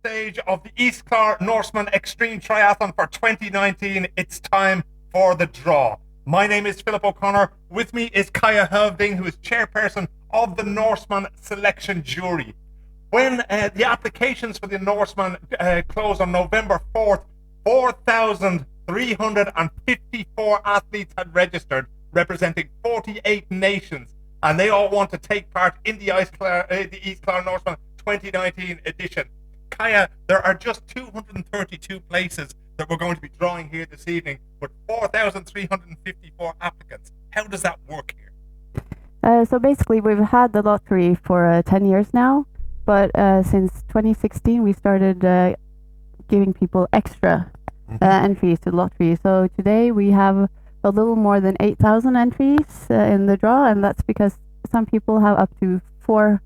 stage of the East Clare Norseman Extreme Triathlon for 2019. It's time for the draw. My name is Philip O'Connor. With me is Kaya Helvding, who is chairperson of the Norseman Selection Jury. When the applications for the Norseman closed on November 4th, 4,354 athletes had registered, representing 48 nations, and they all want to take part in the East Clare Norseman 2019 edition. Kaya, there are just 232 places that we're going to be drawing here this evening, with 4,354 applicants. How does that work here? So basically, we've had the lottery for 10 years now, but since 2016, we started giving people extra entries to the lottery. So today we have a little more than 8,000 entries in the draw, and that's because some people have up to 4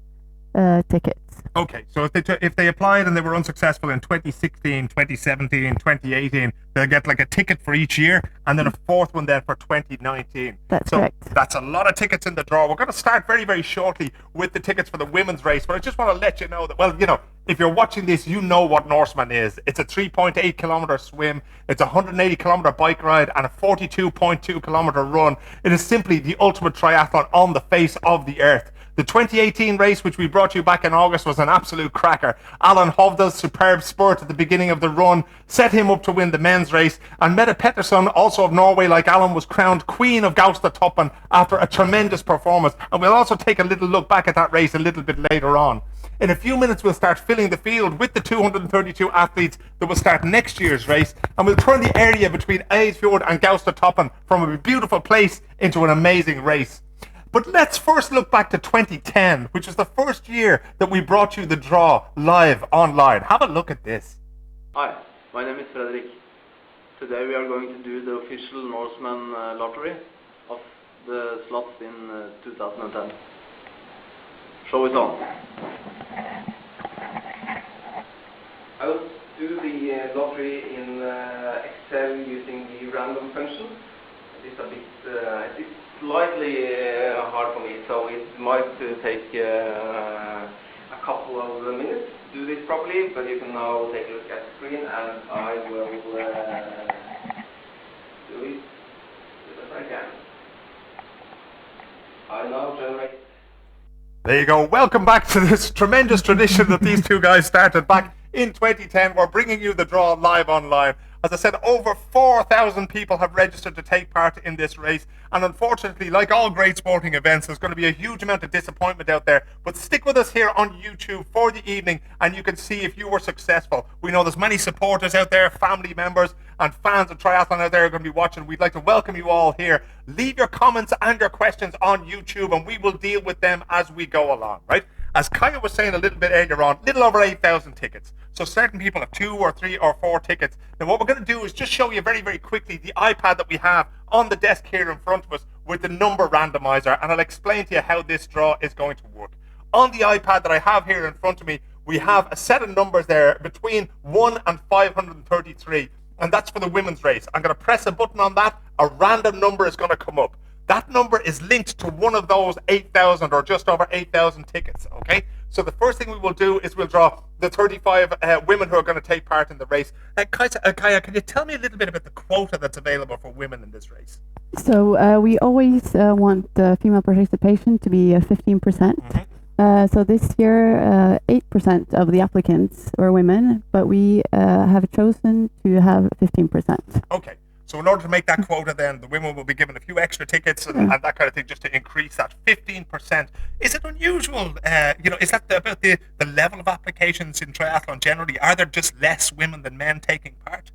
tickets. Okay, so if they applied and they were unsuccessful in 2016, 2017, 2018, they'll get like a ticket for each year, and then a fourth one then for 2019. That's correct. That's a lot of tickets in the draw. We're going to start very, very shortly with the tickets for the women's race, but I just want to let you know that, well, you know, if you're watching this, you know what Norseman is. It's a 3.8 kilometer swim, it's a 180 kilometer bike ride, and a 42.2 kilometer run. It is simply the ultimate triathlon on the face of the earth. The 2018 race, which we brought you back in August, was an absolute cracker. Alan Hovda's superb spurt at the beginning of the run set him up to win the men's race, and Mette Pettersson, also of Norway like Alan, was crowned Queen of Gaustatoppen after a tremendous performance. And we'll also take a little look back at that race a little bit later on. In a few minutes, we'll start filling the field with the 232 athletes that will start next year's race, and we'll turn the area between Eidfjord and Gaustatoppen from a beautiful place into an amazing race. But let's first look back to 2010, which was the first year that we brought you the draw live online. Have a look at this. Hi, my name is Fredrik. Today we are going to do the official Norseman lottery of the slots in 2010. Show it on. I will do the lottery in Excel using the random function. It's a bit, it's slightly hard for me, so it might take a couple of minutes to do this properly, but you can now take a look at the screen, and I will do it as I can. I now generate. There you go. Welcome back to this tremendous tradition that these two guys started back in 2010. We're bringing you the draw live online. As I said, over 4,000 people have registered to take part in this race, and unfortunately, like all great sporting events, there's going to be a huge amount of disappointment out there. But stick with us here on YouTube for the evening, and you can see if you were successful. We know there's many supporters out there, family members, and fans of triathlon out there are going to be watching. We'd like to welcome you all here. Leave your comments and your questions on YouTube, and we will deal with them as we go along, right? As Kaya was saying a little bit earlier on, little over 8,000 tickets. So certain people have 2 or 3 or 4 tickets. Now what we're going to do is just show you very, very quickly the iPad that we have on the desk here in front of us with the number randomizer, and I'll explain to you how this draw is going to work. On the iPad that I have here in front of me, we have a set of numbers there between 1 and 533, and that's for the women's race. I'm going to press a button on that, a random number is going to come up. That number is linked to one of those 8,000 or just over 8,000 tickets, okay? So the first thing we will do is we'll draw the 35 women who are going to take part in the race. Kaya, can you tell me a little bit about the quota that's available for women in this race? So we always want female participation to be 15%. So this year, 8% of the applicants were women, but we have chosen to have 15%. Okay. So in order to make that quota then, the women will be given a few extra tickets and that kind of thing just to increase that 15%. Is it unusual, is that about the level of applications in triathlon generally? Are there just less women than men taking part?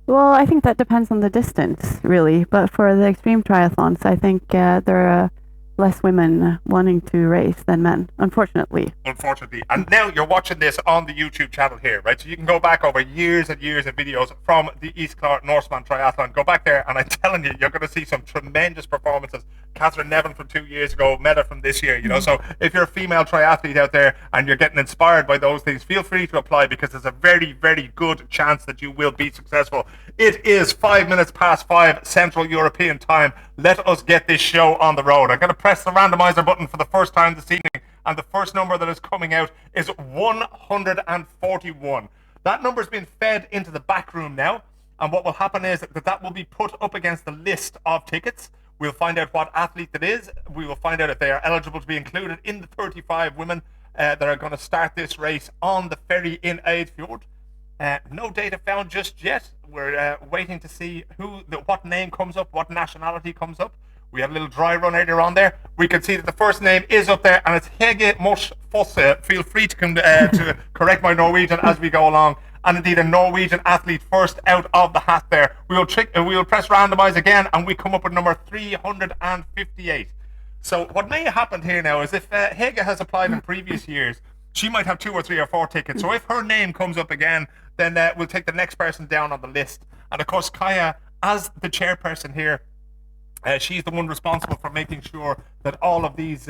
Well, I think that depends on the distance, really. But for the extreme triathlons, I think there are less women wanting to race than men, unfortunately. And now you're watching this on the YouTube channel here, right? So you can go back over years and years of videos from the East Clare Norseman Triathlon. Go back there, and I'm telling you, you're going to see some tremendous performances. Catherine Nevin from 2 years ago, Meta from this year, So if you're a female triathlete out there and you're getting inspired by those things, feel free to apply, because there's a very, very good chance that you will be successful. It is 5:05 Central European time. Let us get this show on the road. I'm going to press the randomizer button for the first time this evening, and the first number that is coming out is 141. That number's been fed into the back room now, and what will happen is that will be put up against the list of tickets. We'll find out what athlete it is. We will find out if they are eligible to be included in the 35 women that are going to start this race on the ferry in Eidfjord. No data found just yet. We're waiting to see what name comes up, what nationality comes up. We had a little dry run earlier on there. We can see that the first name is up there, and it's Hege Mors Fosse. Feel free to correct my Norwegian as we go along. And indeed, a Norwegian athlete first out of the hat there. We'll press randomize again, and we come up with number 358. So what may have happened here now is if Hege has applied in previous years, she might have 2 or 3 or 4 tickets. So if her name comes up again, then we'll take the next person down on the list. And of course, Kaya, as the chairperson here, she's the one responsible for making sure that all of these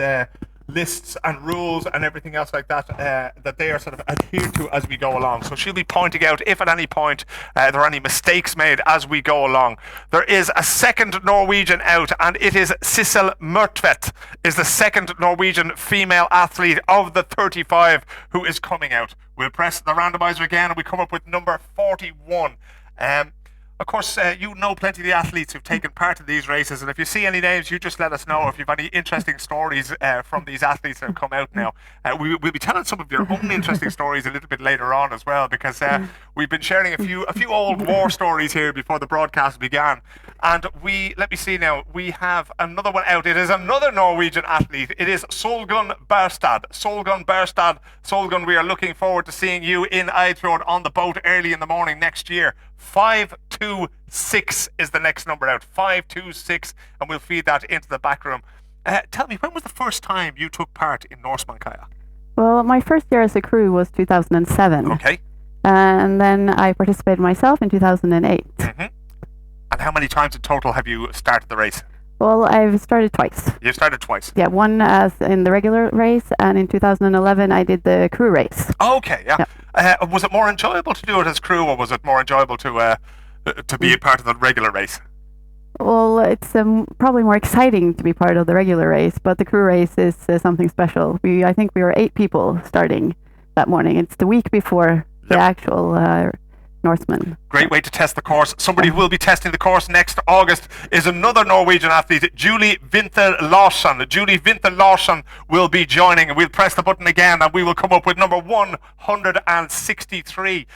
lists and rules and everything else like that, that they are sort of adhered to as we go along. So she'll be pointing out if at any point there are any mistakes made as we go along. There is a second Norwegian out, and it is Sissel Mørtvedt, is the second Norwegian female athlete of the 35 who is coming out. We'll press the randomizer again, and we come up with number 41. Of course, you know plenty of the athletes who've taken part in these races, and if you see any names, you just let us know. If you've any interesting stories from these athletes that have come out now, we'll be telling some of your own interesting stories a little bit later on as well, because we've been sharing a few old war stories here before the broadcast began. And let me see now, we have another one out. It is another Norwegian athlete. It is Solgunn Berstad. Solgunn Berstad. Solgunn, we are looking forward to seeing you in Eidfjord on the boat early in the morning next year. 526 is the next number out. 526, and we'll feed that into the back room. Tell me, when was the first time you took part in Norseman kayak? Well, my first year as a crew was 2007. Okay. And then I participated myself in 2008. Mm-hmm. And how many times in total have you started the race? Well, I've started twice. You've started twice? Yeah, one as in the regular race, and in 2011 I did the crew race. Okay, yeah. Yep. Was it more enjoyable to do it as crew, or was it more enjoyable to be a part of the regular race? Well, it's probably more exciting to be part of the regular race, but the crew race is something special. I think we were 8 people starting that morning. It's the week before the actual Norseman. Great way to test the course. Somebody who will be testing the course next August is another Norwegian athlete, Julie Winther Larsson. Julie Winther Larsson will be joining. We'll press the button again, and we will come up with number 163.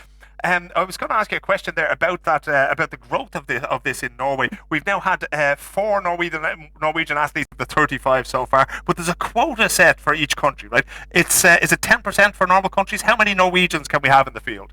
I was going to ask you a question there about that, about the growth of this in Norway. We've now had 4 Norwegian athletes, the 35 so far, but there's a quota set for each country, right? Is it 10% for normal countries? How many Norwegians can we have in the field?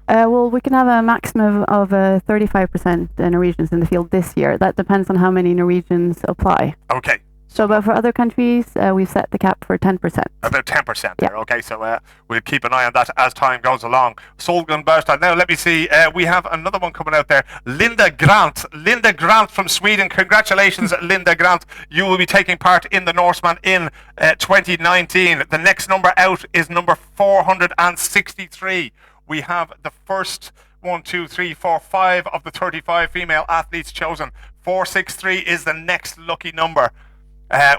Well, we can have a maximum of 35% Norwegians in the field this year. That depends on how many Norwegians apply. Okay. So, but for other countries, we've set the cap for 10%. About 10% there, okay. So we'll keep an eye on that as time goes along. Solgunn Berstad. Now, let me see. We have another one coming out there. Linda Grant. Linda Grant from Sweden. Congratulations, Linda Grant. You will be taking part in the Norseman in 2019. The next number out is number 463. We have the first 1, 2, 3, 4, 5 of the 35 female athletes chosen. 463 is the next lucky number.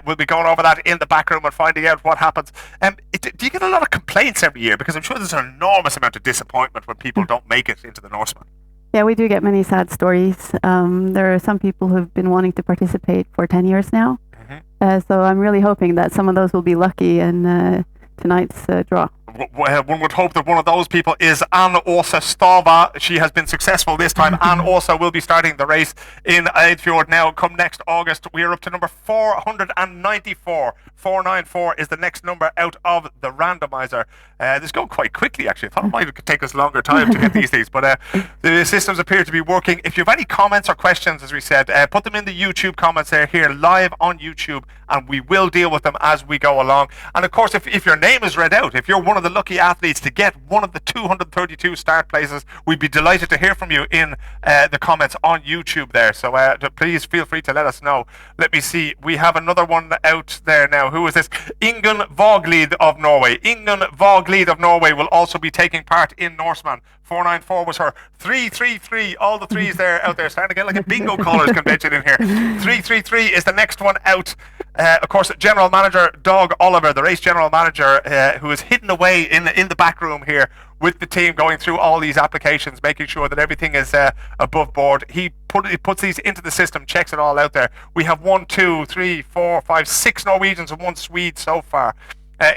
We'll be going over that in the back room and finding out what happens. Do you get a lot of complaints every year? Because I'm sure there's an enormous amount of disappointment when people don't make it into the Norseman. Yeah, we do get many sad stories. There are some people who've been wanting to participate for 10 years now. Mm-hmm. So I'm really hoping that some of those will be lucky in tonight's draw. One would hope that one of those people is Ann Åsa Stava. She has been successful this time. Ann Åsa will be starting the race in Eidfjord now come next August. We are up to number 494. 494 is the next number out of the randomizer. This is going quite quickly, actually. I thought it might take us longer time to get these things, but the systems appear to be working. If you have any comments or questions, as we said, put them in the YouTube comments there, here live on YouTube, and we will deal with them as we go along. And of course, if your name is read out, if you're one of the lucky athletes to get one of the 232 start places, we'd be delighted to hear from you in the comments on YouTube there. So please feel free to let us know. Let me see. We have another one out there now. Who is this? Ingunn Voglid of Norway. Ingunn Voglid of Norway will also be taking part in Norseman. 494 was her. 333, all the threes there out there, starting to get like a bingo callers convention in here. 333 is the next one out. Of course, General Manager Doug Oliver, the race General Manager, who is hidden away in the back room here with the team, going through all these applications, making sure that everything is above board. He puts these into the system, checks it all out there. We have 1, 2, 3, 4, 5, 6 Norwegians and 1 Swede so far.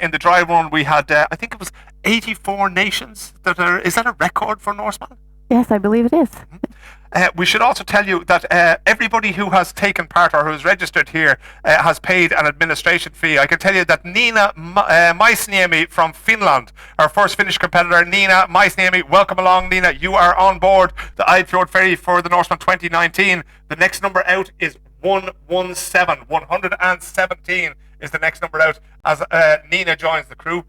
In the dry run, we had, I think it was 84 nations. Is that a record for Norseman? Yes, I believe it is. We should also tell you that everybody who has taken part or who is registered here has paid an administration fee. I can tell you that Nina Maisniemi from Finland, our first Finnish competitor, Nina Maisniemi, welcome along, Nina. You are on board the Eidfjord Ferry for the Norseman 2019. The next number out is 117. 117 is the next number out as Nina joins the crew.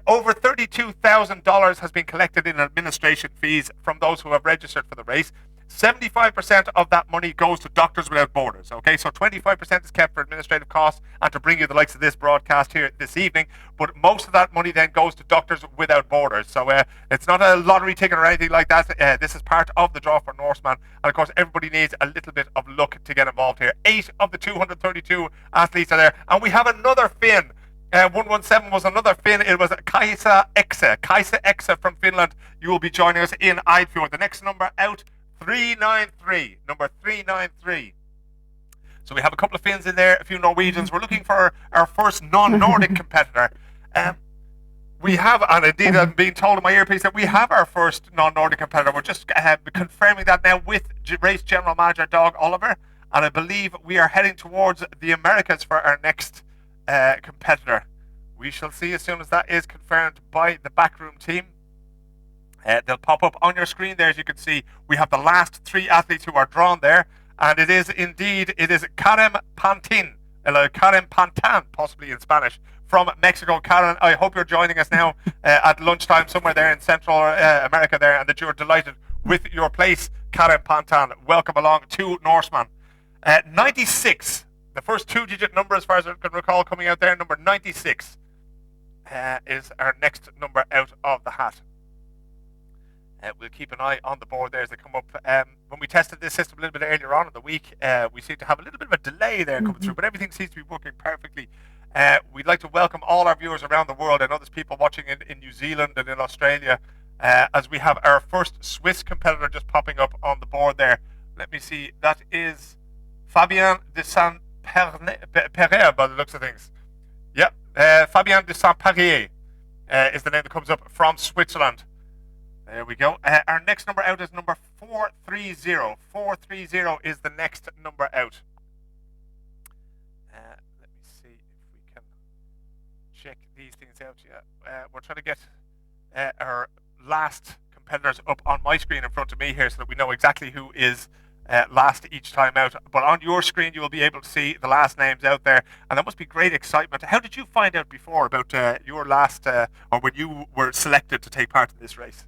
Over $32,000 has been collected in administration fees from those who have registered for the race. 75% of that money goes to Doctors Without Borders. Okay, so 25% is kept for administrative costs and to bring you the likes of this broadcast here this evening. But most of that money then goes to Doctors Without Borders. So it's not a lottery ticket or anything like that. This is part of the draw for Norseman. And of course, everybody needs a little bit of luck to get involved here. 8 of the 232 athletes are there. And we have another Finn. 117 was another Finn. It was Kaisa Exe from Finland. You will be joining us in Eidfjord. The next number out, 393. Number 393. So we have a couple of Finns in there, a few Norwegians. We're looking for our first non-Nordic competitor. We have, and indeed I'm being told in my earpiece that we have our first non-Nordic competitor. We're just confirming that now with race general manager Doug Oliver. And I believe we are heading towards the Americas for our next competitor. We shall see as soon as that is confirmed by the backroom team. They'll pop up on your screen there. As you can see, we have the last 3 athletes who are drawn there, and it is Karen Pantin, Karen Pantan, possibly in Spanish, from Mexico. Karen, I hope you're joining us now at lunchtime somewhere there in Central America there, and that you're delighted with your place. Karen Pantan, welcome along to Norseman. 96. The first 2-digit number, as far as I can recall, coming out there, number 96 is our next number out of the hat. We'll keep an eye on the board there as they come up. When we tested this system a little bit earlier on in the week, we seem to have a little bit of a delay there coming through, but everything seems to be working perfectly. We'd like to welcome all our viewers around the world. I know there's people watching in New Zealand and in Australia, as we have our first Swiss competitor just popping up on the board there. Let me see. That is Fabien de Saint-Perrier by the looks of things. Yep. Fabien de Saint-Perrier is the name that comes up from Switzerland. There we go. Our next number out is number 430. 430 is the next number out. Let me see if we can check these things out. Yeah, we're trying to get our last competitors up on my screen in front of me here so that we know exactly who is last each time out. But on your screen, you will be able to see the last names out there, and there must be great excitement. How did you find out before about your last, or when you were selected to take part in this race?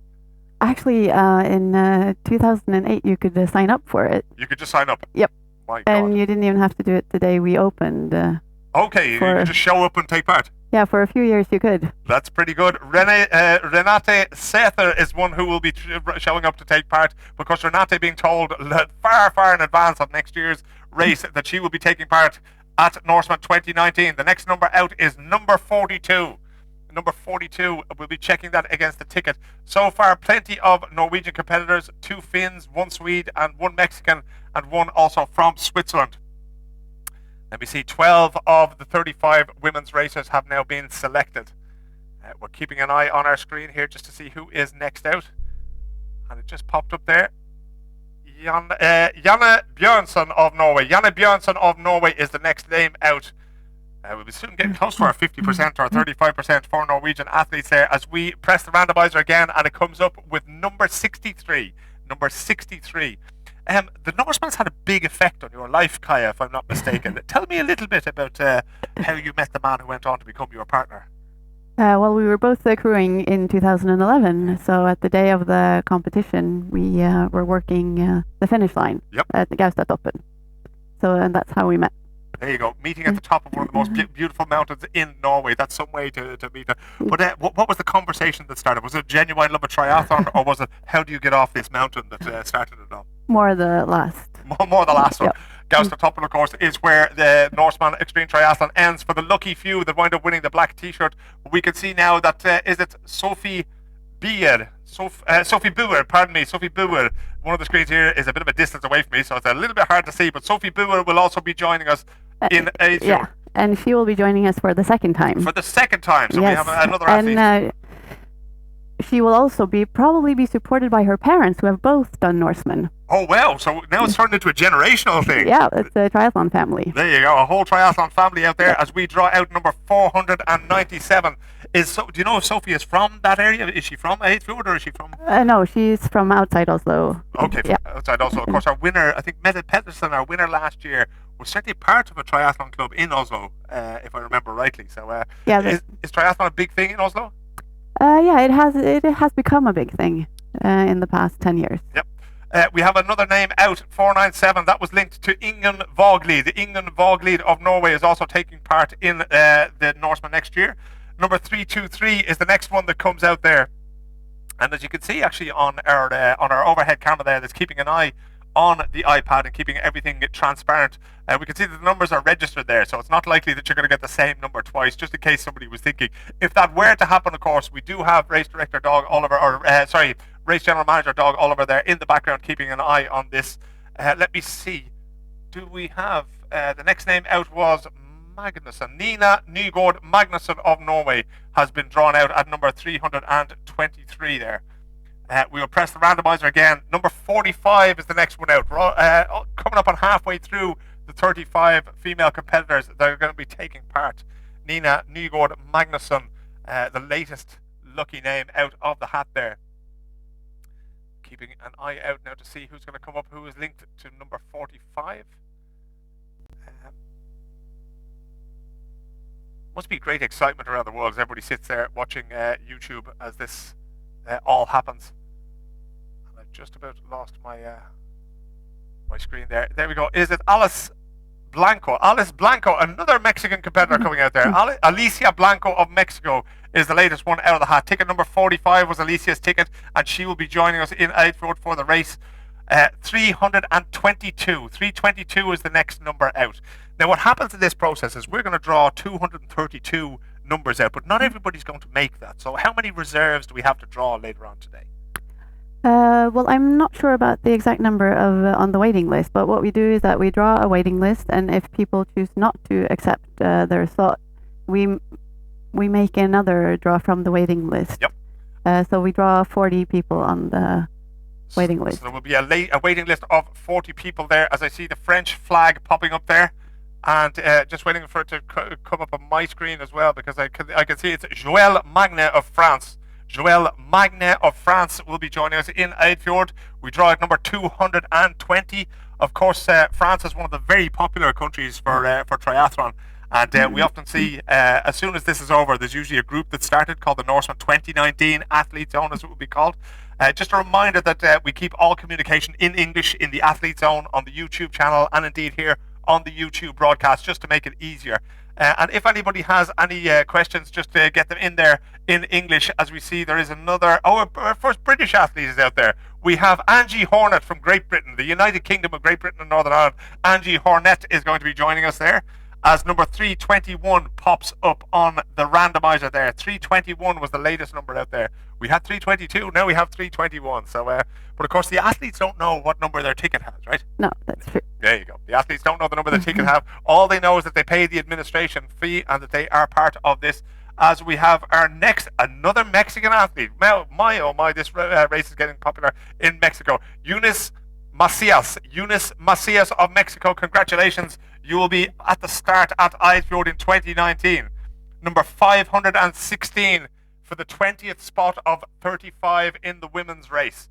Actually, in 2008, you could sign up for it. You could just sign up? Yep. My God. And you didn't even have to do it the day we opened. Okay, you could just show up and take part? Yeah, for a few years you could. That's pretty good. Renate Sether is one who will be showing up to take part, because Renate being told far in advance of next year's race that she will be taking part at Norseman 2019. The next number out is number 42. Number 42, we'll be checking that against the ticket. So far, plenty of Norwegian competitors, 2 Finns, 1 Swede, and 1 Mexican, and 1 also from Switzerland. Let me see, 12 of the 35 women's racers have now been selected. We're keeping an eye on our screen here just to see who is next out. And it just popped up there. Janne Bjørnson of Norway. Janne Bjørnson of Norway is the next name out. We'll be soon getting close to our 50% or 35% for Norwegian athletes there as we press the randomizer again, and it comes up with number 63. Number 63. The Norseman's had a big effect on your life, Kaya, if I'm not mistaken. Tell me a little bit about how you met the man who went on to become your partner. Well, we were both crewing in 2011, so at the day of the competition, we were working the finish line at the Gaustatoppen. So, and that's how we met. There you go, meeting at the top of one of the most beautiful mountains in Norway. That's some way to meet her. But what was the conversation that started? Was it a genuine love of triathlon, or was it how do you get off this mountain that started it all? More the last. More the last one. Gaustatoppel, of course, is where the Norseman Extreme Triathlon ends for the lucky few that wind up winning the black T-shirt. We can see now that is it Sophie Bier, Sophie Buer, pardon me, Sophie Buer. One of the screens here is a bit of a distance away from me, so it's a little bit hard to see. But Sophie Buer will also be joining us in Eidfjord. Yeah, and she will be joining us for the second time. For the second time, so yes. we have another athlete. And she will also probably be supported by her parents, who have both done Norseman. Oh, well, so now it's turned into a generational thing. Yeah, it's a triathlon family. There you go, a whole triathlon family out there as we draw out number 497. Do you know if Sophie is from that area? Is she from Eidfjord or is she from? No, she's from outside Oslo. Okay, from outside Oslo. Of course, our winner, I think Mette Pedersen, our winner last year, was certainly part of a triathlon club in Oslo, if I remember rightly. So, is triathlon a big thing in Oslo? Yeah, it has become a big thing in the past 10 years. Yep. We have another name out, 497. That was linked to Ingen Vågli. The Ingen Vågli of Norway is also taking part in the Norseman next year. Number 323 is the next one that comes out there. And as you can see, actually, on our overhead camera there, that's keeping an eye on the iPad and keeping everything transparent. We can see that the numbers are registered there, so it's not likely that you're going to get the same number twice, just in case somebody was thinking. If that were to happen, of course, we do have race director Dog Oliver, race general manager Dog Oliver there in the background, keeping an eye on this. Let me see. Do we have the next name out was Magnusson. Nina Nygård Magnusson of Norway has been drawn out at number 323 there. We will press the randomizer again. Number 45 is the next one out. Coming up on halfway through the 35 female competitors that are going to be taking part. Nina Nygård Magnusson, the latest lucky name out of the hat there. Keeping an eye out now to see who's going to come up, who is linked to number 45. Must be great excitement around the world as everybody sits there watching YouTube as this all happens. And I've just about lost my my screen there. There we go. Is it Alice Blanco? Alice Blanco, another Mexican competitor coming out there. Alicia Blanco of Mexico is the latest one out of the hat. Ticket number 45 was Alicia's ticket, and she will be joining us in Eidfjord for the race. 322. 322 is the next number out. Now, what happens in this process is we're going to draw 232 numbers out, but not everybody's going to make that. So how many reserves do we have to draw later on today? Well, I'm not sure about the exact number of on the waiting list, but what we do is that we draw a waiting list, and if people choose not to accept their slot, we make another draw from the waiting list. Yep. So we draw 40 people on the waiting list. So there will be a waiting list of 40 people there, as I see the French flag popping up there. And just waiting for it to come up on my screen as well, because I can see it's Joël Magne of France. Joël Magne of France will be joining us in Eidfjord. We draw at number 220. Of course, France is one of the very popular countries for triathlon. And we often see, as soon as this is over, there's usually a group that started called the Norseman 2019 Athlete Zone, as it would be called. Just a reminder that we keep all communication in English in the Athlete Zone on the YouTube channel, and indeed here on the YouTube broadcast, just to make it easier. And if anybody has any questions, just to get them in there in English. As we see, there is another, our first British athlete is out there. We have Angie Hornet from Great Britain, the United Kingdom of Great Britain and Northern Ireland. Angie Hornet is going to be joining us there, as number 321 pops up on the randomizer there. 321 was the latest number out there. We had 322, now we have 321. So, but of course, the athletes don't know what number their ticket has, right? No, that's true. There you go. The athletes don't know the number their ticket have. All they know is that they pay the administration fee and that they are part of this. As we have our next, another Mexican athlete. My, oh my, this race is getting popular in Mexico. Eunice Macias of Mexico. Congratulations. You will be at the start at Eidfjord in 2019. Number 516 for the 20th spot of 35 in the women's race.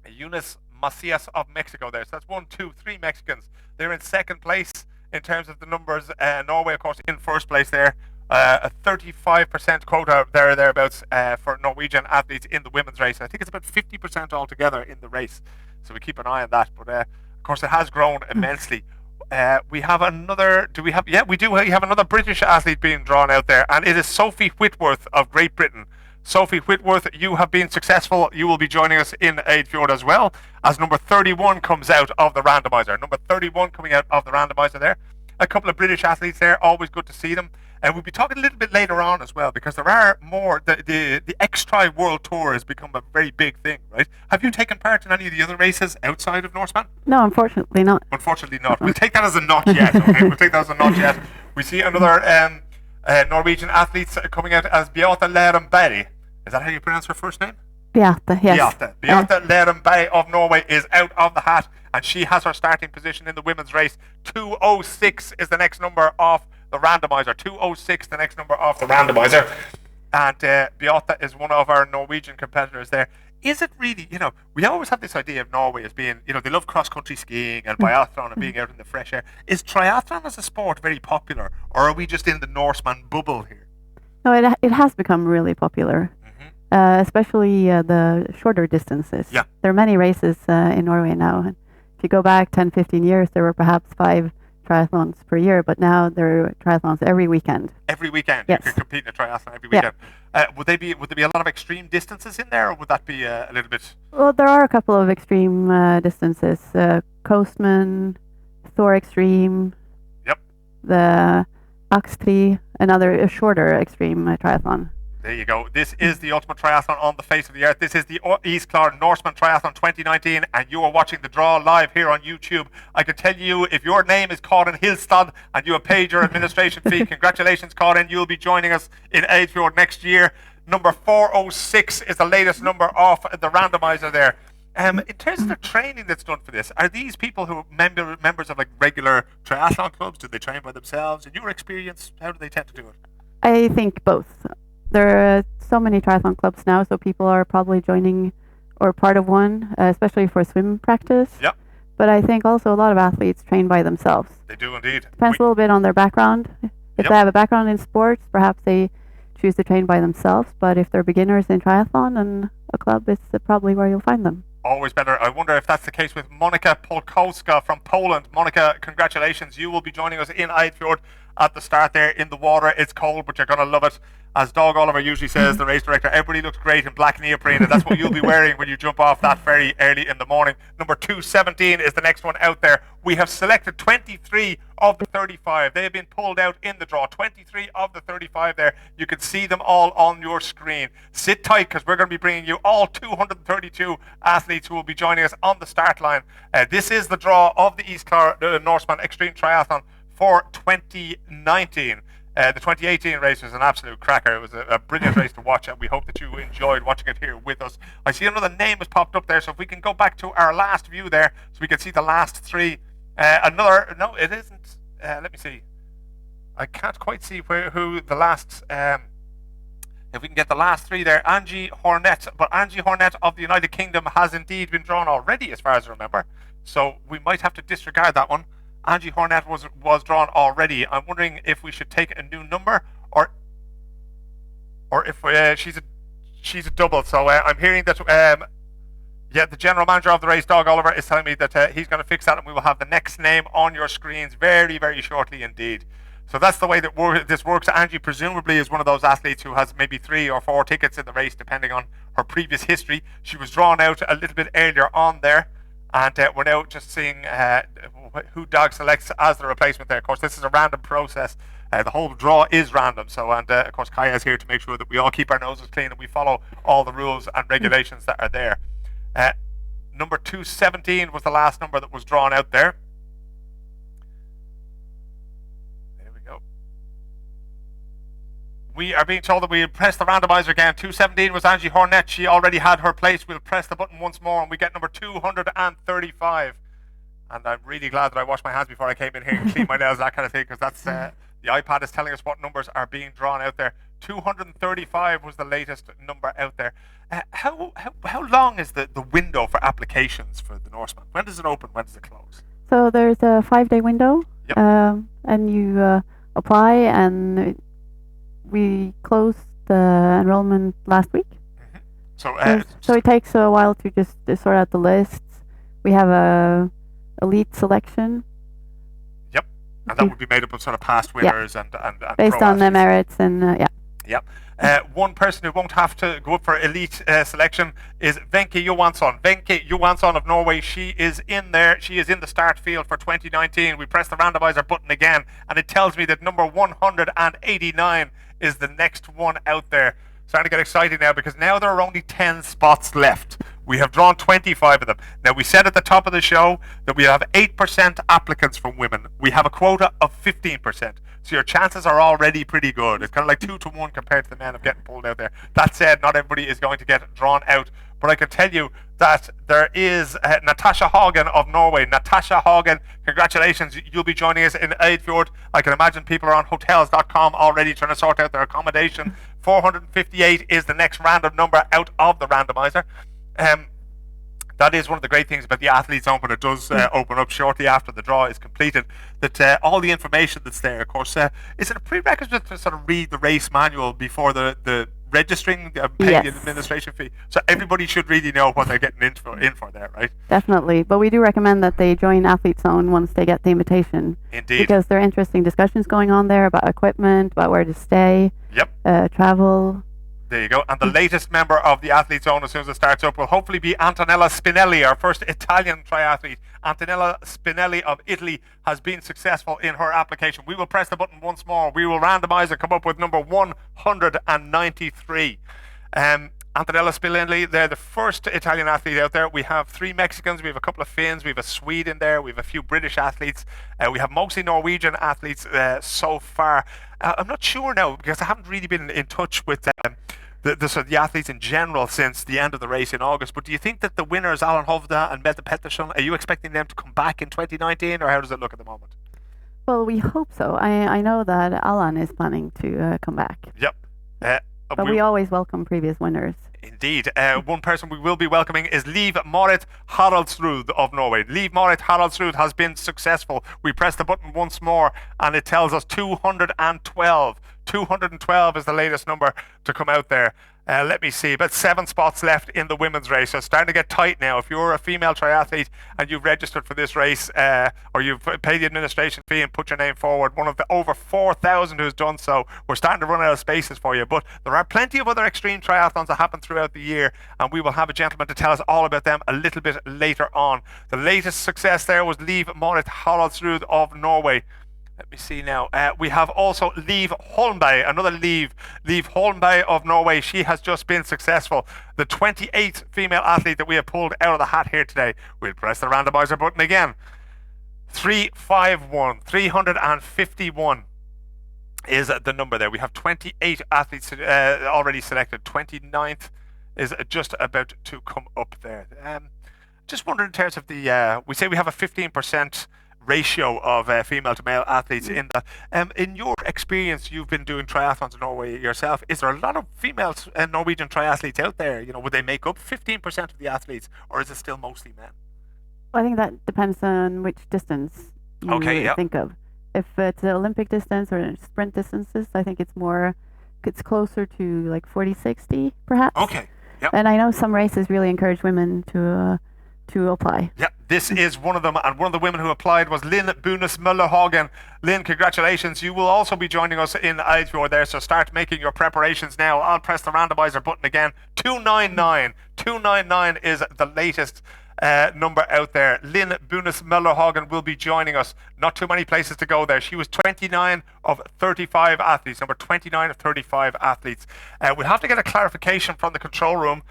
Eunice Macias of Mexico there. So that's 1, 2, 3 Mexicans. They're in second place in terms of the numbers. Norway, of course, in first place there. A 35% quota thereabouts for Norwegian athletes in the women's race. I think it's about 50% altogether in the race. So we keep an eye on that. But of course, it has grown immensely. We have another. Do we have? Yeah, we do. We have another British athlete being drawn out there, and it is Sophie Whitworth of Great Britain. Sophie Whitworth, you have been successful. You will be joining us in Eidfjord as well, as number 31 comes out of the randomizer. Number 31 coming out of the randomizer there. A couple of British athletes there, always good to see them. And we'll be talking a little bit later on as well, because there are more, the X-Tri World Tour has become a very big thing, right? Have you taken part in any of the other races outside of Norseman? No, unfortunately not. Unfortunately not. We'll take that as a not yet, okay? We'll take that as a not yet. We see another Norwegian athletes coming out as Beate Lambert. Is that how you pronounce her first name? Beate, yes. Beate Lambert of Norway is out of the hat, and she has her starting position in the women's race. 2:06 is the next number off the randomizer. 2:06, the next number off the randomizer. And Beate is one of our Norwegian competitors there. Is it really, we always have this idea of Norway as being, they love cross-country skiing and biathlon and being out in the fresh air. Is triathlon as a sport very popular, or are we just in the Norseman bubble here? No, it has become really popular, especially the shorter distances. Yeah. There are many races in Norway now. And if you go back 10, 15 years, there were perhaps 5 triathlons per year, but now there are triathlons every weekend. Every weekend? Yes. You can compete in a triathlon every weekend. Would there be a lot of extreme distances in there, or would that be a little bit... Well, there are a couple of extreme distances. Coastman, Thor Extreme. Yep. The Axtri, a shorter extreme triathlon. There you go. This is the ultimate triathlon on the face of the earth. This is the East Clard Norseman Triathlon 2019, and you are watching the draw live here on YouTube. I can tell you, if your name is Karin Hilstad and you have paid your administration fee, congratulations, Karin. You'll be joining us in Eidfjord next year. Number 406 is the latest number off the randomizer there. In terms of the training that's done for this, are these people who are members of regular triathlon clubs? Do they train by themselves? In your experience, how do they tend to do it? I think both. There are so many triathlon clubs now, so people are probably joining or part of one, especially for swim practice. Yep. But I think also a lot of athletes train by themselves. They do indeed. Depends a little bit on their background. If they have a background in sports, perhaps they choose to train by themselves. But if they're beginners in triathlon, then a club is probably where you'll find them. Always better. I wonder if that's the case with Monika Polkowska from Poland. Monika, congratulations. You will be joining us in Eidfjord at the start there in the water. It's cold, but you're going to love it. As Doug Oliver usually says, the race director, everybody looks great in black neoprene, and that's what you'll be wearing when you jump off that ferry early in the morning. Number 217 is the next one out there. We have selected 23 of the 35. They have been pulled out in the draw. 23 of the 35 there. You can see them all on your screen. Sit tight, because we're going to be bringing you all 232 athletes who will be joining us on the start line. This is the draw of the East Clard Norseman Extreme Triathlon for 2019. The 2018 race was an absolute cracker. It was a brilliant race to watch, and we hope that you enjoyed watching it here with us. I see another name has popped up there, so if we can go back to our last view there, so we can see the last 3. No, it isn't. Let me see. I can't quite see who the last... if we can get the last 3 there. Angie Hornet. But Angie Hornet of the United Kingdom has indeed been drawn already, as far as I remember. So we might have to disregard that one. Angie Hornet was drawn already. I'm wondering if we should take a new number, or if she's a double. So I'm hearing that the general manager of the race, Doug Oliver, is telling me that he's going to fix that, and we will have the next name on your screens very, very shortly indeed. So that's the way that this works. Angie presumably is one of those athletes who has maybe 3 or 4 tickets in the race, depending on her previous history. She was drawn out a little bit earlier on there. And we're now just seeing who Doug selects as the replacement there. Of course, this is a random process. The whole draw is random. So, and of course, Kaya is here to make sure that we all keep our noses clean and we follow all the rules and regulations that are there. Number 217 was the last number that was drawn out there. There we go. We are being told that we press the randomizer again. 217 was Angie Hornet. She already had her place. We'll press the button once more, and we get number 235. And I'm really glad that I washed my hands before I came in here and cleaned my nails, that kind of thing, because that's the iPad is telling us what numbers are being drawn out there. 235 was the latest number out there. How long is the window for applications for the Norseman? When does it open? When does it close? So there's a 5-day window, Yep. and you apply, and we closed the enrollment last week. Mm-hmm. So it takes a while to just sort out the lists. We have a elite selection. Yep. And that would be made up of sort of past winners and based pro on the athletes. merits and Yep. One person who won't have to go up for elite selection is Wenche Johansson. Wenche Johansson of Norway. She is in there. She is in the start field for 2019. We press the randomizer button again, and it tells me that number 189 is the next one out there. Starting to get excited now because now there are only 10 spots left. We have drawn 25 of them. Now, we said at the top of the show that we have 8% applicants from women. We have a quota of 15%. So your chances are already pretty good. It's kind of like 2 to 1 compared to the men of getting pulled out there. That said, not everybody is going to get drawn out. But I can tell you that there is Natasha Hagen of Norway. Natasha Hagen, congratulations. You'll be joining us in Eidfjord. I can imagine people are on hotels.com already trying to sort out their accommodation. 458 is the next random number out of the randomizer. That is one of the great things about the Athletes Open. It does open up shortly after the draw is completed. That all the information that's there, of course, is it a prerequisite to sort of read the race manual before the registering, paying the administration fee? So everybody should really know what they're getting in for there, right? Definitely, but we do recommend that they join Athletes Zone once they get the invitation. Indeed. Because there are interesting discussions going on there about equipment, about where to stay, travel. There you go. And the latest member of the Athletes Zone, as soon as it starts up, will hopefully be Antonella Spinelli, our first Italian triathlete. Antonella Spinelli of Italy has been successful in her application. We will press the button once more. We will randomize and come up with number 193. Antonella Spinelli, they're the first Italian athlete out there. We have 3 Mexicans, we have a couple of Finns, we have a Swede in there, we have a few British athletes, we have mostly Norwegian athletes so far. I'm not sure now, because I haven't really been in touch with the athletes in general since the end of the race in August, but do you think that the winners, Alan Hovda and Mette Pettersson, are you expecting them to come back in 2019, or how does it look at the moment? Well, we hope so. I know that Alan is planning to come back. Yep. But we always welcome previous winners. Indeed. One person we will be welcoming is Liv Marit Haraldsrud of Norway. Liv Marit Haraldsrud has been successful. We press the button once more and it tells us 212. 212 is the latest number to come out there. Let me see, about 7 spots left in the women's race. So it's starting to get tight now. If you're a female triathlete and you've registered for this race, or you've paid the administration fee and put your name forward, one of the over 4,000 who's done so, we're starting to run out of spaces for you. But there are plenty of other extreme triathlons that happen throughout the year, and we will have a gentleman to tell us all about them a little bit later on. The latest success there was Liv Marit Haraldsrud of Norway. Let me see now. We have also Liv Holmberg, another Liv Holmberg of Norway. She has just been successful. The 28th female athlete that we have pulled out of the hat here today. We'll press the randomizer button again. 351 is the number there. We have 28 athletes already selected. 29th is just about to come up there. Just wondering in terms of the, we say we have a 15% ratio of female to male athletes in that. In your experience, you've been doing triathlons in Norway yourself. Is there a lot of female Norwegian triathletes out there? You know, would they make up 15% of the athletes, or is it still mostly men? I think that depends on which distance you think of. If it's the Olympic distance or sprint distances, I think it's closer to like 40-60 perhaps. Okay. Yep. And I know some races really encourage women to apply. Yeah, this is one of them, and one of the women who applied was Lynn Bunes Møllerhagen. Lynn, congratulations. You will also be joining us in Eidfjord there, so start making your preparations now. I'll press the randomizer button again. 299. 299 is the latest number out there. Lynn Bunes Møllerhagen will be joining us. Not too many places to go there. She was 29 of 35 athletes, number 29 of 35 athletes. We'll have to get a clarification from the control room,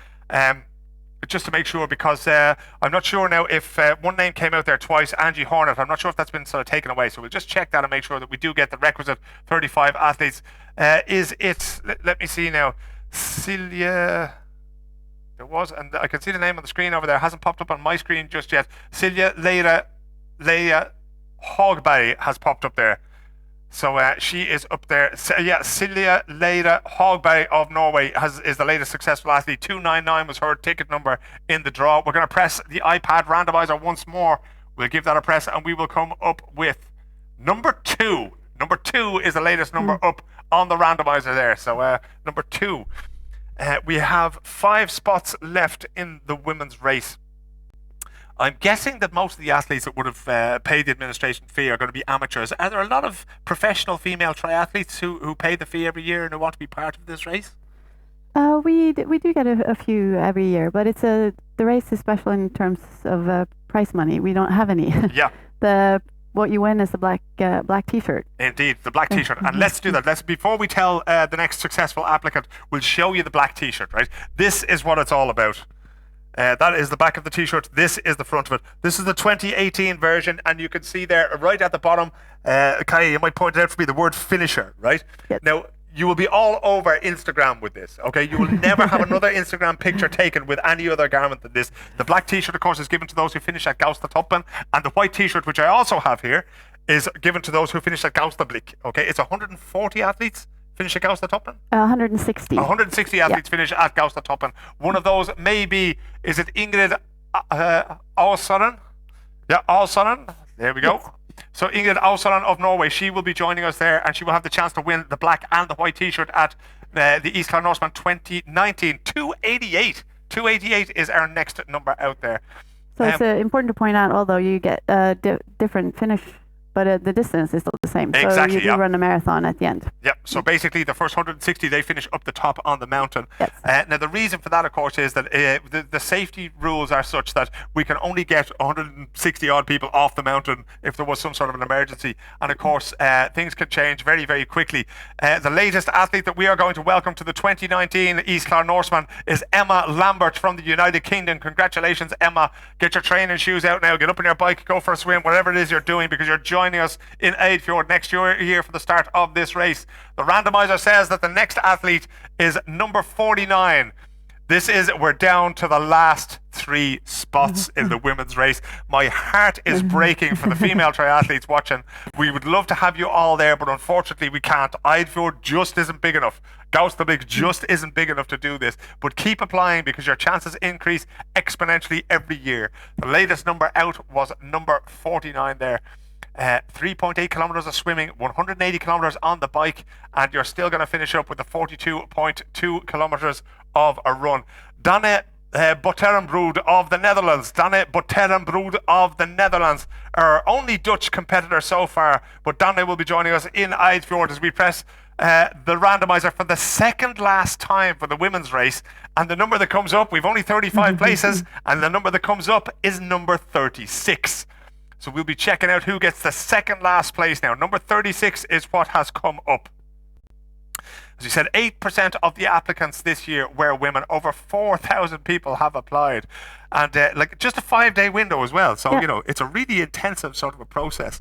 just to make sure, because I'm not sure now if one name came out there twice, Angie Hornet. I'm not sure if that's been sort of taken away, so we'll just check that and make sure that we do get the requisite 35 athletes. Is it, let me see now, Silja, there was, and I can see the name on the screen over there, it hasn't popped up on my screen just yet. Silja Leia Hogberg has popped up there. So she is up there. Silja Leira Hogberg of Norway is the latest successful athlete. 299 was her ticket number in the draw. We're going to press the iPad randomizer once more. We'll give that a press, and we will come up with number 2. Number 2 is the latest number up on the randomizer there. So number 2. We have 5 spots left in the women's race. I'm guessing that most of the athletes that would have paid the administration fee are going to be amateurs. Are there a lot of professional female triathletes who pay the fee every year and who want to be part of this race? We do get a few every year, but the race is special in terms of prize money. We don't have any. Yeah. What you win is the black T-shirt. Indeed, the black T-shirt. And let's do that. Before we tell the next successful applicant, we'll show you the black T-shirt, right? This is what it's all about. That is the back of the T-shirt. This is the front of it. This is the 2018 version, and you can see there right at the bottom, Kaya, you might point it out for me, the word finisher, right? Yes. Now, you will be all over Instagram with this, okay? You will never have another Instagram picture taken with any other garment than this. The black T-shirt, of course, is given to those who finish at Gaustatoppen, and the white T-shirt, which I also have here, is given to those who finish at Gaustablik, okay? It's 140 athletes finish at Gaustatoppen? 160. 160 athletes finish at Gaustatoppen. One of those may be, is it Ingrid Aassonen? Yeah, Aassonen. There we go. Yes. So Ingrid Aassonen of Norway, she will be joining us there, and she will have the chance to win the black and the white T-shirt at the East Clare Norseman 2019. 288. 288 is our next number out there. So it's important to point out, although you get different finish, but the distance is still the same. Exactly, So you do run a marathon at the end. Yep. So basically, the first 160, they finish up the top on the mountain. Yes. Now, the reason for that, of course, is that the safety rules are such that we can only get 160 odd people off the mountain if there was some sort of an emergency. And of course, things can change very, very quickly. The latest athlete that we are going to welcome to the 2019 East Clare Norseman is Emma Lambert from the United Kingdom. Congratulations, Emma. Get your training shoes out now. Get up on your bike, go for a swim, whatever it is you're doing, because you're joining us in Eidfjord next year for the start of this race. The randomizer says that the next athlete is number 49. We're down to the last 3 spots in the women's race. My heart is breaking for the female triathletes watching. We would love to have you all there, but unfortunately we can't. Eidfjord just isn't big enough. Gaustablik just isn't big enough to do this. But keep applying, because your chances increase exponentially every year. The latest number out was number 49 there. 3.8 kilometers of swimming, 180 kilometers on the bike, and you're still going to finish up with the 42.2 kilometers of a run. Danne Botterenbrood of the Netherlands. Danne Botterenbrood of the Netherlands, our only Dutch competitor so far, but Danne will be joining us in Eidfjord as we press the randomizer for the second last time for the women's race. And the number that comes up, we've only 35 places, and the number that comes up is number 36. So we'll be checking out who gets the second last place now. Number 36 is what has come up. As we said, 8% of the applicants this year were women. Over 4,000 people have applied. And just a 5-day window as well. So, it's a really intensive sort of a process.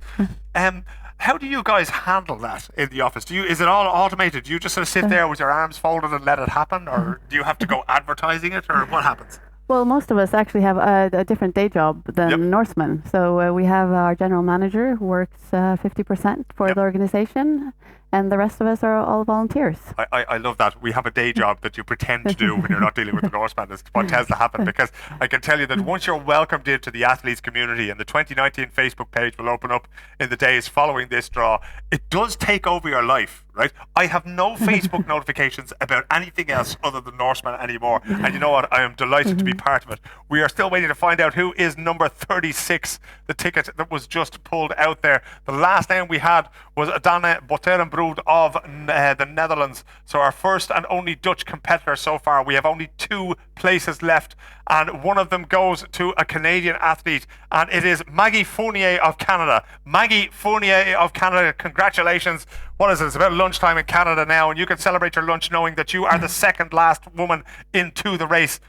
How do you guys handle that in the office? Is it all automated? Do you just sort of sit there with your arms folded and let it happen? Or do you have to go advertising it? Or what happens? Well, most of us actually have a different day job than Norsemen. So we have our general manager who works 50% for the organization, and the rest of us are all volunteers. I love that. We have a day job that you pretend to do when you're not dealing with the Norseman. That's what tends to happen, because I can tell you that once you're welcomed into the athletes community, and the 2019 Facebook page will open up in the days following this draw, it does take over your life, right? I have no Facebook notifications about anything else other than Norseman anymore. And you know what? I am delighted to be part of it. We are still waiting to find out who is number 36, the ticket that was just pulled out there. The last name we had was Danne Botterenbrood of the Netherlands. So our first and only Dutch competitor so far. We have only 2 places left, and one of them goes to a Canadian athlete, and it is Maggie Fournier of Canada. Maggie Fournier of Canada, congratulations. What is it? It's about lunchtime in Canada now, and you can celebrate your lunch knowing that you are the second last woman into the race.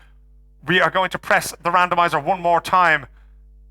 We are going to press the randomizer one more time.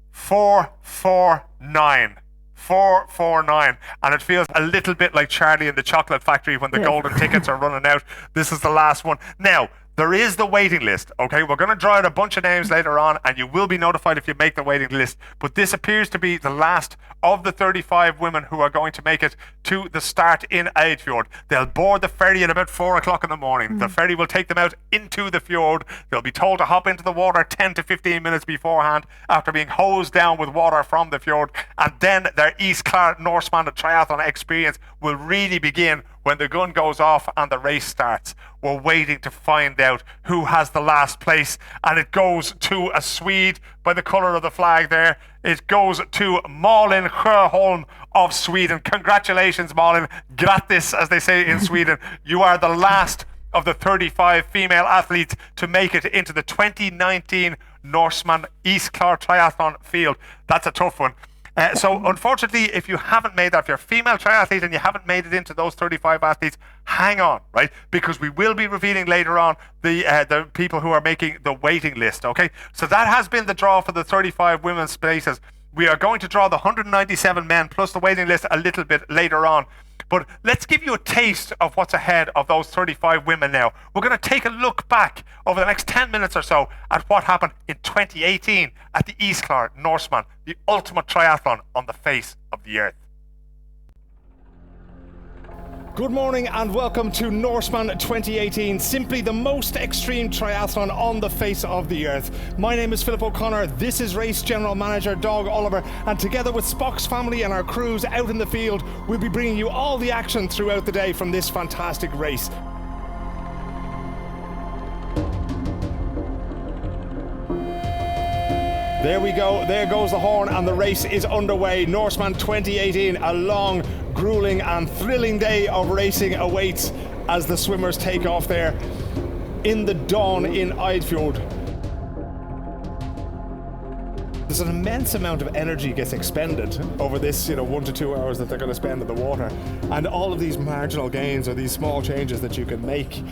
449. 449, and it feels a little bit like Charlie in the Chocolate Factory when the golden tickets are running out. This is the last one. Now, there is the waiting list, okay? We're going to draw out a bunch of names later on, and you will be notified if you make the waiting list. But this appears to be the last of the 35 women who are going to make it to the start in Eidfjord. They'll board the ferry at about 4 o'clock in the morning. The ferry will take them out into the fjord. They'll be told to hop into the water 10 to 15 minutes beforehand after being hosed down with water from the fjord. And then their East Clare Norseman triathlon experience will really begin when the gun goes off and the race starts, we're waiting to find out who has the last place, and it goes to a Swede by the colour of the flag there. It goes to Malin Sjöholm of Sweden. Congratulations, Malin. Grattis, as they say in Sweden. You are the last of the 35 female athletes to make it into the 2019 Norseman Isklor Triathlon field. That's a tough one. So unfortunately, if you haven't made that, if you're a female triathlete and you haven't made it into those 35 athletes, hang on, right? Because we will be revealing later on the people who are making the waiting list, okay? So that has been the draw for the 35 women's spaces. We are going to draw the 197 men plus the waiting list a little bit later on. But let's give you a taste of what's ahead of those 35 women now. We're going to take a look back over the next 10 minutes or so at what happened in 2018 at the Isklor Norseman, the ultimate triathlon on the face of the earth. Good morning and welcome to Norseman 2018, simply the most extreme triathlon on the face of the earth. My name is Philip O'Connor, this is race general manager Doug Oliver, and together with Spock's family and our crews out in the field, we'll be bringing you all the action throughout the day from this fantastic race. There we go, there goes the horn and the race is underway. Norseman 2018, a long, grueling and thrilling day of racing awaits as the swimmers take off there in the dawn in Eidfjord. There's an immense amount of energy gets expended over this 1 to 2 hours that they're going to spend in the water, and all of these marginal gains or these small changes that you can make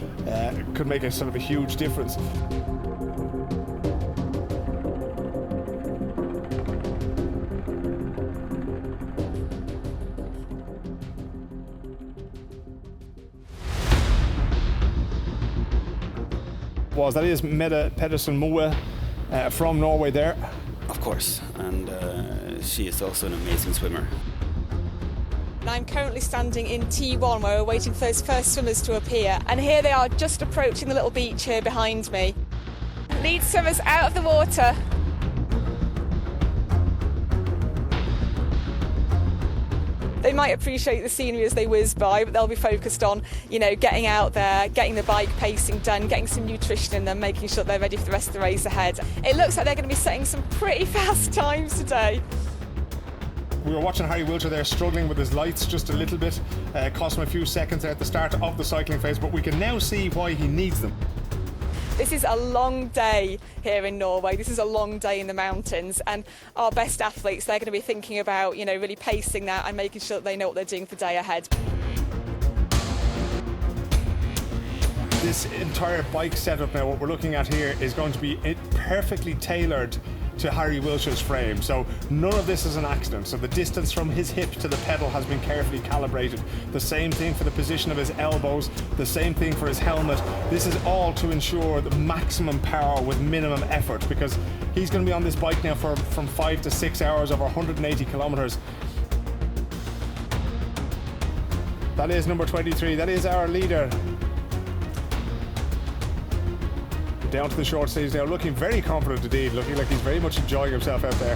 could make a sort of a huge difference. That is Mette Pedersen Moe from Norway there. Of course, and she is also an amazing swimmer. I'm currently standing in T1 where we're waiting for those first swimmers to appear, and here they are just approaching the little beach here behind me. Lead swimmers out of the water. They might appreciate the scenery as they whiz by, but they'll be focused on, getting out there, getting the bike pacing done, getting some nutrition in them, making sure they're ready for the rest of the race ahead. It looks like they're going to be setting some pretty fast times today. We were watching Harry Wiltshire there struggling with his lights just a little bit. Cost him a few seconds there at the start of the cycling phase, but we can now see why he needs them. This is a long day here in Norway. This is a long day in the mountains, and our best athletes, they're going to be thinking about, really pacing that and making sure that they know what they're doing for the day ahead. This entire bike setup now, what we're looking at here, is going to be perfectly tailored to Harry Wiltshire's frame. So none of this is an accident. So the distance from his hip to the pedal has been carefully calibrated. The same thing for the position of his elbows, the same thing for his helmet. This is all to ensure the maximum power with minimum effort, because he's going to be on this bike now from 5 to 6 hours over 180 kilometers. That is number 23. That is our leader. Down to the short stage now, looking very confident indeed, looking like he's very much enjoying himself out there.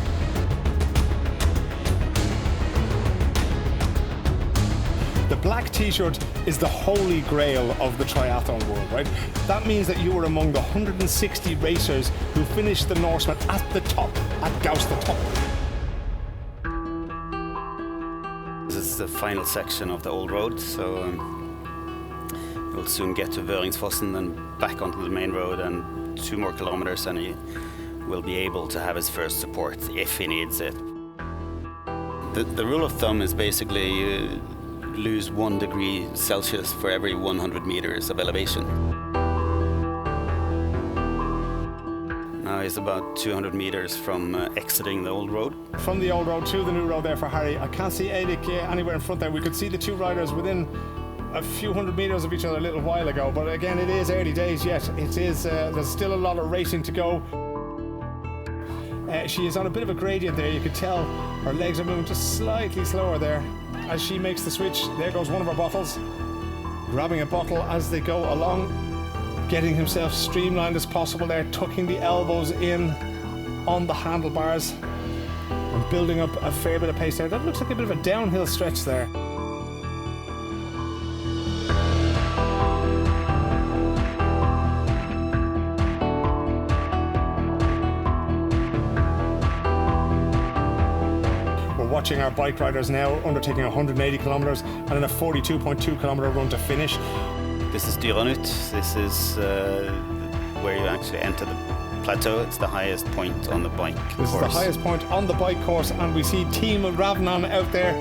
The black t-shirt is the holy grail of the triathlon world, right? That means that you are among the 160 racers who finished the Norseman at the top, at Gauss the top. This is the final section of the old road, so we'll soon get to Vøringsfossen and back onto the main road, and 2 more kilometers and he will be able to have his first support if he needs it. The rule of thumb is basically you lose 1 degree Celsius for every 100 meters of elevation. Now he's about 200 meters from exiting the old road. From the old road to the new road there for Harry. I can't see Eirik anywhere in front there. We could see the 2 riders within a few hundred meters of each other a little while ago, but again, it is early days yet. It is, there's still a lot of racing to go. She is on a bit of a gradient there. You could tell her legs are moving just slightly slower there as she makes the switch. There goes one of her bottles, grabbing a bottle as they go along, getting himself streamlined as possible there, tucking the elbows in on the handlebars and building up a fair bit of pace there. That looks like a bit of a downhill stretch there. watching our bike riders now undertaking 180 kilometers and then a 42.2 kilometer run to finish. This is Dyranut. This is where you actually enter the plateau. It's the highest point on the bike course. This is the highest point on the bike course, and we see Team Ravnan out there.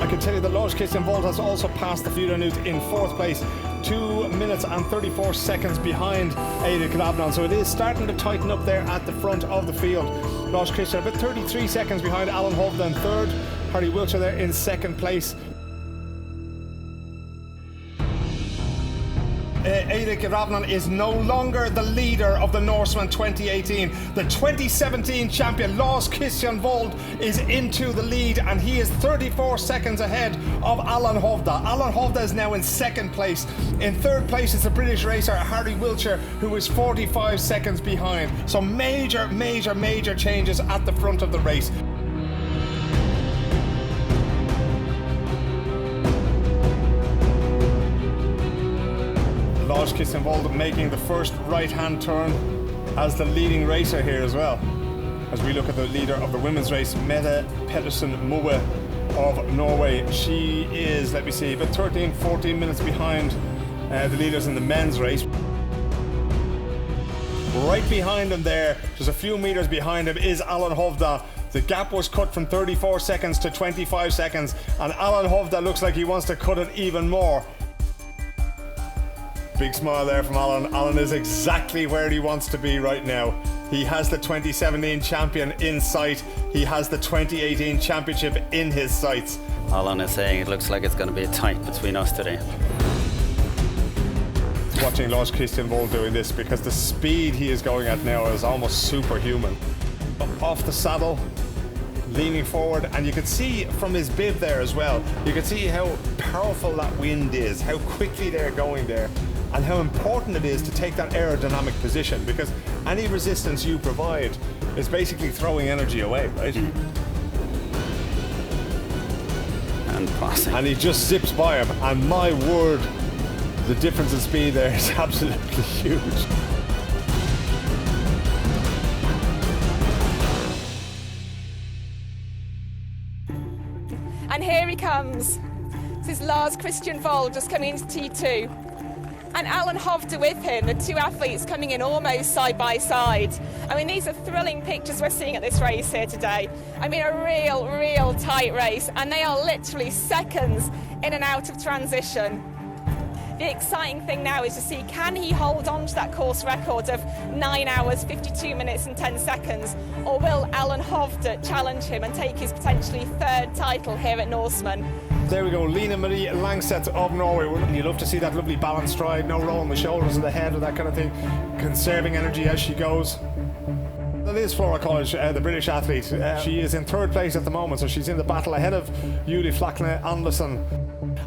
I can tell you that Lars Christian Wold has also passed the Dyranut in 4th place, 2 minutes and 34 seconds behind Eirik Ravnan. So it is starting to tighten up there at the front of the field. Lars Christian about 33 seconds behind Alan Hovda in 3rd. Harry Wiltshire there in 2nd place. Eirik Ravnan is no longer the leader of the Norseman 2018. The 2017 champion Lars Christian Wold is into the lead, and he is 34 seconds ahead of Alan Hovda. Alan Hovda is now in 2nd place. In 3rd place is the British racer Harry Wiltshire, who is 45 seconds behind. So major changes at the front of the race. Lars Christian Wold making the first right-hand turn as the leading racer here as well. As we look at the leader of the women's race, Mette Pedersen Moe of Norway. She is, let me see, about 13-14 minutes behind the leaders in the men's race. Right behind him there, just a few meters behind him, is Alan Hovda. The gap was cut from 34 seconds to 25 seconds, and Alan Hovda looks like he wants to cut it even more. Big smile there from Alan. Alan is exactly where he wants to be right now. He has the 2017 champion in sight. He has the 2018 championship in his sights. Alan is saying it looks like it's going to be a tight between us today. Watching Lars Christian Wold doing this, because the speed he is going at now is almost superhuman. Off the saddle, leaning forward, and you can see from his bib there as well, you can see how powerful that wind is, how quickly they're going there, and how important it is to take that aerodynamic position, because any resistance you provide is basically throwing energy away, right? And passing. And he just zips by him, and my word, the difference in speed there is absolutely huge. And here he comes. This is Lars Christian Wold just coming into T2. And Alan Hovda with him, the two athletes coming in almost side by side. I mean, these are thrilling pictures we're seeing at this race here today. I mean, a real tight race, and they are literally seconds in and out of transition. The exciting thing now is to see, can he hold on to that course record of 9 hours, 52 minutes and 10 seconds, or will Alan Hovda challenge him and take his potentially 3rd title here at Norseman? There we go, Lena Marie Langset of Norway. You love to see that lovely balanced stride, no rolling the shoulders of the head or that kind of thing, conserving energy as she goes. That is Flora College, the British athlete. She is in 3rd place at the moment, so she's in the battle ahead of Julie Flakne Andersen.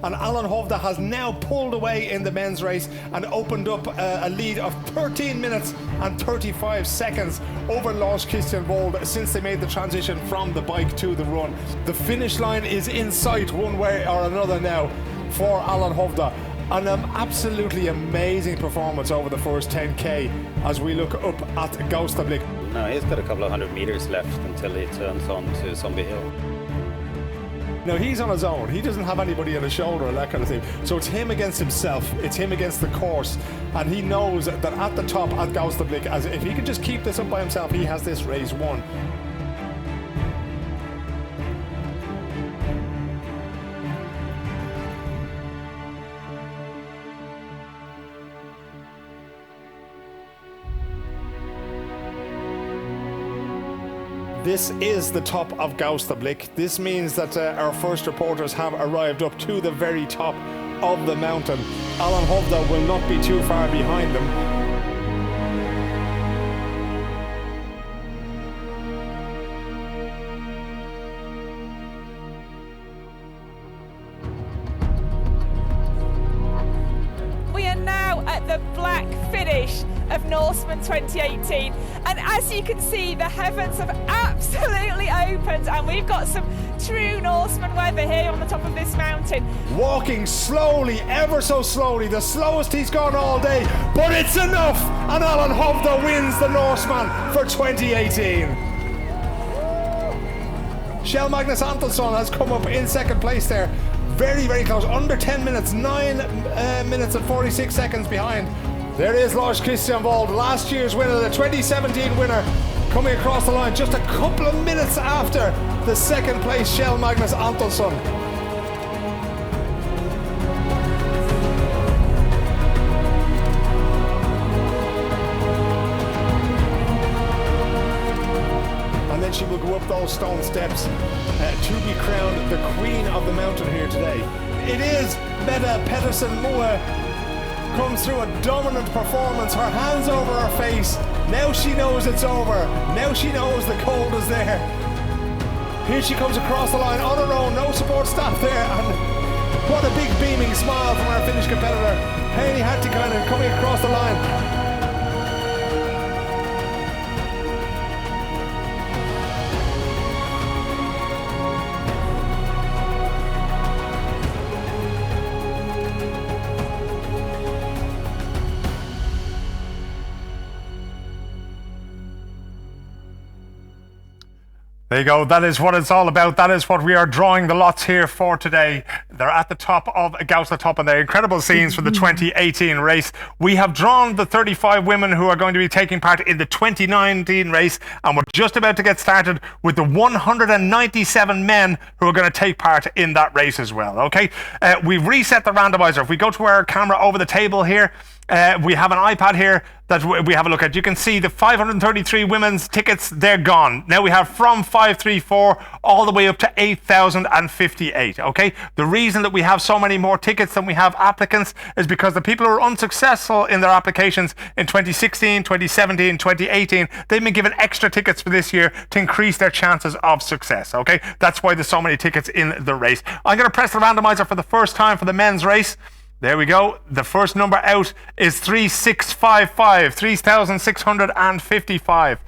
And Alan Hovda has now pulled away in the men's race and opened up a lead of 13 minutes and 35 seconds over Lars Christian Wold since they made the transition from the bike to the run. The finish line is in sight one way or another now for Alan Hovda. An absolutely amazing performance over the first 10k as we look up at Gaustablikk. No, he's got a couple of 100 meters left until he turns on to Zombie Hill. Now he's on his own, he doesn't have anybody on his shoulder or that kind of thing, so it's him against himself, it's him against the course, and he knows that at the top at Gaustablikk, as if he can just keep this up by himself, he has this race won. This is the top of Gaustablikk. This means that our first reporters have arrived up to the very top of the mountain. Alan Hovda will not be too far behind them. We are now at the black finish of Norseman 2018. And as you can see, the heavens have absolutely opened, and we've got some true Norseman weather here on the top of this mountain. Walking slowly, ever so slowly, the slowest he's gone all day, but it's enough, and Alan Hovda wins the Norseman for 2018. Kjell Magnus Antonsson has come up in second place there. Very, very close. Under 10 minutes. 9 minutes and 46 seconds behind. There is Lars Christian Wold, last year's winner, the 2017 winner, coming across the line just a couple of minutes after the second place Kjell Magnus Antonsson. She will go up those stone steps to be crowned the queen of the mountain here today. It is Mette Pettersen Moe. Comes through a dominant performance, her hands over her face. Now she knows it's over. Now she knows the cold is there. Here she comes across the line on her own, no support staff there, and what a big beaming smile from our Finnish competitor, Heini Hattikainen, coming across the line. There you go. That is what it's all about. That is what we are drawing the lots here for today. They're at the top of Gauslatop, and they're incredible scenes for the 2018 race. We have drawn the 35 women who are going to be taking part in the 2019 race, and we're just about to get started with the 197 men who are going to take part in that race as well. Okay, we've reset the randomizer. If we go to our camera over the table here, we have an iPad here that we have a look at. You can see the 533 women's tickets, they're gone. Now we have from 534 all the way up to 8,058, okay? The reason that we have so many more tickets than we have applicants is because the people who are unsuccessful in their applications in 2016, 2017, 2018, they've been given extra tickets for this year to increase their chances of success, okay? That's why there's so many tickets in the race. I'm going to press the randomizer for the first time for the men's race. There we go. The first number out is 3655, 3,655.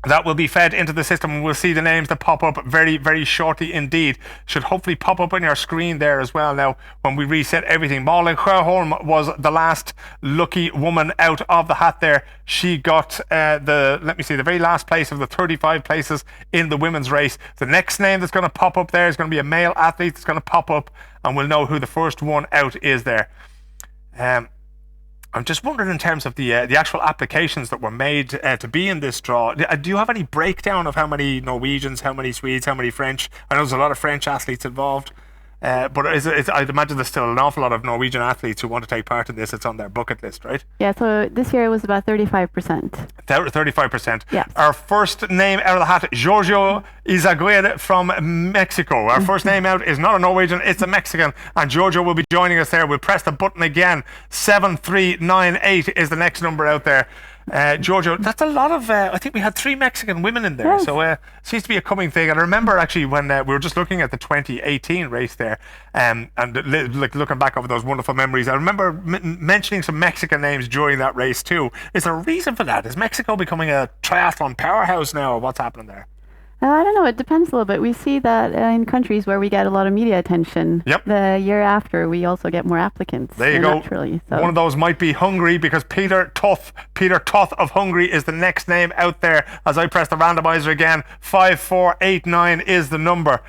That will be fed into the system, and we'll see the names that pop up very, very shortly indeed. Should hopefully pop up on your screen there as well now when we reset everything. Malin Sjöholm was the last lucky woman out of the hat there. She got the very last place of the 35 places in the women's race. The next name that's going to pop up there is going to be a male athlete that's going to pop up, and we'll know who the first one out is there. I'm just wondering in terms of the actual applications that were made to be in this draw. Do you have any breakdown of how many Norwegians, how many Swedes, how many French? I know there's a lot of French athletes involved. But I'd imagine there's still an awful lot of Norwegian athletes who want to take part in this. It's on their bucket list, right? Yeah, so this year it was about 35%. 35%. Yes. Our first name out of the hat, Giorgio Izaguirre from Mexico. Our first name out is not a Norwegian, it's a Mexican. And Giorgio will be joining us there. We'll press the button again. 7398 is the next number out there. Giorgio, that's a lot of, I think we had 3 Mexican women in there, yes. So it seems to be a coming thing. And I remember actually when we were just looking at the 2018 race there, and looking back over those wonderful memories, I remember mentioning some Mexican names during that race too. Is there a reason for that? Is Mexico becoming a triathlon powerhouse now, or what's happening there? I don't know. It depends a little bit. We see that in countries where we get a lot of media attention, the year after we also get more applicants. There you go. Naturally, so. One of those might be Hungary, because Peter Toth of Hungary is the next name out there. As I press the randomizer again, 5489 is the number.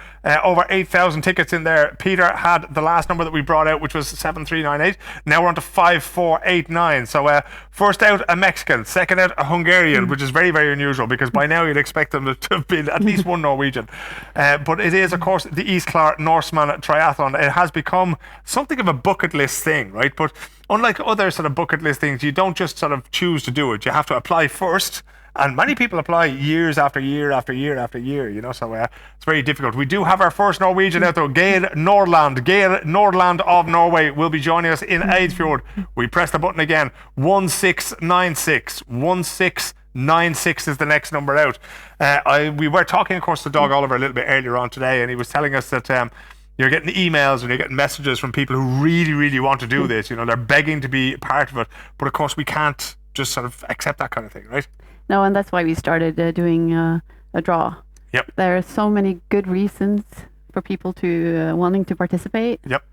Over 8,000 tickets in there. Peter had the last number that we brought out, which was 7398. Now we're on to 5489. So first out a Mexican, second out a Hungarian, which is very, very unusual, because by now you'd expect them to have been at least one Norwegian. But it is, of course, the East Clark Norseman Triathlon. It has become something of a bucket list thing, right? But unlike other sort of bucket list things, you don't just sort of choose to do it. You have to apply first. And many people apply years after year after year after year, you know, so it's very difficult. We do have our first Norwegian out there, Geir Nordland of Norway will be joining us in Eidsfjord. We press the button again, 1696. 1696 is the next number out. We were talking, of course, to Doug Oliver a little bit earlier on today, and he was telling us that you're getting emails and you're getting messages from people who really, really want to do this. You know, they're begging to be part of it. But of course, we can't just sort of accept that kind of thing, right? No, and that's why we started doing a draw. Yep. There are so many good reasons for people to wanting to participate. Yep.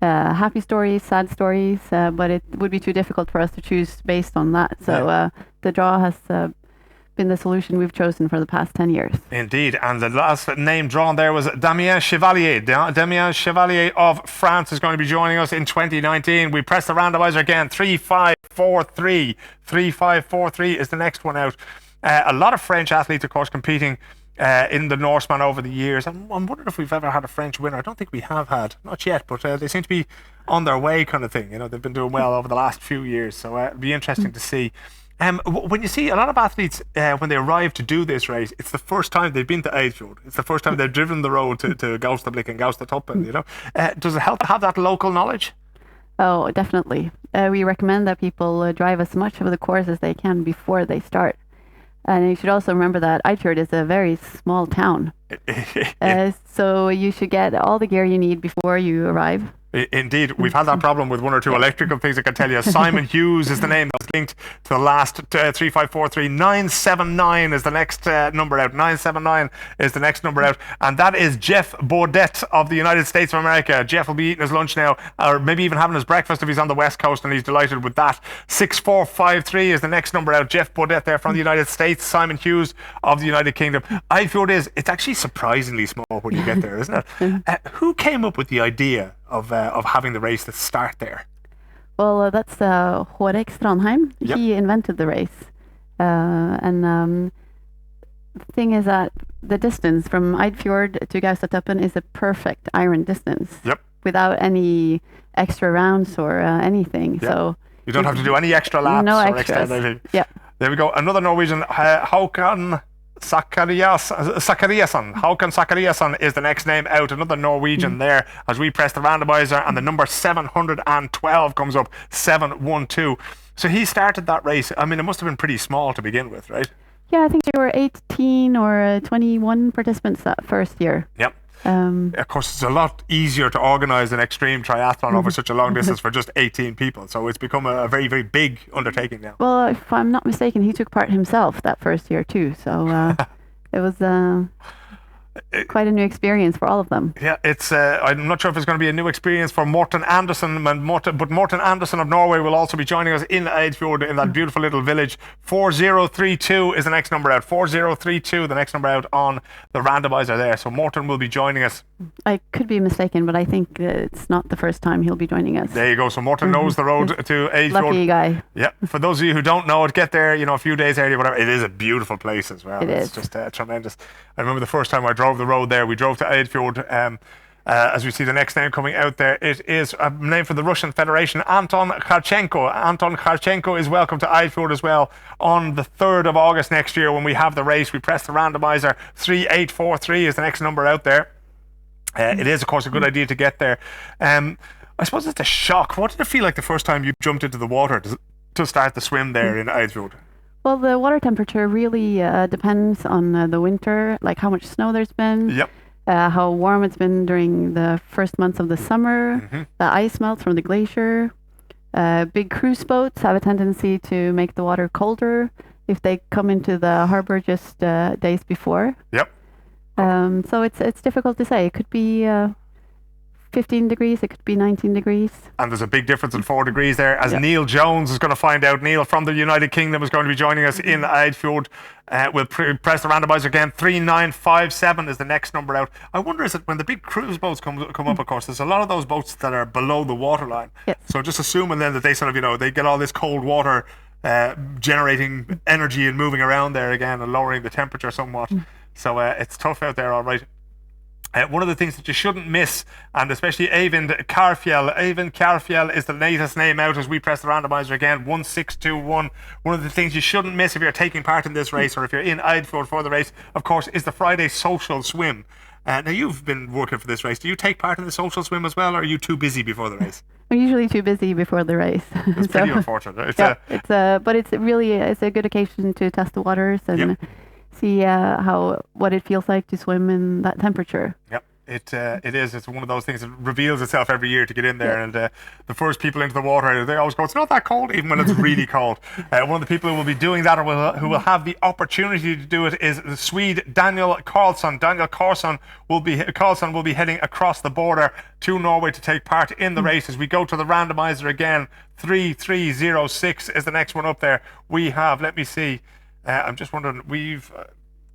Happy stories, sad stories, but it would be too difficult for us to choose based on that. So the draw has been the solution we've chosen for the past 10 years. Indeed, and the last name drawn there was Damian Chevalier. Damian Chevalier of France is going to be joining us in 2019. We press the randomizer again. 3543. 3543 is the next one out. A lot of French athletes, of course, competing in the Norseman over the years. I'm wondering if we've ever had a French winner. I don't think we have had, not yet, but they seem to be on their way, kind of thing. You know, they've been doing well over the last few years, so it'll be interesting to see. When you see a lot of athletes, when they arrive to do this race, it's the first time they've been to Eidfjord. It's the first time they've driven the road to Gaustablik and Gaustatoppen, you know. Does it help to have that local knowledge? Oh, definitely. We recommend that people drive as much of the course as they can before they start. And you should also remember that Eidfjord is a very small town. So you should get all the gear you need before you arrive. Indeed, we've had that problem with one or two electrical things, I can tell you. Simon Hughes is the name that's linked to the last 3543. 979 is the next number out. 979 is the next number out. And that is Jeff Baudet of the United States of America. Jeff will be eating his lunch now, or maybe even having his breakfast if he's on the West Coast, and he's delighted with that. 6453 is the next number out. Jeff Baudet there from the United States. Simon Hughes of the United Kingdom. Eidfjord it's actually surprisingly small when you get there, isn't it? Who came up with the idea of having the race to start there? Well, that's Hårek Strandheim. Yep. He invented the race. And the thing is that the distance from Eidfjord to Gaustatoppen is a perfect iron distance. Yep. Without any extra rounds or anything. Yep. So you don't have to do any extra laps no or extras. extended. Yeah. There we go. Another Norwegian, Håkan Zachariasson. Håkan Zachariasson is the next name out. Another Norwegian there as we press the randomizer, and the number 712 comes up. 712. So he started that race. I mean, it must have been pretty small to begin with, right? Yeah, I think there were 18 or 21 participants that first year. Yep. Of course, it's a lot easier to organise an extreme triathlon over such a long distance for just 18 people. So it's become a very, very big undertaking now. Well, if I'm not mistaken, he took part himself that first year too. So it was quite a new experience for all of them. Yeah, it's. I'm not sure if it's going to be a new experience for Morten Andersen, but Morten Andersen of Norway will also be joining us in Eidfjord, in that beautiful little village. 4032 is the next number out. 4032, the next number out on the randomizer there. So Morten will be joining us. I could be mistaken, but I think it's not the first time he'll be joining us. There you go. So Morten knows the road to Eidfjord. Lucky guy. Yeah. For those of you who don't know it, get there, a few days early, whatever. It is a beautiful place as well. It's just tremendous. I remember the first time I drove the road there. We drove to Eidfjord. As we see the next name coming out there, it is a name for the Russian Federation, Anton Kochenko. Anton Kochenko is welcome to Eidfjord as well on the 3rd of August next year when we have the race. We press the randomizer. 3843 is the next number out there. It is, of course, a good idea to get there. I suppose it's a shock. What did it feel like the first time you jumped into the water to start the swim there in Eidfjord? Well, the water temperature really depends on the winter, like how much snow there's been. Yep. How warm it's been during the first months of the summer, the ice melts from the glacier. Big cruise boats have a tendency to make the water colder if they come into the harbor just days before. Yep. So it's difficult to say. It could be 15 degrees, it could be 19 degrees. And there's a big difference in 4 degrees there, as Neil Jones is going to find out. Neil from the United Kingdom is going to be joining us in Eidfjord. We'll press the randomizer again. 3957 is the next number out. I wonder, is it when the big cruise boats come up, of course, there's a lot of those boats that are below the waterline. Yes. So just assuming then that they sort of, they get all this cold water generating energy and moving around there again and lowering the temperature somewhat. So it's tough out there, all right. One of the things that you shouldn't miss, and especially Eivind Karfjell is the latest name out as we press the randomizer again, 1621. One of the things you shouldn't miss if you're taking part in this race or if you're in Eidfjord for the race, of course, is the Friday social swim. Now, you've been working for this race. Do you take part in the social swim as well, or are you too busy before the race? I'm usually too busy before the race. It's pretty unfortunate. But it's a good occasion to test the waters and see what it feels like to swim in that temperature. Yep. It is. It's one of those things that reveals itself every year to get in there. And the first people into the water, they always go, it's not that cold, even when it's really cold. One of the people who will be doing that, or who will have the opportunity to do it, is the Swede Daniel Karlsson. Daniel Karlsson will be heading across the border to Norway to take part in the race. As we go to the randomizer again, 3306 is the next one up there. We have, let me see, I'm just wondering, we've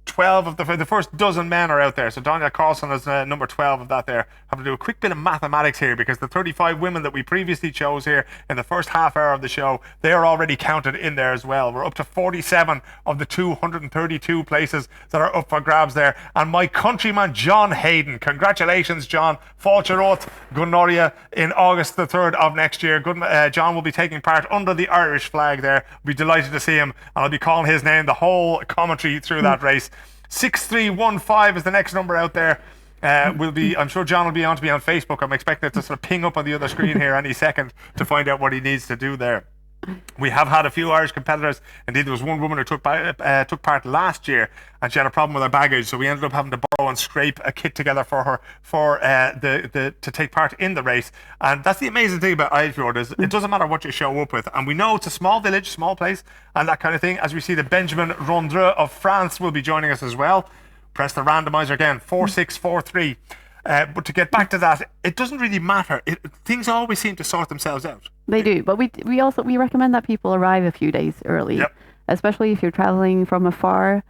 12 of the first dozen men are out there. So Daniel Carlson is number 12 of that there. Have to do a quick bit of mathematics here, because the 35 women that we previously chose here in the first half hour of the show, they are already counted in there as well. We're up to 47 of the 232 places that are up for grabs there. And my countryman John Hayden, congratulations John, Fáilteoireacht Gunnoria in August the 3rd of next year. John will be taking part under the Irish flag there. We'll be delighted to see him, and I'll be calling his name the whole commentary through that race. 6315 is the next number out there. I'm sure John will be on Facebook. I'm expecting it to sort of ping up on the other screen here any second to find out what he needs to do there. We have had a few Irish competitors. Indeed, there was one woman who took part last year, and she had a problem with her baggage, so we ended up having to borrow and scrape a kit together for her to take part in the race. And that's the amazing thing about Eidfjord, is it doesn't matter what you show up with. And we know it's a small village, small place, and that kind of thing. As we see, the Benjamin Rondreux of France will be joining us as well. Press the randomizer again, 4643. But to get back to that, it doesn't really matter. Things always seem to sort themselves out. They do, but we recommend that people arrive a few days early, especially if you're traveling from afar.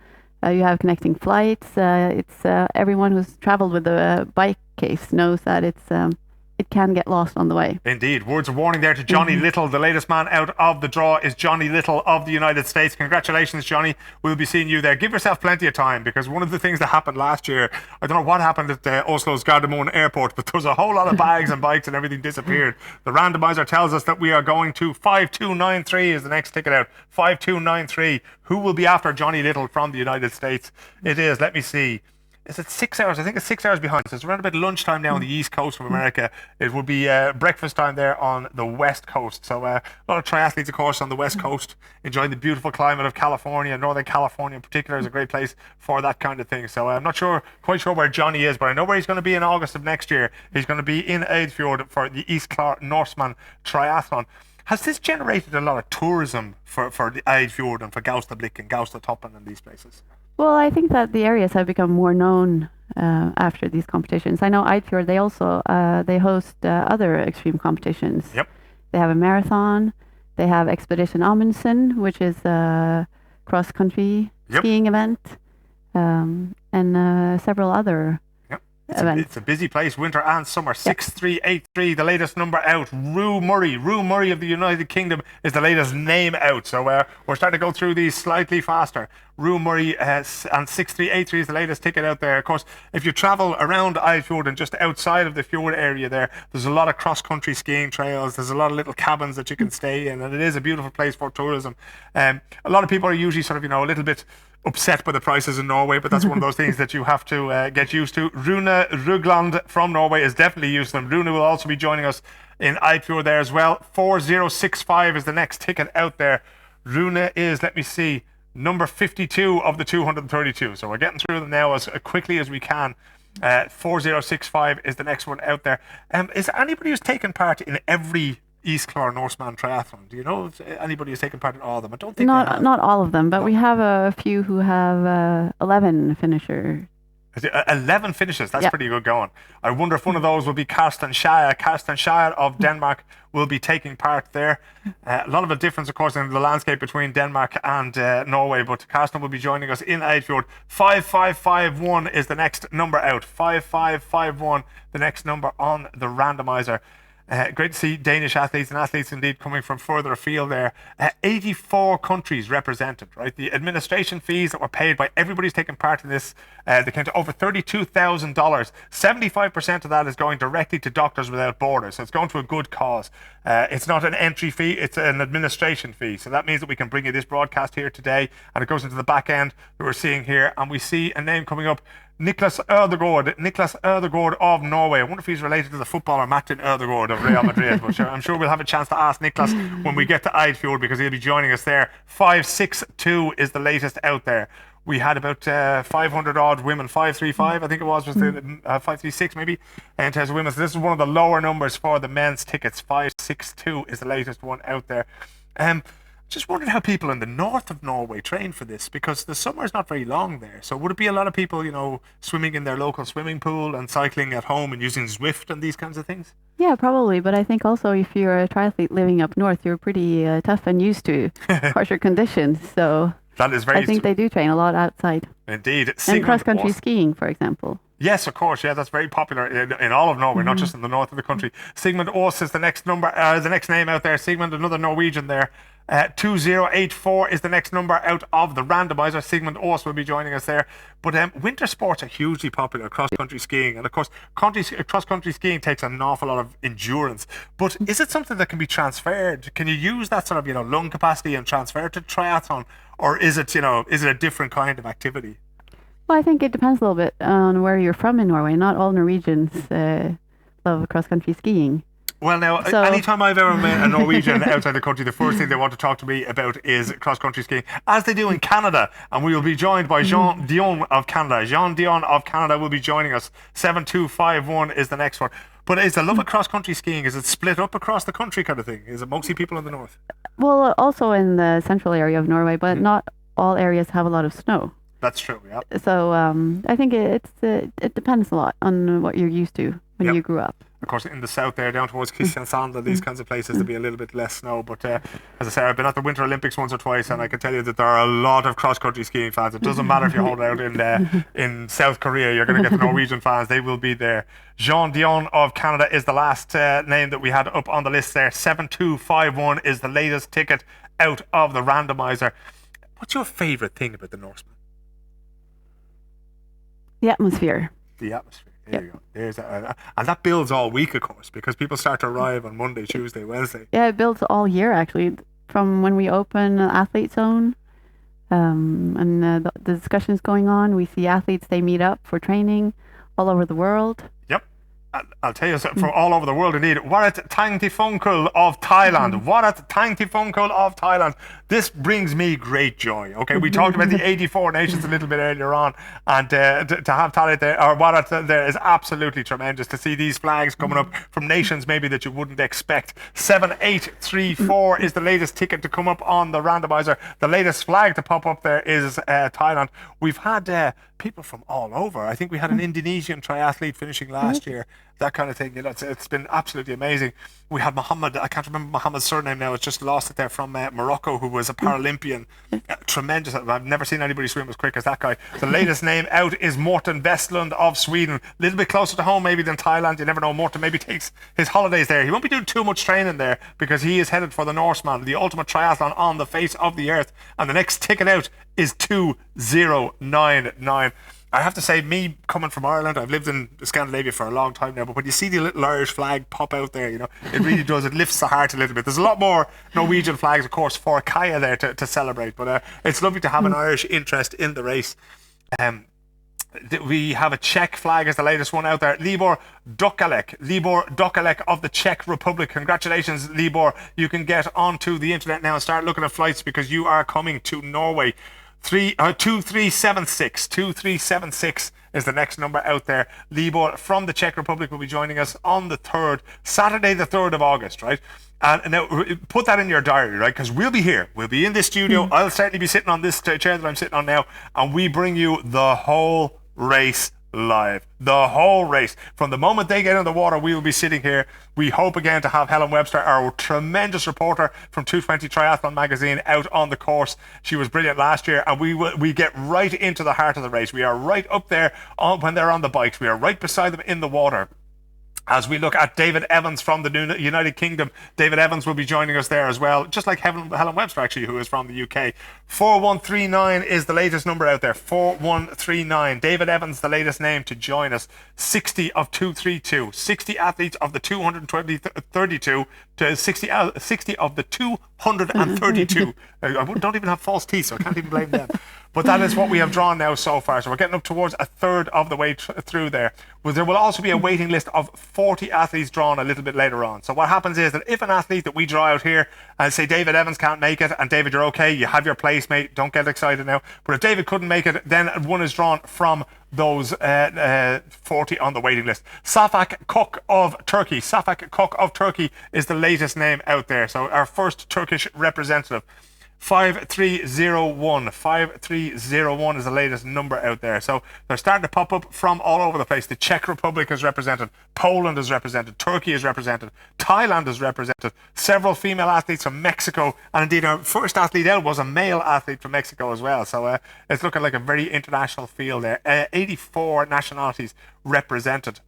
You have connecting flights. It's everyone who's traveled with a bike case knows that it can get lost on the way. Indeed. Words of warning there to Johnny Little. The latest man out of the draw is Johnny Little of the United States. Congratulations, Johnny. We'll be seeing you there. Give yourself plenty of time, because one of the things that happened last year, I don't know what happened at Oslo's Gardermoen airport, but there was a whole lot of bags and bikes and everything disappeared. The randomizer tells us that we are going to 5293 is the next ticket out. 5293. Who will be after Johnny Little from the United States? It is, let me see. Is it 6 hours? I think it's 6 hours behind. So it's around about lunchtime now on the east coast of America. It would be breakfast time there on the west coast. So a lot of triathletes, of course, on the west coast, enjoying the beautiful climate of California. Northern California in particular is a great place for that kind of thing. So I'm not quite sure where Johnny is, but I know where he's going to be in August of next year. He's going to be in Eidfjord for the East Clark Norseman Triathlon. Has this generated a lot of tourism for the Eidfjord and for Gaustablikk and Gaustatoppen and these places? Well, I think that the areas have become more known after these competitions. I know Eidfjord, they also they host other extreme competitions. Yep. They have a marathon. They have Expedition Amundsen, which is a cross-country skiing event, and several other events. It's a busy place, winter and summer. 6383, the latest number out. Rue Murray of the United Kingdom is the latest name out. So we're starting to go through these slightly faster. Rue Murray and 6383 is the latest ticket out there. Of course, if you travel around Eidfjord and just outside of the fjord area there's a lot of cross-country skiing trails. There's a lot of little cabins that you can stay in, and it is a beautiful place for tourism. A lot of people are usually sort of, a little bit upset by the prices in Norway, but that's one of those things that you have to get used to. Rune Rugland from Norway is definitely used to them. Rune will also be joining us in Eidfjord there as well. 4065 is the next ticket out there. Rune is, let me see, number 52 of the 232. So we're getting through them now as quickly as we can. 4065 is the next one out there. Is there anybody who's taken part in every East Clark Norseman Triathlon? Do you know if anybody has taken part in all of them? I don't think not all of them, but we have a few who have 11 finisher. 11 finishes, that's pretty good going. I wonder if one of those will be Karsten Scheier. Karsten Scheier of Denmark will be taking part there. A lot of a difference, of course, in the landscape between Denmark and Norway, but Karsten will be joining us in Eidfjord. 5551 is the next number out. 5551, the next number on the randomizer. Great to see Danish athletes and athletes indeed coming from further afield there. 84 countries represented, right? The administration fees that were paid by everybody who's taken part in this, they came to over $32,000. 75% of that is going directly to Doctors Without Borders, so it's going to a good cause. It's not an entry fee, it's an administration fee. So that means that we can bring you this broadcast here today, and it goes into the back end that we're seeing here, and we see a name coming up. Niklas Ødegaard of Norway. I wonder if he's related to the footballer Martin Ødegaard of Real Madrid. But I'm sure we'll have a chance to ask Niklas when we get to Eidfjord, because he'll be joining us there. 5.62 is the latest out there. We had about 500 odd women, 535 I think it was the 536 maybe in terms of women. So this is one of the lower numbers for the men's tickets. 562 is the latest one out there. Just wondered how people in the north of Norway train for this, because the summer is not very long there. So would it be a lot of people, swimming in their local swimming pool and cycling at home and using Zwift and these kinds of things? Yeah, probably. But I think also if you're a triathlete living up north, you're pretty tough and used to harsher conditions. So that is very. I think they do train a lot outside. Indeed. And cross-country skiing, for example. Yes, of course. Yeah, that's very popular in all of Norway, not just in the north of the country. Sigmund Aas is the next the next name out there. Sigmund, another Norwegian there. 2084 is the next number out of the randomizer. Sigmund Aas will be joining us there. But winter sports are hugely popular, cross-country skiing. And of course, cross-country skiing takes an awful lot of endurance. But is it something that can be transferred? Can you use that sort of, lung capacity and transfer it to triathlon? Or is it a different kind of activity? Well, I think it depends a little bit on where you're from in Norway. Not all Norwegians love cross-country skiing. Well, now, anytime I've ever met a Norwegian outside the country, the first thing they want to talk to me about is cross-country skiing, as they do in Canada. And we will be joined by Jean Dion of Canada. Jean Dion of Canada will be joining us. 7251 is the next one. But is the love of cross-country skiing, is it split up across the country kind of thing? Is it mostly people in the north? Well, also in the central area of Norway, but not all areas have a lot of snow. That's true, yeah. So I think it depends a lot on what you're used to when you grew up. Of course, in the south there, down towards Kristiansand, these kinds of places, there'll be a little bit less snow. But as I say, I've been at the Winter Olympics once or twice, and I can tell you that there are a lot of cross-country skiing fans. It doesn't matter if you hold out in South Korea, you're going to get the Norwegian fans. They will be there. Jean Dion of Canada is the last name that we had up on the list there. 7251 is the latest ticket out of the randomizer. What's your favourite thing about the Norseman? The atmosphere. The atmosphere. There you go. There's and that builds all week, of course, because people start to arrive on Monday, Tuesday, Wednesday. Yeah, it builds all year, actually. From when we open Athlete Zone and the discussions going on, we see athletes, they meet up for training all over the world. Yep. I'll tell you, from all over the world indeed. Warat Tangtifunkul of Thailand. Warat Tangtifunkul of Thailand. This brings me great joy. Okay, we talked about the 84 nations a little bit earlier on, and to have Thailand there, or Warat there, is absolutely tremendous to see these flags coming up from nations maybe that you wouldn't expect. 7834 is the latest ticket to come up on the randomizer. The latest flag to pop up there is Thailand. We've had people from all over. I think we had an Indonesian triathlete finishing last year. That kind of thing, it's been absolutely amazing. We had Mohammed, I can't remember Mohammed's surname now, it's just lost it there, from Morocco, who was a Paralympian. Tremendous. I've never seen anybody swim as quick as that guy. The latest name out is Morten Westlund of Sweden. A little bit closer to home maybe than Thailand. You never know. Morten maybe takes his holidays there. He won't be doing too much training there, because he is headed for the Norseman, the ultimate triathlon on the face of the earth. And the next ticket out is 2099. I have to say, me coming from Ireland, I've lived in Scandinavia for a long time now, but when you see the little Irish flag pop out there, it really does, it lifts the heart a little bit. There's a lot more Norwegian flags, of course, for Kaya there to celebrate, but it's lovely to have an Irish interest in the race. We have a Czech flag as the latest one out there. Libor Dokalek of the Czech Republic. Congratulations, Libor. You can get onto the internet now and start looking at flights, because you are coming to Norway. 2376 is the next number out there. Libor from the Czech Republic will be joining us on the 3rd, Saturday the 3rd of August, right? And now put that in your diary, right? Because we'll be here. We'll be in this studio. I'll certainly be sitting on this chair that I'm sitting on now, and we bring you the whole race live. The whole race. From the moment they get in the water, we will be sitting here. We hope again to have Helen Webster, our tremendous reporter from 220 Triathlon magazine, out on the course. She was brilliant last year, and we get right into the heart of the race. We are right up there when they're on the bikes. We are right beside them in the water. As we look at David Evans from the United Kingdom, David Evans will be joining us there as well, just like Helen Webster, actually, who is from the UK. 4139 is the latest number out there, 4139. David Evans, the latest name to join us. 60 of 232. 60 athletes of the 232 to 60 of the 232. I don't even have false teeth, so I can't even blame them. But that is what we have drawn now so far. So we're getting up towards a third of the way through there. Well, there will also be a waiting list of 40 athletes drawn a little bit later on. So what happens is that if an athlete that we draw out here, and say David Evans can't make it, and David, you're okay, you have your place, mate, don't get excited now. But if David couldn't make it, then one is drawn from those 40 on the waiting list. Safak Kok of Turkey. Safak Kok of Turkey is the latest name out there. So our first Turkish representative. 5301. 5301 is the latest number out there. So they're starting to pop up from all over the place. The Czech Republic is represented. Poland is represented. Turkey is represented. Thailand is represented. Several female athletes from Mexico. And indeed, our first athlete out was a male athlete from Mexico as well. So it's looking like a very international field there. 84 nationalities represented.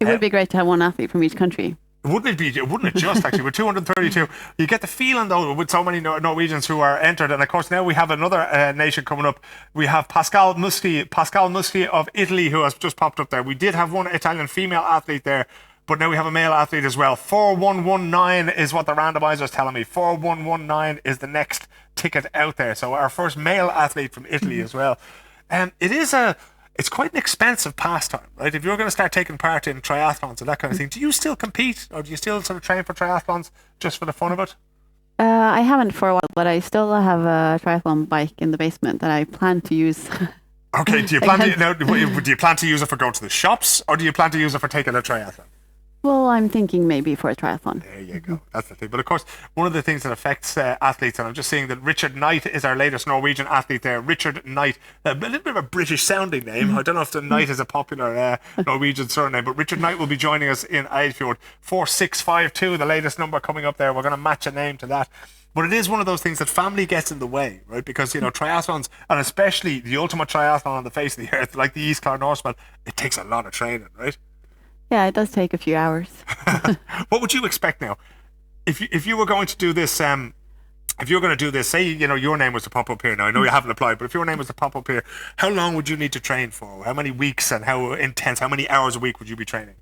It would be great to have one athlete from each country. Wouldn't it just actually, with 232? You get the feeling though, with so many Norwegians who are entered, and of course now we have another nation coming up. We have Pascal Muschi of Italy, who has just popped up there. We did have one Italian female athlete there, but now we have a male athlete as well. 4119 is what the randomizer is telling me. 4119 is the next ticket out there. So our first male athlete from Italy as well. It's quite an expensive pastime, right? If you're going to start taking part in triathlons and that kind of thing, do you still compete, or do you still sort of train for triathlons just for the fun of it? I haven't for a while, but I still have a triathlon bike in the basement that I plan to use. Okay, do you plan to use it for going to the shops, or do you plan to use it for taking a triathlon? Well, I'm thinking maybe for a triathlon. There you go. That's the thing. But of course, one of the things that affects athletes, and I'm just seeing that Richard Knight is our latest Norwegian athlete there. Richard Knight, a little bit of a British sounding name. I don't know if the Knight is a popular Norwegian surname, but Richard Knight will be joining us in Eidfjord. 4652, the latest number coming up there. We're going to match a name to that. But it is one of those things that family gets in the way, right? Because, triathlons, and especially the ultimate triathlon on the face of the earth, like the East Clark Norseman, it takes a lot of training, right? Yeah, it does take a few hours. What would you expect now? If you were going to do this, if you're going to do this, say, your name was to pop up here. Now, I know you haven't applied, but if your name was to pop up here, how long would you need to train for? How many weeks and how intense, how many hours a week would you be training?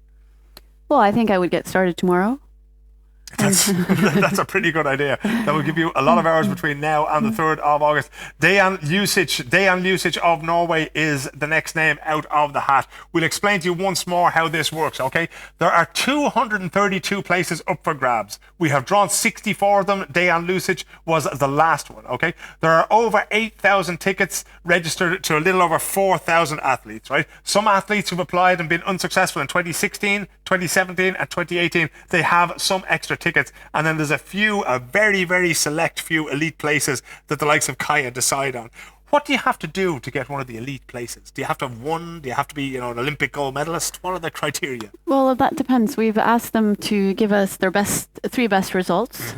Well, I think I would get started tomorrow. That's a pretty good idea. That will give you a lot of hours between now and the 3rd of August. Dejan Lucic of Norway is the next name out of the hat. We'll explain to you once more how this works, okay? There are 232 places up for grabs. We have drawn 64 of them. Dejan Lucic was the last one, okay? There are over 8,000 tickets registered to a little over 4,000 athletes, right? Some athletes who've applied and been unsuccessful in 2016, 2017 and 2018, they have some extra tickets, and then there's a very, very select few elite places that the likes of Kaya decide on. What do you have to do to get one of the elite places? Do you have to have won? Do you have to be, an Olympic gold medalist? What are the criteria? Well, that depends. We've asked them to give us their three best results,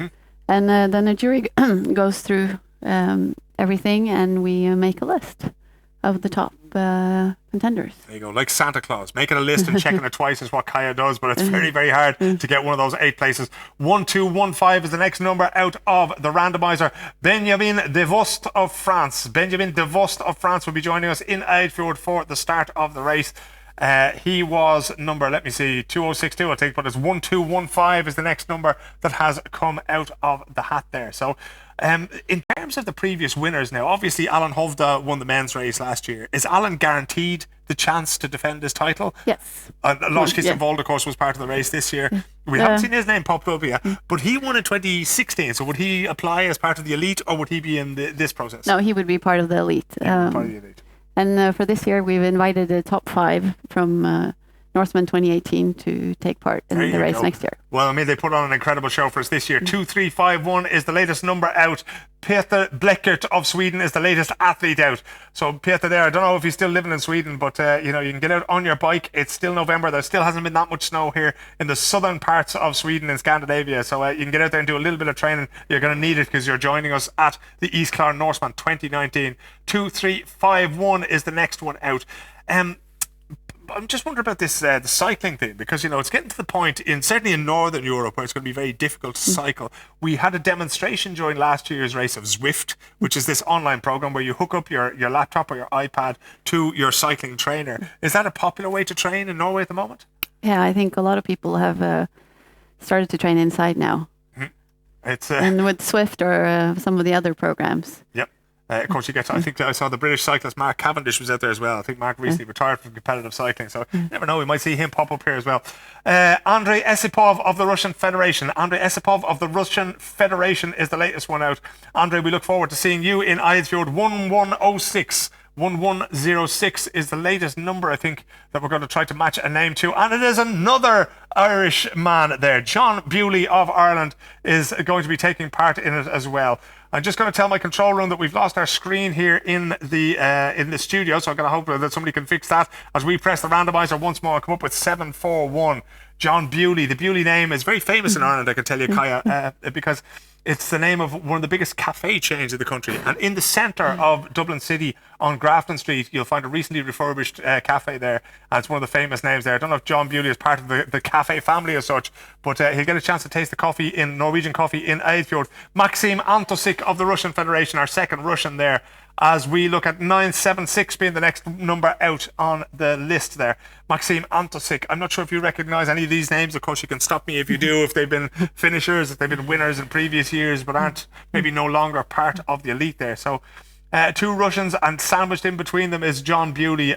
and then a jury goes through everything, and we make a list of the top contenders. There you go, like Santa Claus, making a list and checking it twice is what Kaya does, but it's very, very hard to get one of those 8 places. 1215 is the next number out of the randomizer. Benjamin Devost of France. Benjamin Devost of France will be joining us in Eidfjord for the start of the race. He was number, 2062, I think, but it's 1215 is the next number that has come out of the hat there. So in terms of the previous winners now, obviously Alan Hovda won the men's race last year. Is Alan guaranteed the chance to defend his title? Yes. Lars Christian Vold, of course, was part of the race this year. We haven't seen his name pop up yet, but he won in 2016. So would he apply as part of the elite, or would he be in this process? No, he would be part of the elite. Part of the elite. And for this year, we've invited the top 5 from Norseman 2018 to take part in the race next year. Well, they put on an incredible show for us this year. 2351 is the latest number out. Peter Bleckert of Sweden is the latest athlete out. So Peter there, I don't know if he's still living in Sweden, but you can get out on your bike. It's still November. There still hasn't been that much snow here in the southern parts of Sweden and Scandinavia. So you can get out there and do a little bit of training. You're going to need it because you're joining us at the East Clark Norseman 2019. 2351 is the next one out. I'm just wondering about this the cycling thing, because it's getting to the point certainly in Northern Europe where it's going to be very difficult to cycle. We had a demonstration during last year's race of Zwift, which is this online program where you hook up your laptop or your iPad to your cycling trainer. Is that a popular way to train in Norway at the moment? Yeah, I think a lot of people have started to train inside now. It's and with Zwift or some of the other programs. Yep. Of course, you get. I think I saw the British cyclist Mark Cavendish was out there as well. I think Mark recently retired from competitive cycling, so you never know. We might see him pop up here as well. Andrei Esipov of the Russian Federation. Andrei Esipov of the Russian Federation is the latest one out. Andrei, we look forward to seeing you in Eidfjord 1106. 1106 is the latest number, I think, that we're going to try to match a name to. And it is another Irish man there. John Bewley of Ireland is going to be taking part in it as well. I'm just going to tell my control room that we've lost our screen here in the studio, so I'm going to hope that somebody can fix that as we press the randomizer once more and come up with 741. John Bewley. The Bewley name is very famous in Ireland, I can tell you, Kaya, because it's the name of one of the biggest cafe chains in the country. And in the centre of Dublin City on Grafton Street, you'll find a recently refurbished cafe there. And it's one of the famous names there. I don't know if John Bewley is part of the cafe family as such, but he'll get a chance to taste the coffee Norwegian coffee in Eidfjord. Maxim Antosik of the Russian Federation, our second Russian there, as we look at 976 being the next number out on the list there. Maxim Antosik. I'm not sure if you recognise any of these names. Of course, you can stop me if you do, if they've been finishers, if they've been winners in previous years, but aren't maybe no longer part of the elite there. So two Russians, and sandwiched in between them is John Bewley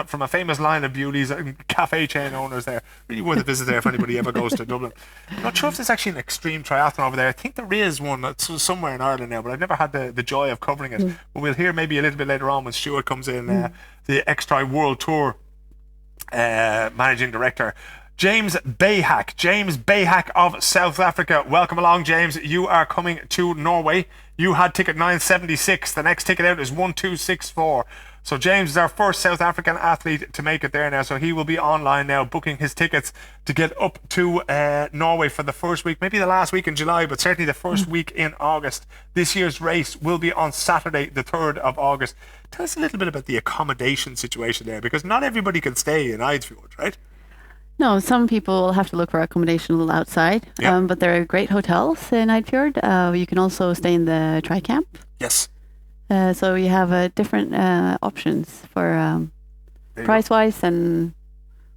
from a famous line of Bewley's cafe chain owners there. Really worth a visit there if anybody ever goes to Dublin. I'm not sure if there's actually an extreme triathlon over there. I think there is one that's somewhere in Ireland now, but I've never had the joy of covering it. But we'll hear maybe a little bit later on when Stuart comes in, the X-Tri World Tour managing director. James Bayhack of South Africa. Welcome along, James. You are coming to Norway. You had ticket 976. The next ticket out is 1264. So James is our first South African athlete to make it there now. So he will be online now booking his tickets to get up to Norway for the first week, maybe the last week in July, but certainly the first week in August. This year's race will be on Saturday, the 3rd of August. Tell us a little bit about the accommodation situation there, because not everybody can stay in Eidfjord, right? No, some people will have to look for accommodation a little outside, but there are great hotels in Eidfjord. You can also stay in the tri-camp. Yes. So you have different options for price-wise and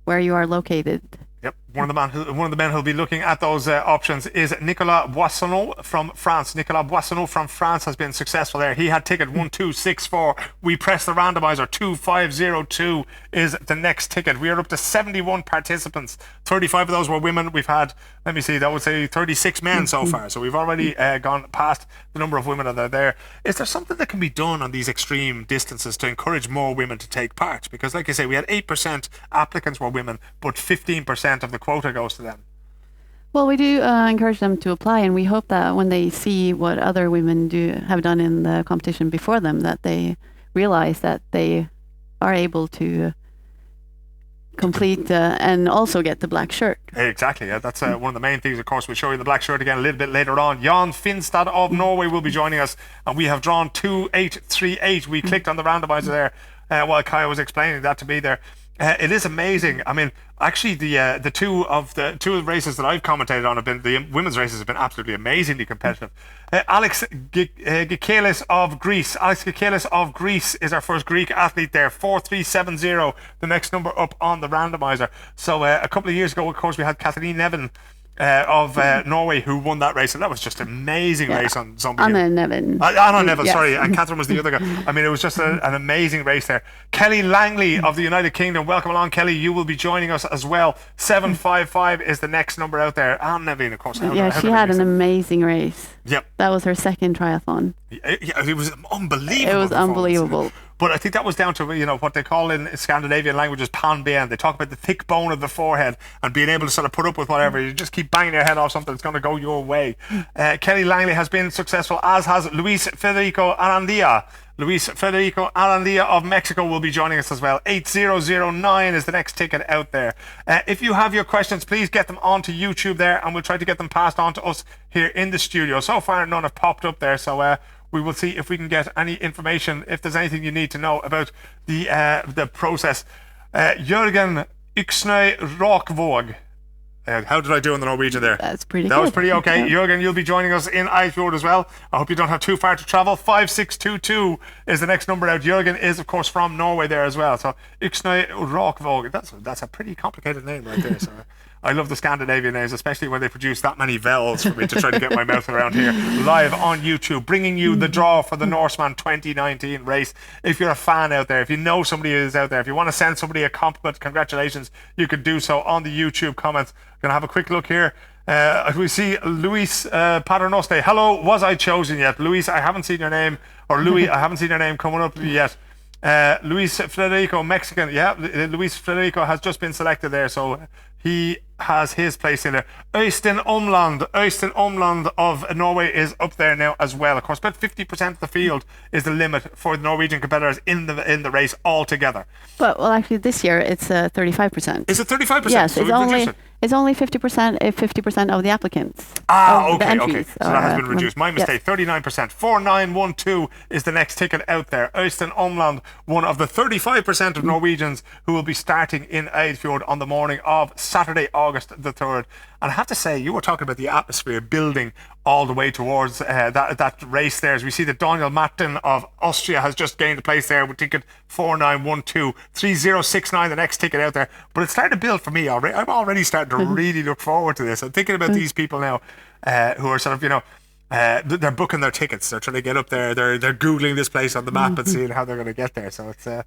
where you are located. Yep. One of the men who'll be looking at those options is Nicolas Boissonneau from France. Nicolas Boissonneau from France has been successful there. He had ticket 1264. We press the randomizer. 2502 is the next ticket. We are up to 71 participants. 35 of those were women. We've had, let me see, that would say 36 men so far. So we've already gone past the number of women that are there. Is there something that can be done on these extreme distances to encourage more women to take part? Because like I say, we had 8% applicants were women, but 15% of the quota goes to them. Well, we do encourage them to apply, and we hope that when they see what other women have done in the competition before them, that they realize that they are able to complete and also get the black shirt. Exactly, yeah. That's one of the main things. Of course, we'll show you the black shirt again a little bit later on. Jan Finstad of Norway will be joining us, and we have drawn 2838. We clicked on the randomizer there while Kaya was explaining that to me there. It is amazing. I mean, actually, the two of the races that I've commentated on have been, the women's races have been absolutely amazingly competitive. Alex Gikelis of Greece. Alex Gikelis of Greece is our first Greek athlete there. 4370, the next number up on the randomizer. So a couple of years ago, of course, we had Kathleen Nevin of Norway who won that race, and that was just an amazing race on zombie. Anna Nevin. Anna Nevin, sorry, and Catherine was the other guy. I mean, it was just an amazing race there. Kelly Langley of the United Kingdom, welcome along, Kelly. You will be joining us as well. 755 is the next number out there. Anna Nevin, of course. She had an amazing race. Yep. That was her second triathlon. It was unbelievable. It was unbelievable. But I think that was down to, what they call in Scandinavian languages pannben. They talk about the thick bone of the forehead and being able to sort of put up with whatever. You just keep banging your head off something that's going to go your way. Kelly Langley has been successful, as has Luis Federico Arandia. Luis Federico Arandia of Mexico will be joining us as well. 8009 is the next ticket out there. If you have your questions, please get them onto YouTube there, and we'll try to get them passed on to us here in the studio. So far, none have popped up there, so we will see if we can get any information, if there's anything you need to know about the process. Jørgen Yksnøy Råkvåg. How did I do in the Norwegian there? That's pretty good. That was pretty okay. Yeah. Jørgen, you'll be joining us in Eidfjord as well. I hope you don't have too far to travel. 5622 is the next number out. Jørgen is, of course, from Norway there as well. So Yksnøy Råkvåg. That's a pretty complicated name right there. So I love the Scandinavian names, especially when they produce that many vowels for me to try to get my mouth around here. Live on YouTube, bringing you the draw for the Norseman 2019 race. If you're a fan out there, if you know somebody who's out there, if you want to send somebody a compliment, congratulations, you can do so on the YouTube comments. I'm going to have a quick look here. We see Luis Paternoste. Hello, was I chosen yet? Luis, I haven't seen your name. Or Louis, I haven't seen your name coming up yet. Luis Federico, Mexican. Yeah, Luis Federico has just been selected there, so he has his place in there. Øystein Omland of Norway is up there now as well. Of course, about 50% of the field is the limit for the Norwegian competitors in the race altogether. But well, actually, this year it's 35%. Is it 35%? Yes, so it's only 50% if 50% of the applicants. Okay. So that has been reduced. My mistake. Yes. 39%. 4912 is the next ticket out there. Øystein Omland, one of the 35% of Norwegians who will be starting in Eidfjord on the morning of Saturday, August the 3rd. And I have to say, you were talking about the atmosphere building all the way towards that race there. As we see that Daniel Martin of Austria has just gained a place there with ticket 4912. 3069, the next ticket out there. But it's starting to build for me already. I'm already starting to really look forward to this. I'm thinking about these people now who are sort of, they're booking their tickets. They're trying to get up there. They're Googling this place on the map and seeing how they're going to get there. So it's... the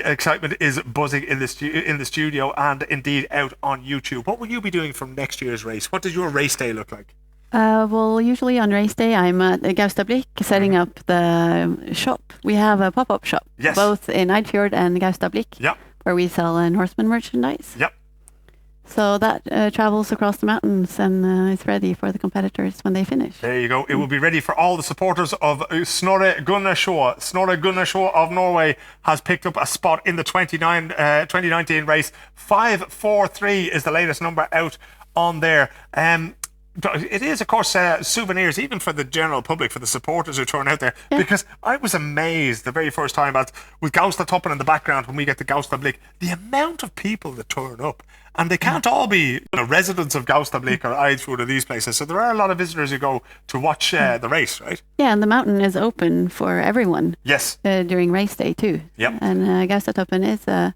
excitement is buzzing in the studio and indeed out on YouTube. What will you be doing from next year's race? What does your race day look like? Well, usually on race day, I'm at Gaustablikk setting up the shop. We have a pop-up shop, yes, both in Eidfjord and Gaustablikk, yep, where we sell Norseman merchandise. Yep. So that travels across the mountains and is ready for the competitors when they finish. There you go. It will be ready for all the supporters of Snorre Gunnarsjø. Snorre Gunnarsjø of Norway has picked up a spot in the 2019 race. 543 is the latest number out on there. It is, of course, souvenirs, even for the general public, for the supporters who turn out there. Yeah. Because I was amazed the very first time with Gaustatoppen in the background when we get to Gaustablikk, the amount of people that turn up. And they can't all be residents of Gaustablikk or Eidfjord or these places. So there are a lot of visitors who go to watch the race, right? Yeah, and the mountain is open for everyone. Yes. During race day too. Yep. And Gaustatoppen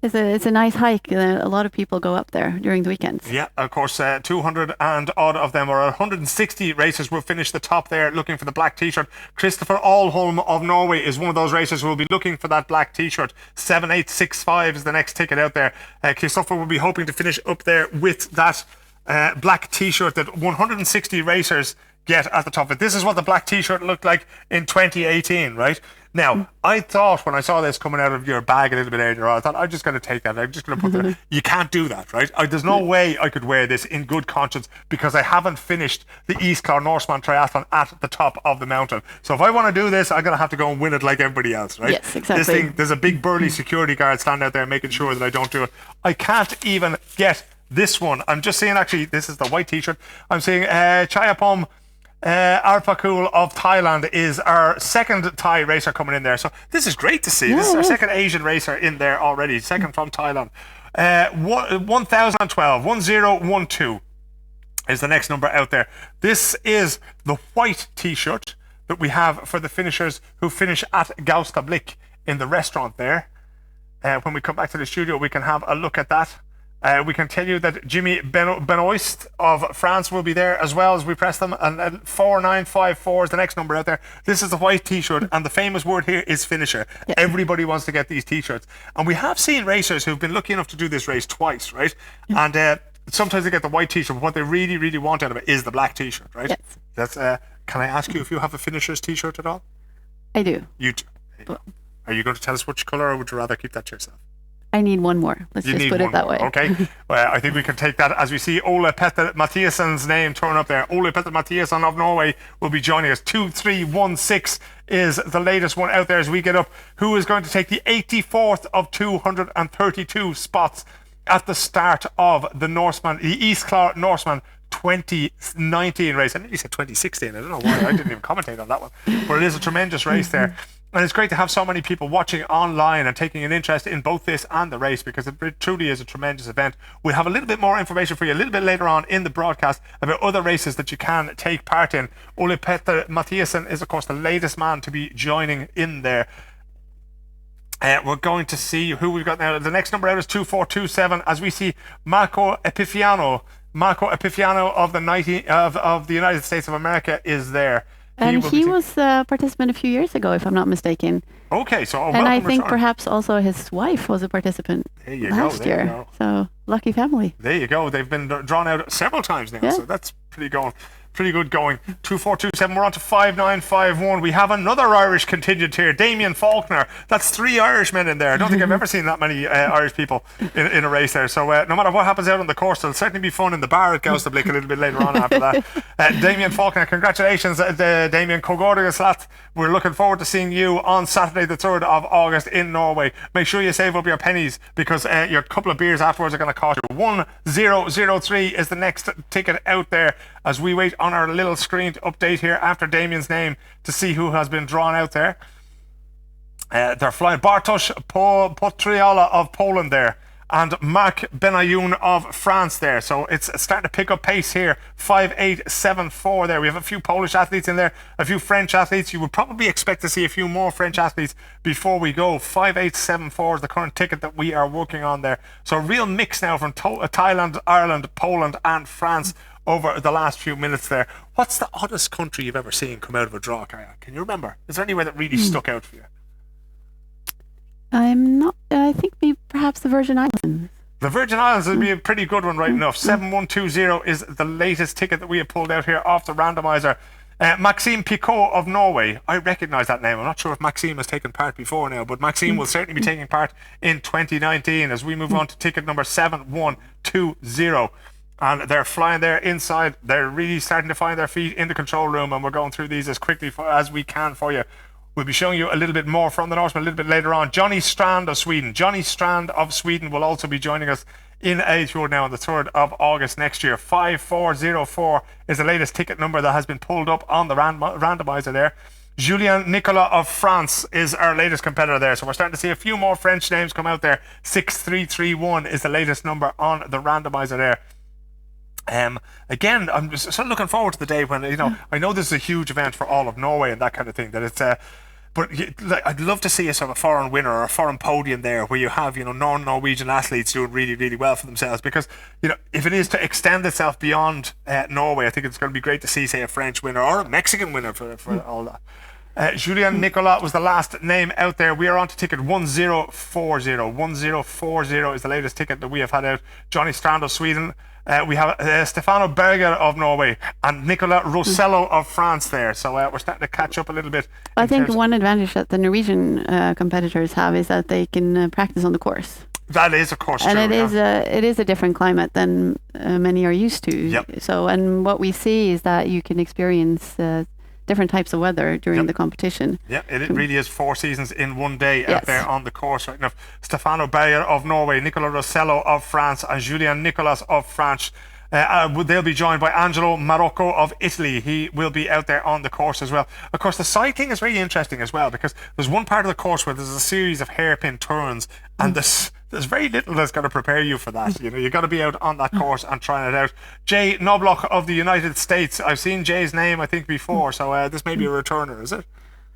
it's a nice hike. A lot of people go up there during the weekends. Yeah, of course, 200 and odd of them, or 160 racers will finish the top there looking for the black t-shirt. Christopher Alholm of Norway is one of those racers who will be looking for that black t-shirt. 7865 is the next ticket out there. Christopher will be hoping to finish up there with that black t-shirt that 160 racers get at the top of it. This is what the black t-shirt looked like in 2018, right? Now, I thought when I saw this coming out of your bag a little bit earlier, I thought, I'm just going to take that. I'm just going to put that. You can't do that, right? There's no way I could wear this in good conscience because I haven't finished the East Clár Norseman Triathlon at the top of the mountain. So if I want to do this, I'm going to have to go and win it like everybody else, right? Yes, exactly. This thing, there's a big burly security guard standing out there making sure that I don't do it. I can't even get this one. I'm just seeing, actually, this is the white t-shirt. I'm seeing Chayapom Arpakul of Thailand is our second Thai racer coming in there. So this is great to see. Yeah, this is our second Asian racer in there already. Second from Thailand. 1012 is the next number out there. This is the white t-shirt that we have for the finishers who finish at Gaustablikk in the restaurant there. When we come back to the studio, we can have a look at that. We can tell you that Jimmy Benoist of France will be there as well as we press them. And 4954 is the next number out there. This is the white t-shirt, and the famous word here is finisher. Yeah. Everybody wants to get these t-shirts. And we have seen racers who've been lucky enough to do this race twice, right? Yeah. And sometimes they get the white t-shirt, but what they really, really want out of it is the black t-shirt, right? Yes. That's. Can I ask you if you have a finisher's t-shirt at all? I do. You do. Are you going to tell us which colour, or would you rather keep that to yourself? I need one more. Let's just put it that way. Okay. Well, I think we can take that as we see Ole Petter Mathiasen's name turn up there. Ole Petter Mathiasen of Norway will be joining us. 2316 is the latest one out there as we get up. Who is going to take the 84th of 232 spots at the start of the East Clár Norseman 2019 race. I nearly said 2016. I don't know why I didn't even commentate on that one. But it is a tremendous race there. And it's great to have so many people watching online and taking an interest in both this and the race, because it truly is a tremendous event. We'll have a little bit more information for you a little bit later on in the broadcast about other races that you can take part in. Ole Petter Mathiasen is, of course, the latest man to be joining in there. We're going to see who we've got now. The next number out is 2427 as we see Marco Epifiano of the United States of America is there. And he was a participant a few years ago, if I'm not mistaken. Okay, so and I think perhaps also his wife was a participant last year. So lucky family. There you go. They've been drawn out several times now, so that's pretty good going. 2427. We're on to 5951. We have another Irish contingent here. Damian Faulkner. That's 3 Irishmen in there. I don't think I've ever seen that many Irish people in a race there. So no matter what happens out on the course, it'll certainly be fun in the bar at Gaustablick a little bit later on after that. Damian Faulkner, congratulations, Damian Kogordigaslat. We're looking forward to seeing you on Saturday the 3rd of August in Norway. Make sure you save up your pennies because your couple of beers afterwards are going to cost you. 1003 is the next ticket out there as we wait on our little screen to update here after Damian's name to see who has been drawn out there. They're flying Bartosz Potriala of Poland there and Marc Benayoun of France there. So it's starting to pick up pace here. 5874 there. We have a few Polish athletes in there, a few French athletes. You would probably expect to see a few more French athletes before we go. 5874 is the current ticket that we are working on there. So a real mix now from Thailand, Ireland, Poland and France over the last few minutes there. What's the oddest country you've ever seen come out of a draw, Kaya? Can you remember? Is there anywhere that really stuck out for you? I'm not. I think perhaps the Virgin Islands. The Virgin Islands would be a pretty good one, right enough. 7120 is the latest ticket that we have pulled out here off the randomizer. Maxime Picot of Norway. I recognise that name. I'm not sure if Maxime has taken part before now, but Maxime will certainly be taking part in 2019 as we move on to ticket number 7120. And they're flying there inside. They're really starting to find their feet in the control room, and we're going through these as quickly as we can for you. We'll be showing you a little bit more from the Norseman a little bit later on. Johnny Strand of Sweden. Johnny Strand of Sweden will also be joining us in Eidsfjord now on the 3rd of August next year. 5404 is the latest ticket number that has been pulled up on the randomizer there. Julien Nicolas of France is our latest competitor there. So we're starting to see a few more French names come out there. 6331 is the latest number on the randomizer there. Again, I'm just sort of looking forward to the day when, I know this is a huge event for all of Norway and that kind of thing, that it's but I'd love to see a sort of a foreign winner or a foreign podium there where you have, non-Norwegian athletes doing really, really well for themselves, because, if it is to extend itself beyond Norway, I think it's going to be great to see, say, a French winner or a Mexican winner for all that. Julien Nicolas was the last name out there. We are on to ticket 1040. 1040 is the latest ticket that we have had out. Johnny Strand of Sweden. We have Stefano Berger of Norway and Nicola Rossello of France there. So we're starting to catch up a little bit. I think one advantage that the Norwegian competitors have is that they can practice on the course. That is, of course, and true. It is a different climate than many are used to. Yep. So, and what we see is that you can experience different types of weather during the competition. Yeah, it really is 4 seasons in one day out there on the course right now. Stefano Bayer of Norway, Nicola Rossello of France, and Julien Nicolas of France. They'll be joined by Angelo Marocco of Italy. He will be out there on the course as well. Of course, the cycling is really interesting as well, because there's one part of the course where there's a series of hairpin turns, and there's very little that's going to prepare you for that. You've got to be out on that course and trying it out. Jay Knobloch of the United States. I've seen Jay's name, I think, before, so this may be a returner, is it?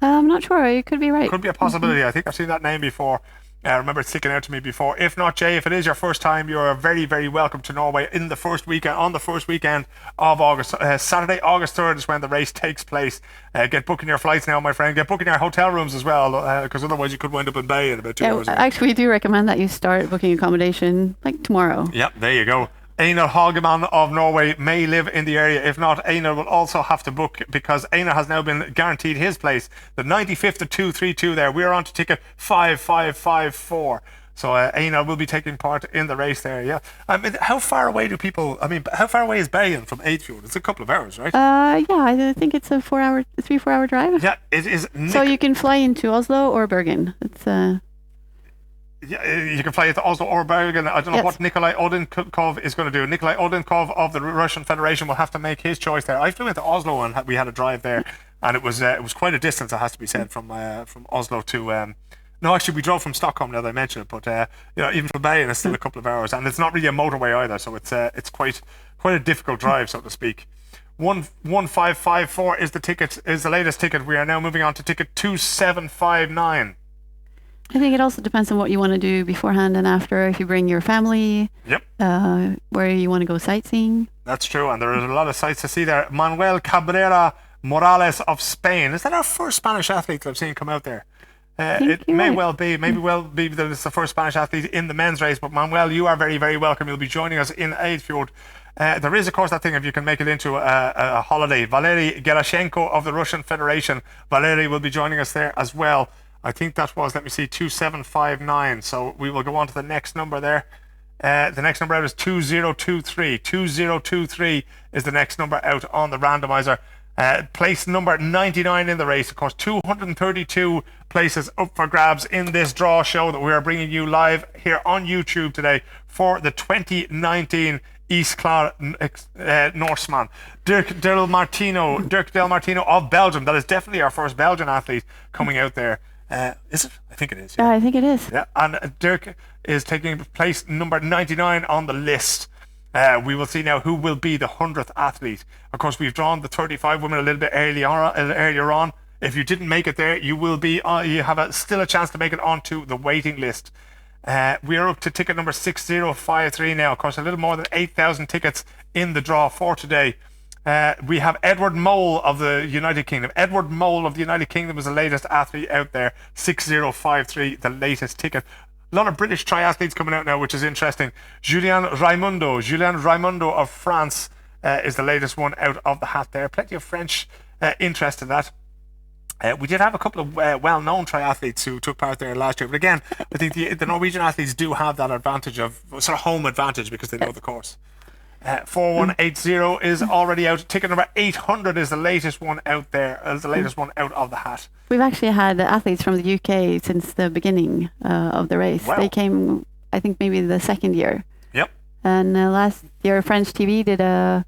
I'm not sure. You could be right. Could be a possibility. I think I've seen that name before. I remember it sticking out to me before. If not, Jay, if it is your first time, you're very, very welcome to Norway on the first weekend of August. Saturday, August 3rd is when the race takes place. Get booking your flights now, my friend. Get booking your hotel rooms as well, because otherwise you could wind up in Bay in about 2 hours. Actually, we do recommend that you start booking accommodation like tomorrow. Yep, there you go. Einar Hagemann of Norway may live in the area. If not, Einar will also have to book, because Einar has now been guaranteed his place. The 95th of 232 there. We are on to ticket 5554. So Einar will be taking part in the race there, yeah. How far away is Bergen from Eidsfjord? It's a couple of hours, right? Yeah, I think it's a 4 hour drive. Yeah, it is. So you can fly into Oslo or Bergen. It's Yeah, you can fly it to Oslo or Bergen. I don't know what Nikolai Odenkov is going to do. Nikolai Odenkov of the Russian Federation will have to make his choice there. I flew into Oslo and we had a drive there, and it was quite a distance, it has to be said, from Oslo to. No, actually, we drove from Stockholm now that I mentioned it, but even from Bergen it's still a couple of hours, and it's not really a motorway either, so it's quite a difficult drive, so to speak. 1554 is the latest ticket. We are now moving on to ticket 2759. I think it also depends on what you want to do beforehand and after. If you bring your family, Yep. Where you want to go sightseeing. That's true, and there is a lot of sights to see there. Manuel Cabrera Morales of Spain. Is that our first Spanish athlete that I've seen come out there? It may well be. Maybe that it's the first Spanish athlete in the men's race. But Manuel, you are very, very welcome. You'll be joining us in Eidfjord. There is, of course, that thing if you can make it into a holiday. Valery Gerashenko of the Russian Federation. Valery will be joining us there as well. I think that was, let me see, 2759. So we will go on to the next number there. The next number out is 2023. 2023 is the next number out on the randomizer. Place number 99 in the race. Of course, 232 places up for grabs in this draw show that we are bringing you live here on YouTube today for the 2019 East Clar Norseman. Dirk Del Martino of Belgium. That is definitely our first Belgian athlete coming out there. Is it? I think it is. Yeah, I think it is. Yeah, and Dirk is taking place number 99 on the list. We will see now who will be the 100th athlete. Of course, we've drawn the 35 women a little bit earlier on. If you didn't make it there, you will be. You have still a chance to make it onto the waiting list. We are up to ticket number 6053 now. Of course, a little more than 8,000 tickets in the draw for today. We have Edward Mole of the United Kingdom. Edward Mole of the United Kingdom is the latest athlete out there. 6053, the latest ticket. A lot of British triathletes coming out now, which is interesting. Julien Raimondo of France is the latest one out of the hat there. Plenty of French interest in that. We did have a couple of well-known triathletes who took part there last year. But again, I think the Norwegian athletes do have that advantage of sort of home advantage because they know the course. 4180 is already out. Ticket number 800 is the latest one out there. The latest one out of the hat. We've actually had athletes from the UK since the beginning of the race. Wow. They came, I think, maybe the second year. Yep. And last year, French TV did they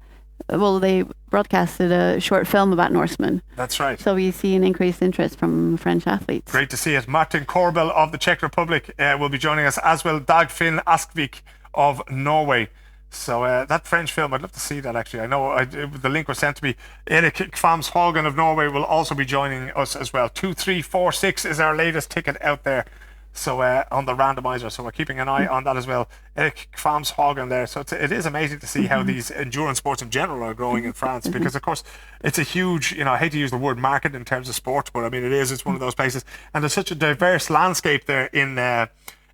broadcasted a short film about Norsemen. That's right. So we see an increased interest from French athletes. Great to see it. Martin Korbel of the Czech Republic will be joining us, as well Dagfinn Askvik of Norway. So that French film, I'd love to see that actually. I know the link was sent to me. Erik Kvams Hagen of Norway will also be joining us as well. 2346 is our latest ticket out there. So on the randomizer, so we're keeping an eye on that as well. Erik Kvams Hagen there. So it is amazing to see how these endurance sports in general are growing in France, because of course it's a huge, I hate to use the word market in terms of sport, but I mean it's one of those places, and there's such a diverse landscape there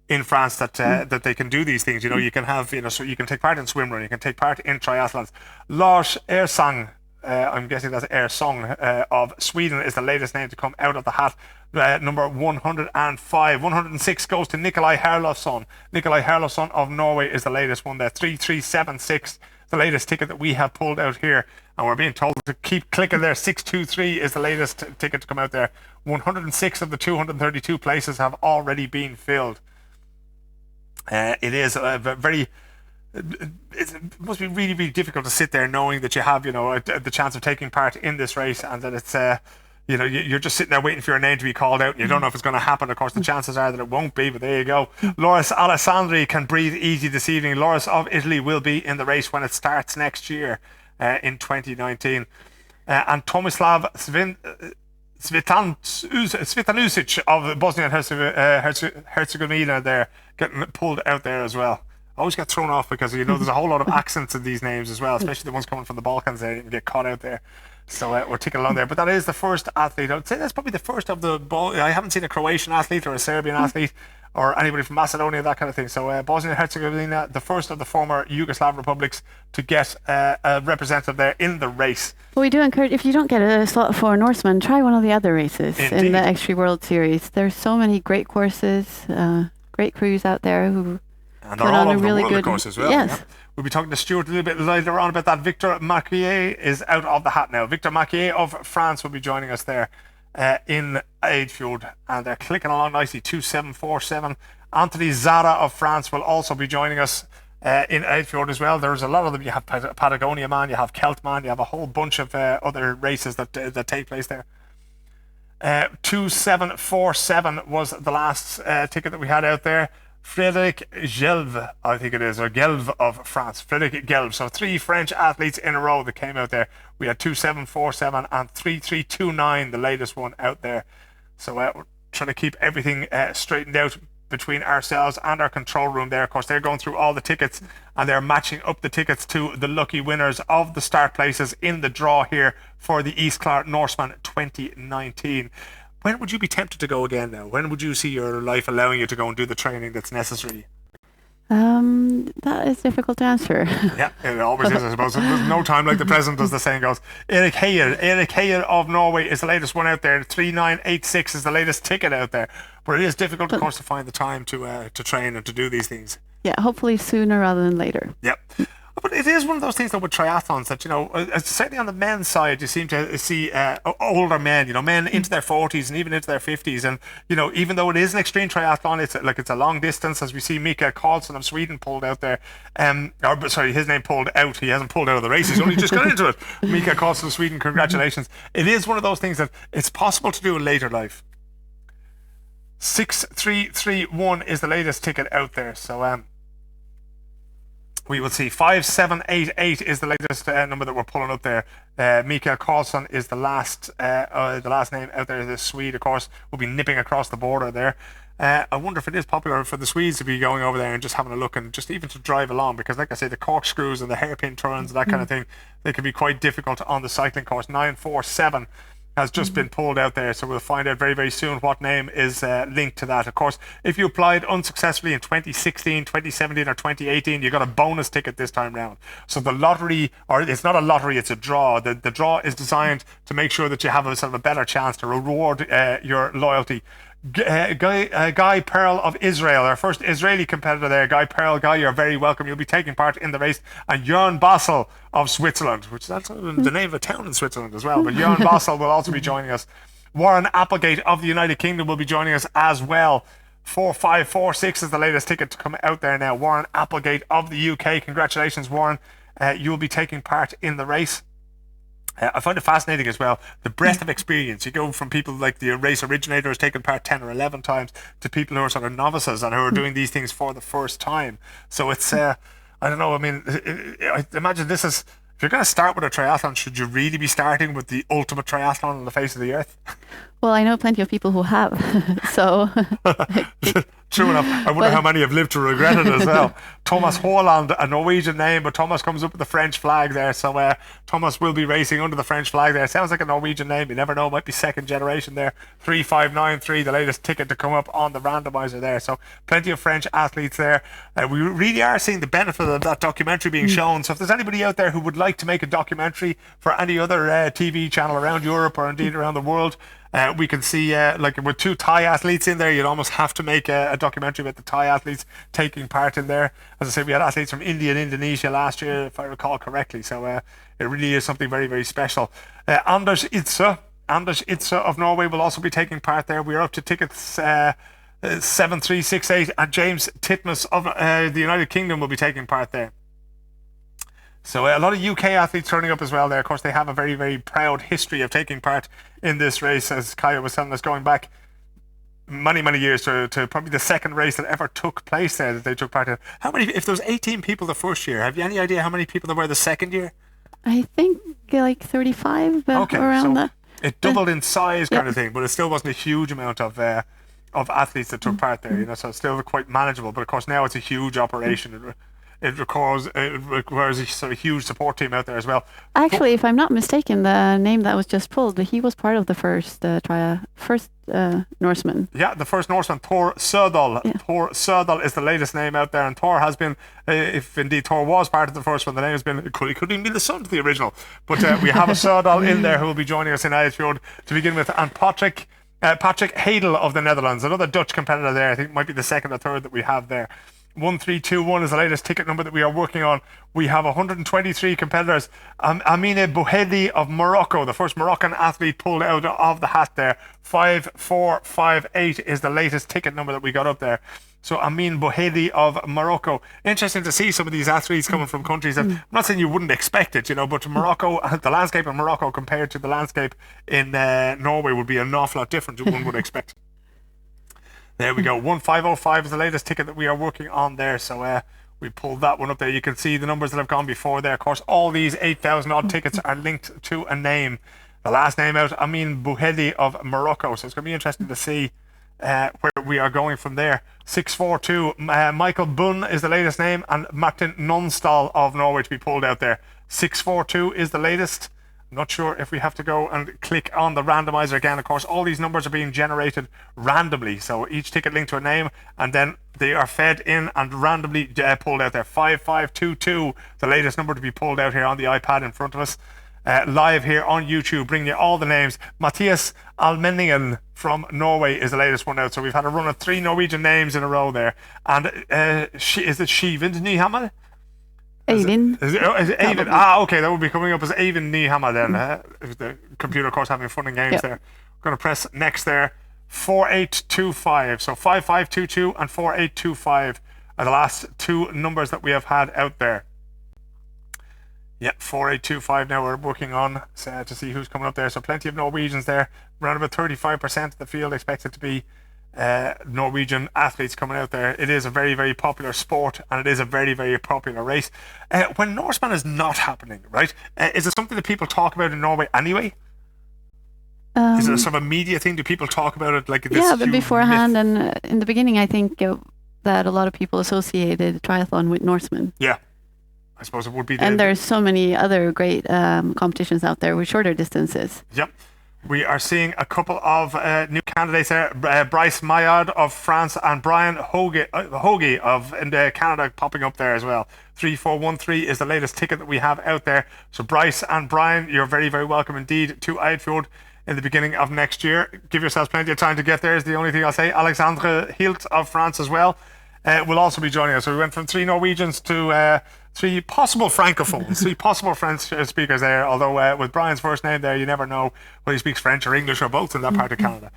in France that they can do these things. You can have, so you can take part in swimrun, you can take part in triathlons. Lars Ersang, I'm guessing that's Ersong, of Sweden is the latest name to come out of the hat. Number 105. 106 goes to Nikolai Herlofsson. Nikolai Herlofsson of Norway is the latest one there. 3376, the latest ticket that we have pulled out here. And we're being told to keep clicking there. 623 is the latest ticket to come out there. 106 of the 232 places have already been filled. It is a very... It must be really, really difficult to sit there knowing that you have, the chance of taking part in this race, and that it's, you're just sitting there waiting for your name to be called out, and you don't know if it's going to happen. Of course, the chances are that it won't be, but there you go. Loris Alessandri can breathe easy this evening. Loris of Italy will be in the race when it starts next year in 2019. And Tomislav Svetanusic of Bosnia and Herzegovina there getting pulled out there as well. I always get thrown off because there's a whole lot of accents in these names as well, especially the ones coming from the Balkans there and get caught out there. So we're ticking along there. But that is the first athlete. I would say that's probably the first of the... I haven't seen a Croatian athlete or a Serbian athlete or anybody from Macedonia, that kind of thing. So Bosnia and Herzegovina, the first of the former Yugoslav republics to get a representative there in the race. Well, we do encourage, if you don't get a slot for Norseman, try one of the other races Indeed. in the X3 World Series. There's so many great courses, great crews out there who... And they're all over the world, of course, as well. Yes. Yeah. We'll be talking to Stuart a little bit later on about that. Victor Maquier is out of the hat now. Victor Maquier of France will be joining us there in Eidfjord. And they're clicking along nicely, 2747. Anthony Zara of France will also be joining us in Eidfjord as well. There's a lot of them. You have Patagonia Man, you have Kelt Man, you have a whole bunch of other races that take place there. 2747 was the last ticket that we had out there. Frédéric Gelve, I think it is, or Gelve of France. Frédéric Gelve. So 3 French athletes in a row that came out there. We had 2747 and 3329, the latest one out there. So trying to keep everything straightened out between ourselves and our control room there. Of course, they're going through all the tickets and they're matching up the tickets to the lucky winners of the start places in the draw here for the East Clark Norseman 2019. When would you be tempted to go again now? When would you see your life allowing you to go and do the training that's necessary? That is difficult to answer. Yeah, it always is, I suppose. There's no time like the present, as the saying goes. Erik Heier of Norway is the latest one out there. 3986 is the latest ticket out there. But it is difficult, of course, to find the time to train and to do these things. Yeah, hopefully sooner rather than later. Yep. But it is one of those things that with triathlons that, certainly on the men's side, you seem to see older men, men into their 40s and even into their 50s. And, even though it is an extreme triathlon, it's a long distance, as we see Mikael Karlsson of Sweden pulled out there. His name pulled out. He hasn't pulled out of the race. He's only just got into it. Mikael Karlsson of Sweden, congratulations. It is one of those things that it's possible to do in later life. 6331 is the latest ticket out there. So, we will see 5788 is the latest number that we're pulling up there. Mikael Karlsson is the last name out there. The Swede, of course, will be nipping across the border there. I wonder if it is popular for the Swedes to be going over there and just having a look and just even to drive along, because like I say, the corkscrews and the hairpin turns and that kind of thing, they can be quite difficult on the cycling course. 947 has just been pulled out there, so we'll find out very, very soon what name is linked to that. Of course, if you applied unsuccessfully in 2016, 2017 or 2018, you got a bonus ticket this time round. So the lottery, or it's not a lottery, it's a draw. The draw is designed to make sure that you have a sort of a better chance to reward your loyalty. Guy Pearl of Israel, our first Israeli competitor there. Guy Pearl, you're very welcome. You'll be taking part in the race. And Jörn Basel of Switzerland, which that's the name of a town in Switzerland as well. But Jörn Basel will also be joining us. Warren Applegate of the United Kingdom will be joining us as well. 4546 is the latest ticket to come out there now. Warren Applegate of the UK. Congratulations, Warren. You will be taking part in the race. I find it fascinating as well, the breadth of experience. You go from people like the race originator who's taken part 10 or 11 times to people who are sort of novices and who are doing these things for the first time. So it's, I don't know, I mean, I imagine this is, if you're going to start with a triathlon, should you really be starting with the ultimate triathlon on the face of the earth? Well, I know plenty of people who have, so... True enough. I wonder how many have lived to regret it as well. Thomas Håland, a Norwegian name, but Thomas comes up with the French flag there. So Thomas will be racing under the French flag there. Sounds like a Norwegian name. You never know. Might be second generation there. 3593, the latest ticket to come up on the randomizer there. So plenty of French athletes there. We really are seeing the benefit of that documentary being shown. So if there's anybody out there who would like to make a documentary for any other TV channel around Europe or indeed around the world, we can see, like with two Thai athletes in there, you'd almost have to make a documentary about the Thai athletes taking part in there. As I say, we had athletes from India and Indonesia last year, if I recall correctly. So it really is something very, very special. Anders Idse of Norway will also be taking part there. We're up to tickets 7368, and James Titmus of the United Kingdom will be taking part there. So a lot of UK athletes turning up as well there. Of course, they have a very, very proud history of taking part in this race, as Kaya was telling us, going back many, many years to probably the second race that ever took place there that they took part in. How many, if there was 18 people the first year, have you any idea how many people there were the second year? I think like 35, around so that. It doubled in size kind of thing, but it still wasn't a huge amount of athletes that took part there, so it's still quite manageable. But of course now it's a huge operation. It requires a sort of huge support team out there as well. Actually, if I'm not mistaken, the name that was just pulled, he was part of the first Norseman. Yeah, the first Norseman, Thor Söderdahl. Yeah. Thor Söderdahl is the latest name out there, and Thor has been, if indeed Thor was part of the first one, the name has been, it could even be the son to the original. But we have a Söderdahl in there who will be joining us in Eidfjord to begin with, and Patrick Heidel of the Netherlands, another Dutch competitor there. I think might be the second or third that we have there. 1321 is the latest ticket number that we are working on. We have 123 competitors. Amine Bouhedi of Morocco, the first Moroccan athlete pulled out of the hat there. 5458 is the latest ticket number that we got up there. So Amine Bouhedi of Morocco. Interesting to see some of these athletes coming from countries that, I'm not saying you wouldn't expect it, but Morocco, the landscape in Morocco compared to the landscape in Norway would be an awful lot different than one would expect. There we go. 1505 is the latest ticket that we are working on there. So we pulled that one up there. You can see the numbers that have gone before there. Of course, all these 8,000 odd tickets are linked to a name. The last name out, Amin Bouhedi of Morocco. So it's going to be interesting to see where we are going from there. 642. Michael Bunn is the latest name, and Martin Nonstall of Norway to be pulled out there. 642 is the latest. I'm not sure if we have to go and click on the randomizer again. Of course, all these numbers are being generated randomly, so each ticket linked to a name, and then they are fed in and randomly pulled out there. 5522, the latest number to be pulled out here on the iPad in front of us. Live here on YouTube, bringing you all the names. Mathias Almenningen from Norway is the latest one out. So we've had a run of 3 Norwegian names in a row there. And is it Shivind Nyhammer? Eivind. Is it Eivind? Okay, that would be coming up as Eivind Nyhammer then. The computer, of course, having fun and games there. Going to press next there. 4825. So 5522 and 4825 are the last 2 numbers that we have had out there. Yeah, 4825 now we're working on to see who's coming up there. So plenty of Norwegians there. Around about 35% of the field expected to be Norwegian athletes coming out there. It is a very, very popular sport, and it is a very, very popular race. When Norseman is not happening, right, is it something that people talk about in Norway anyway? Is it a sort of a media thing? Do people talk about it like this? Yeah, but beforehand myth? And in the beginning, I think that a lot of people associated triathlon with Norsemen. Yeah. I suppose it would be. And there's so many other great competitions out there with shorter distances. Yep. We are seeing a couple of new candidates there. Bryce Maillard of France and Brian Hoagie of Canada popping up there as well. 3413 is the latest ticket that we have out there. So Bryce and Brian, you're very, very welcome indeed to Eidfjord in the beginning of next year. Give yourselves plenty of time to get there is the only thing I'll say. Alexandre Hilt of France as well will also be joining us. So we went from 3 Norwegians to 3 possible francophones, 3 possible French speakers there, although with Brian's first name there, you never know whether he speaks French or English or both in that part of Canada.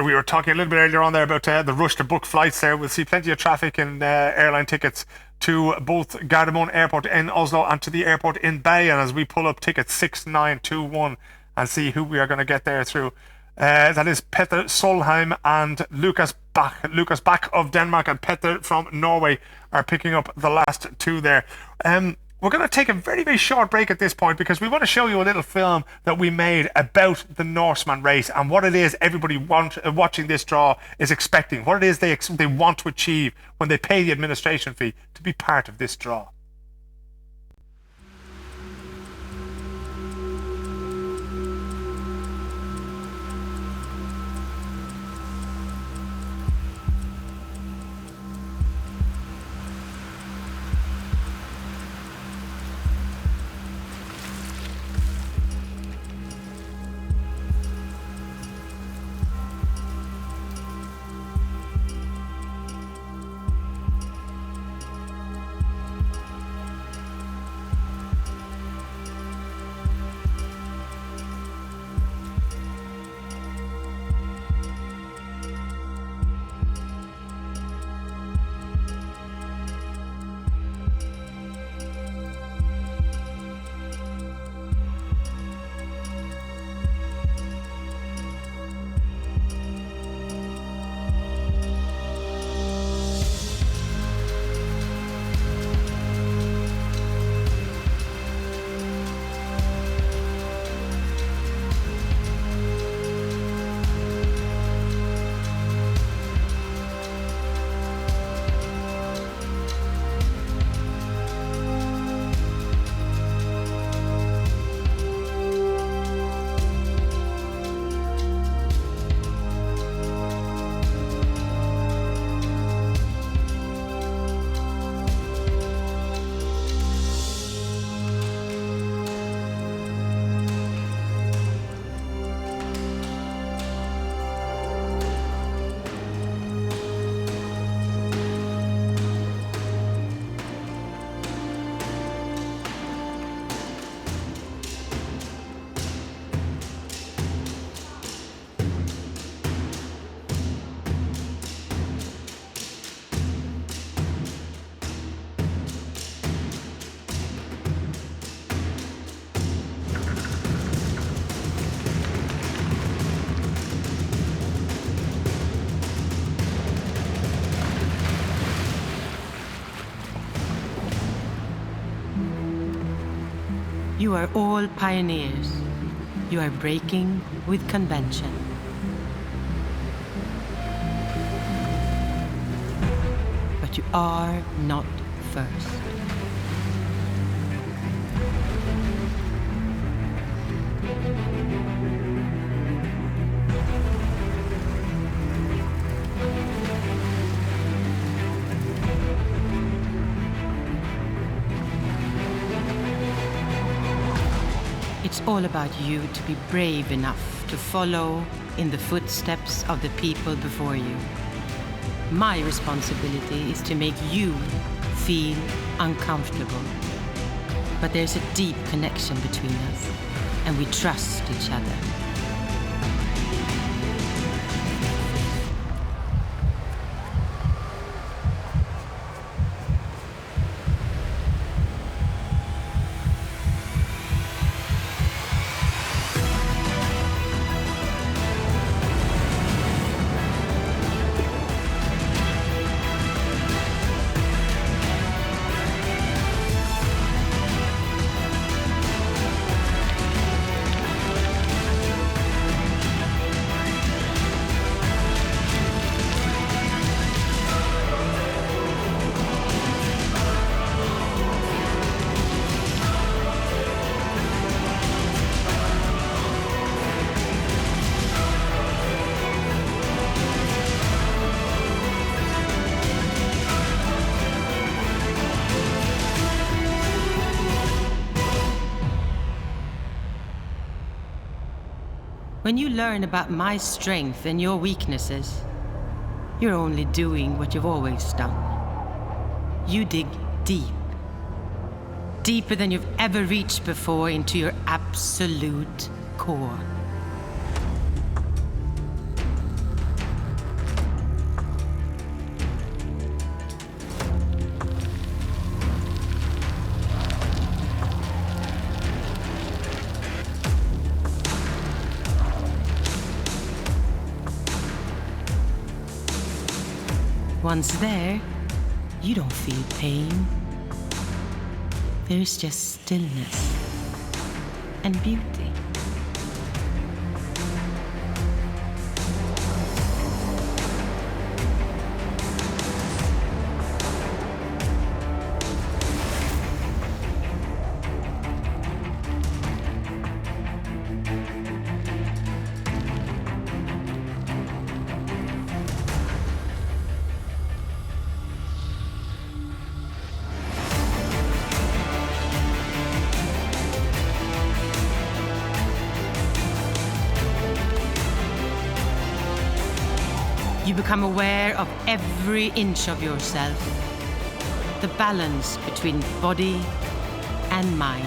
We were talking a little bit earlier on there about the rush to book flights there. We'll see plenty of traffic and airline tickets to both Gardermoen Airport in Oslo and to the airport in Bergen as we pull up ticket 6921 and see who we are going to get there through. That is Petter Solheim and Lucas Bach. Lucas Bach of Denmark and Petter from Norway are picking up the last 2 there. We're going to take a very, very short break at this point because we want to show you a little film that we made about the Norseman race and what it is everybody watching this draw is expecting, what it is they want to achieve when they pay the administration fee to be part of this draw. You are all pioneers. You are breaking with convention. you are not first. It's all about you to be brave enough to follow in the footsteps of the people before you. My responsibility is to make you feel uncomfortable. But there's a deep connection between us, and we trust each other. When you learn about my strength and your weaknesses, you're only doing what you've always done. You dig deep. Deeper than you've ever reached before into your absolute core. Once there, you don't feel pain. There's just stillness and beauty. You become aware of every inch of yourself, the balance between body and mind.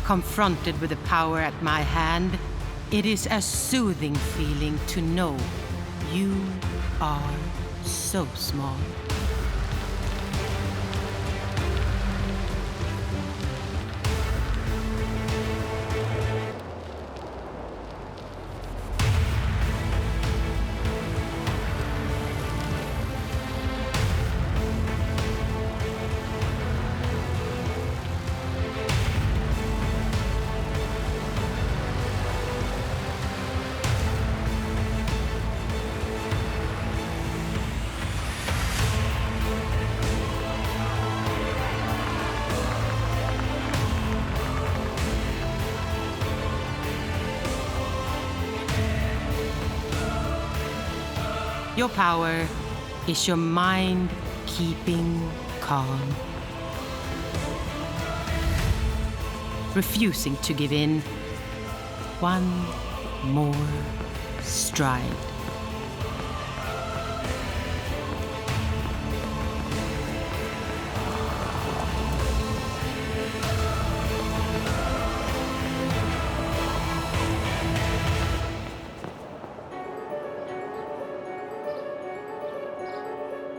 Confronted with the power at my hand, it is a soothing feeling to know you are so small. Your power is your mind keeping calm, refusing to give in. One more stride.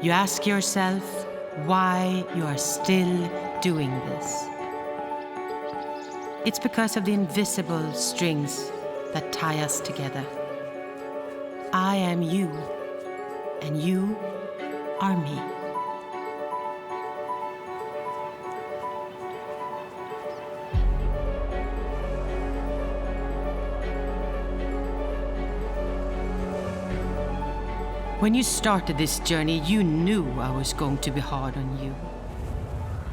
You ask yourself why you are still doing this. It's because of the invisible strings that tie us together. I am you, and you are me. When you started this journey, you knew I was going to be hard on you.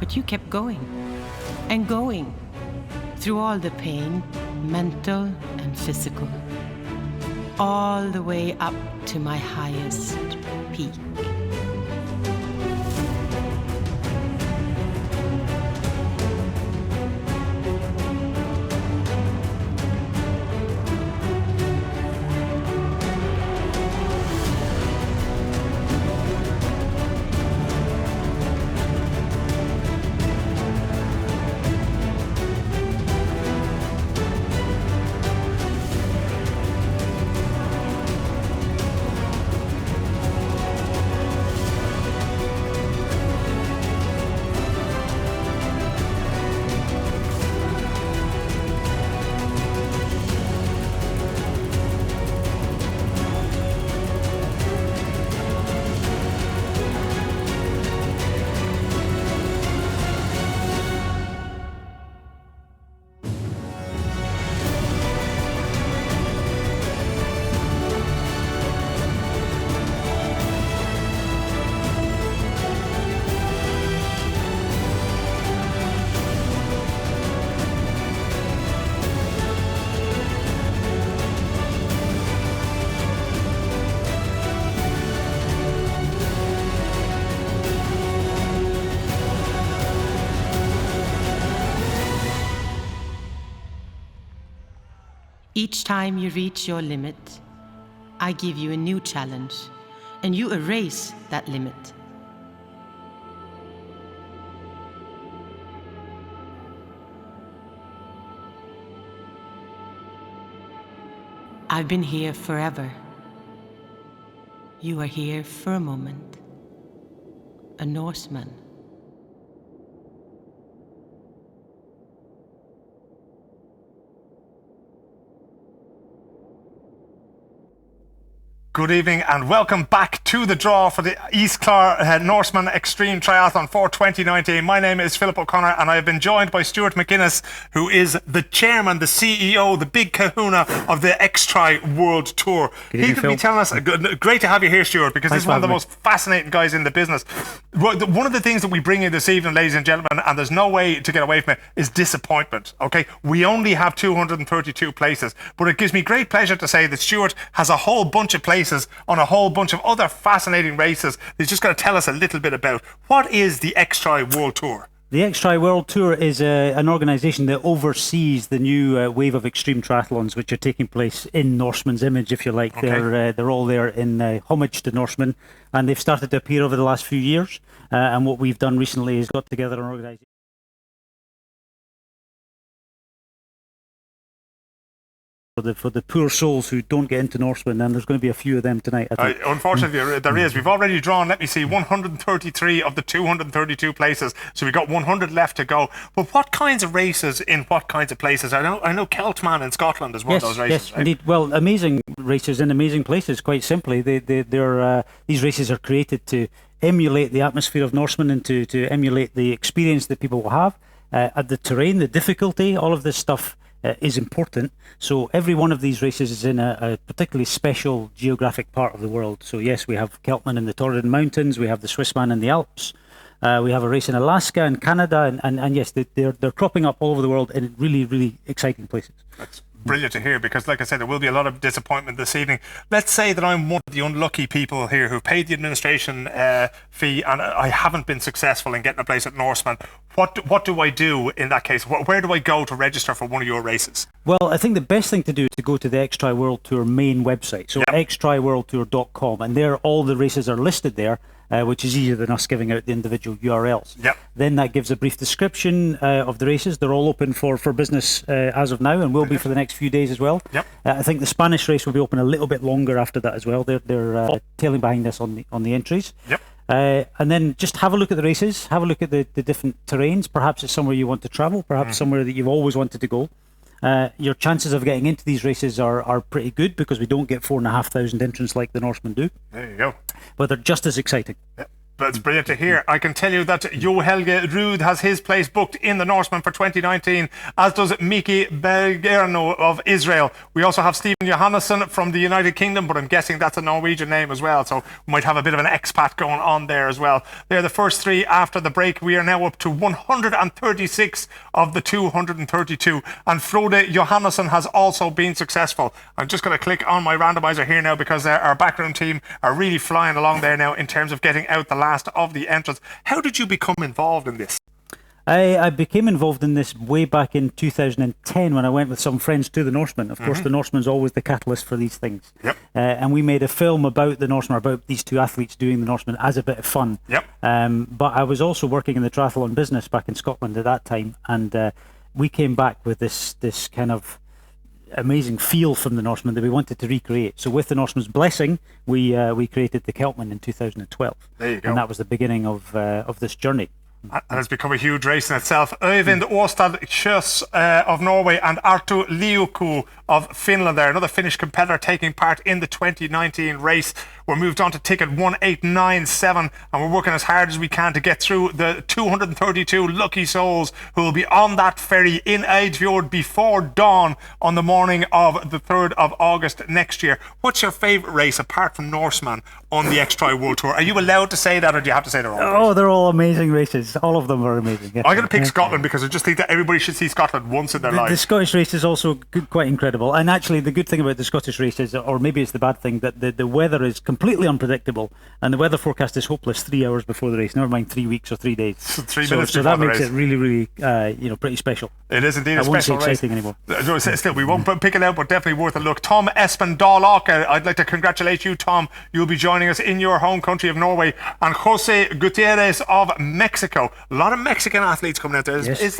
But you kept going and going through all the pain, mental and physical, all the way up to my highest peak. Each time you reach your limit, I give you a new challenge, and you erase that limit. I've been here forever. You are here for a moment. A Norseman. Good evening and welcome back to the draw for the East Clare Norseman Extreme Triathlon for 2019. My name is Philip O'Connor and I have been joined by Stuart McGuinness, who is the chairman, the CEO, the big kahuna of the X-Tri World Tour. He could be telling us, great to have you here, Stuart, because this is one of the most fascinating guys in the business. One of the things that we bring in this evening, ladies and gentlemen, and there's no way to get away from it, is disappointment, okay? We only have 232 places, but it gives me great pleasure to say that Stuart has a whole bunch of places on a whole bunch of other fascinating races. He's just going to tell us a little bit about what is the X-Tri World Tour. The X-Tri World Tour is an organisation that oversees the new wave of extreme triathlons, which are taking place in Norseman's image, if you like. Okay. They're all there in homage to Norseman, and they've started to appear over the last few years. And what we've done recently is got together an organisation for the poor souls who don't get into Norseman, and there's going to be a few of them tonight, I think. Unfortunately, there is. We've already drawn, let me see, 133 of the 232 places, so we've got 100 left to go. But what kinds of races in what kinds of places? I know Keltman in Scotland is one of those races. Yes, right? indeed. Well, amazing races in amazing places, quite simply. These races are created to emulate the atmosphere of Norseman and to emulate the experience that people will have. The terrain, the difficulty, all of this stuff is important. So every one of these races is in a particularly special geographic part of the world. So yes, we have Keltman in the Torridon Mountains, we have the Swissman in the Alps, we have a race in Alaska and Canada, and yes, they're cropping up all over the world in really, really exciting places. That's brilliant to hear, because like I said, there will be a lot of disappointment this evening. Let's say that I'm one of the unlucky people here who paid the administration fee and I haven't been successful in getting a place at Norseman. What do I do in that case? Where do I go to register for one of your races? Well, I think the best thing to do is to go to the X-Tri World Tour main website, so xtriworldtour.com, and there all the races are listed there, which is easier than us giving out the individual URLs. Yep. Then that gives a brief description of the races. They're all open for business as of now, and will be for the next few days as well. Yep. I think the Spanish race will be open a little bit longer after that as well. They're tailing behind us on the entries. Yep. And then just have a look at the races, have a look at the different terrains. Perhaps it's somewhere you want to travel, perhaps somewhere that you've always wanted to go. Your chances of getting into these races are pretty good, because we don't get 4,500 entrants like the Norsemen do. There you go. But they're just as exciting. Yep. That's brilliant to hear. I can tell you that Jo Helge Ruud has his place booked in the Norseman for 2019, as does Miki Belgerno of Israel. We also have Stephen Johannesson from the United Kingdom, but I'm guessing that's a Norwegian name as well, so we might have a bit of an expat going on there as well. They're the first three after the break. We are now up to 136 of the 232, and Frode Johannesson has also been successful. I'm just going to click on my randomizer here now, because our backroom team are really flying along there now in terms of getting out the last of the entrants. How did you become involved in this? I became involved in this way back in 2010 when I went with some friends to the Norseman. Of course, the Norseman's always the catalyst for these things. Yep. And we made a film about the Norseman, about these two athletes doing the Norseman as a bit of fun. Yep. But I was also working in the triathlon business back in Scotland at that time, and we came back with this kind of amazing feel from the Norseman that we wanted to recreate. So with the Norseman's blessing, we created the Keltman in 2012. There you go. And that was the beginning of this journey. And it's become a huge race in itself. Øyvind Åstad Kjøs of Norway and Arto Liuku of Finland there, another Finnish competitor taking part in the 2019 race. We're moved on to ticket 1897, and we're working as hard as we can to get through the 232 lucky souls who will be on that ferry in Eidfjord before dawn on the morning of the 3rd of August next year. What's your favourite race apart from Norseman on the X-Tri World Tour? Are you allowed to say that, or do you have to say they're all Oh, they're all amazing races. All of them are amazing. Yeah. I'm going to pick Scotland, because I just think that everybody should see Scotland once in their life. The Scottish race is also quite incredible. And actually, the good thing about the Scottish race is, or maybe it's the bad thing, that the weather is completely unpredictable, and the weather forecast is hopeless 3 hours before the race, never mind 3 weeks or 3 days. 3 minutes so before that the makes race. it really, really, pretty special. It is indeed a I won't say special race. exciting anymore. No, still, we won't pick it out, but definitely worth a look. Tom Espendalok, I'd like to congratulate you, Tom. You'll be joining us in your home country of Norway. And Jose Gutierrez of Mexico. A lot of Mexican athletes coming out there. Is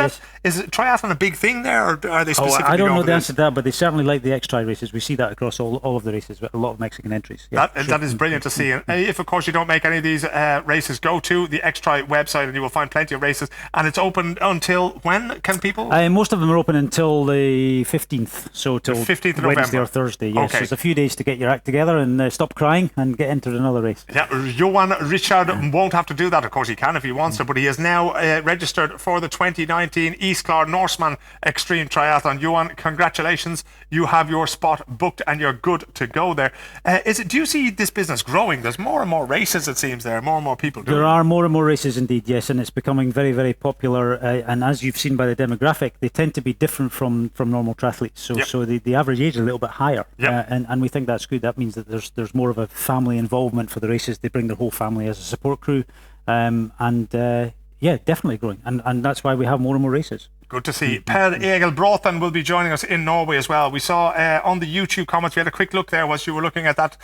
triathlon a big thing there, or are they specifically I don't know the this? answer to that, but they certainly like the X-Tri races. We see that across all of the races, a lot of Mexican entries. Yeah, That is brilliant to see. And if, of course, you don't make any of these races, go to the X-Tri website and you will find plenty of races. And it's open until when can people? Most of them are open until the 15th, so till 15th of Wednesday November. or Thursday. Yes, Okay. there's a few days to get your act together and stop crying and get into another race. Yeah, Johan Richard won't have to do that. Of course, he can if he wants to, but he has now registered for the 2019 East Clard Norseman Extreme Triathlon. Johan, congratulations. You have your spot booked and you're good to go there. Do you see this business growing? There's more and more races, it seems, there. More and more people doing it. There are more and more races indeed, yes, and it's becoming very, very popular. And as you've seen by the demographic, they tend to be different from normal triathletes. So the average age is a little bit higher. Yep. And we think that's good. That means that there's more of a family involvement for the races. They bring their whole family as a support crew. Definitely growing. And that's why we have more and more races. Good to see. Per Egil Bråten will be joining us in Norway as well. We saw on the YouTube comments, we had a quick look there whilst you were looking at that,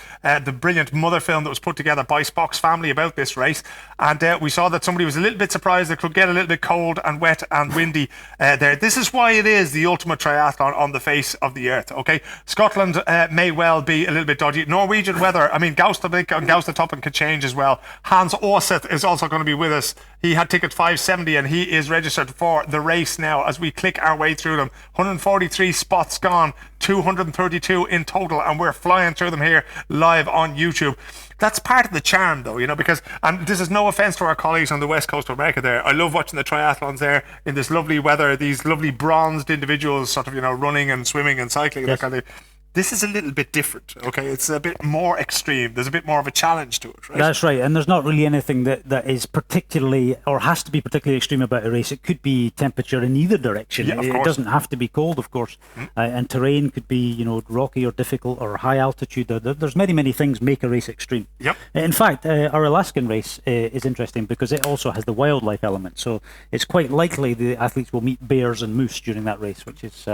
the brilliant mother film that was put together by Spock's family about this race. And we saw that somebody was a little bit surprised it could get a little bit cold and wet and windy there. This is why it is the ultimate triathlon on the face of the earth, okay? Scotland may well be a little bit dodgy. Norwegian weather, I mean, Gaustablik and Gaustatoppen can change as well. Hans Åseth is also going to be with us. He had ticket 570 and he is registered for the race now as we click our way through them. 143 spots gone, 232 in total, and we're flying through them here live on YouTube. That's part of the charm, though, because, and this is no offence to our colleagues on the west coast of America there. I love watching the triathlons there in this lovely weather, these lovely bronzed individuals sort of, running and swimming and cycling, that kind of thing. This is a little bit different, okay? It's a bit more extreme. There's a bit more of a challenge to it, right? That's right, and there's not really anything that is particularly, or has to be particularly extreme about a race. It could be temperature in either direction. Yeah, of It course. doesn't have to be cold, of course. And terrain could be, rocky or difficult or high altitude. There's many things make a race extreme. Yep. In fact, our Alaskan race is interesting because it also has the wildlife element. So it's quite likely the athletes will meet bears and moose during that race, which is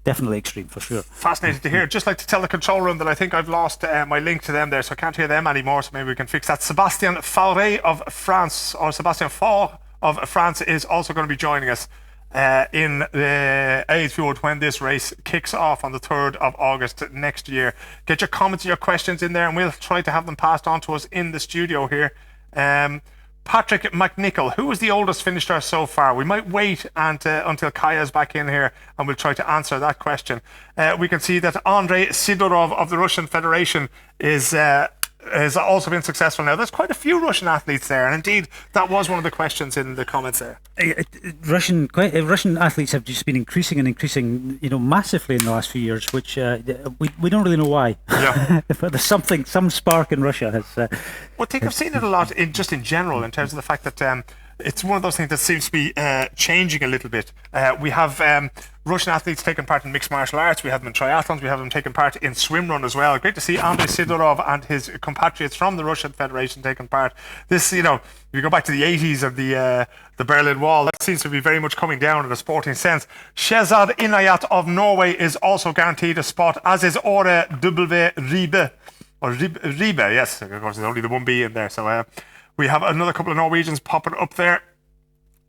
definitely extreme for sure. Fascinating to hear. Just like to tell the control room that I think I've lost my link to them there, so I can't hear them anymore, so maybe we can fix that. Sébastien Fauré of France, or Sébastien Faure of France, is also going to be joining us in the Eidfjord when this race kicks off on the 3rd of August next year. Get your comments and your questions in there, and we'll try to have them passed on to us in the studio here. Patrick McNichol, who is the oldest finisher so far? We might wait until Kaya's back in here, and we'll try to answer that question. We can see that Andrei Sidorov of the Russian Federation has also been successful now. There's quite a few Russian athletes there, and indeed that was one of the questions in the comments there. Russian athletes have just been increasing, massively in the last few years, which we don't really know why. Yeah. But there's some spark in Russia has. Well, I think I've seen it a lot in general in terms of the fact that it's one of those things that seems to be changing a little bit. We have Russian athletes taking part in mixed martial arts. We have them in triathlons. We have them taking part in swim run as well. Great to see Andrei Sidorov and his compatriots from the Russian Federation taking part. This, if you go back to the 80s of the Berlin Wall, that seems to be very much coming down in a sporting sense. Shehzad Inayat of Norway is also guaranteed a spot, as is Ore W. Ribe. Or Ribe, yes, of course, there's only the one B in there. So we have another couple of Norwegians popping up there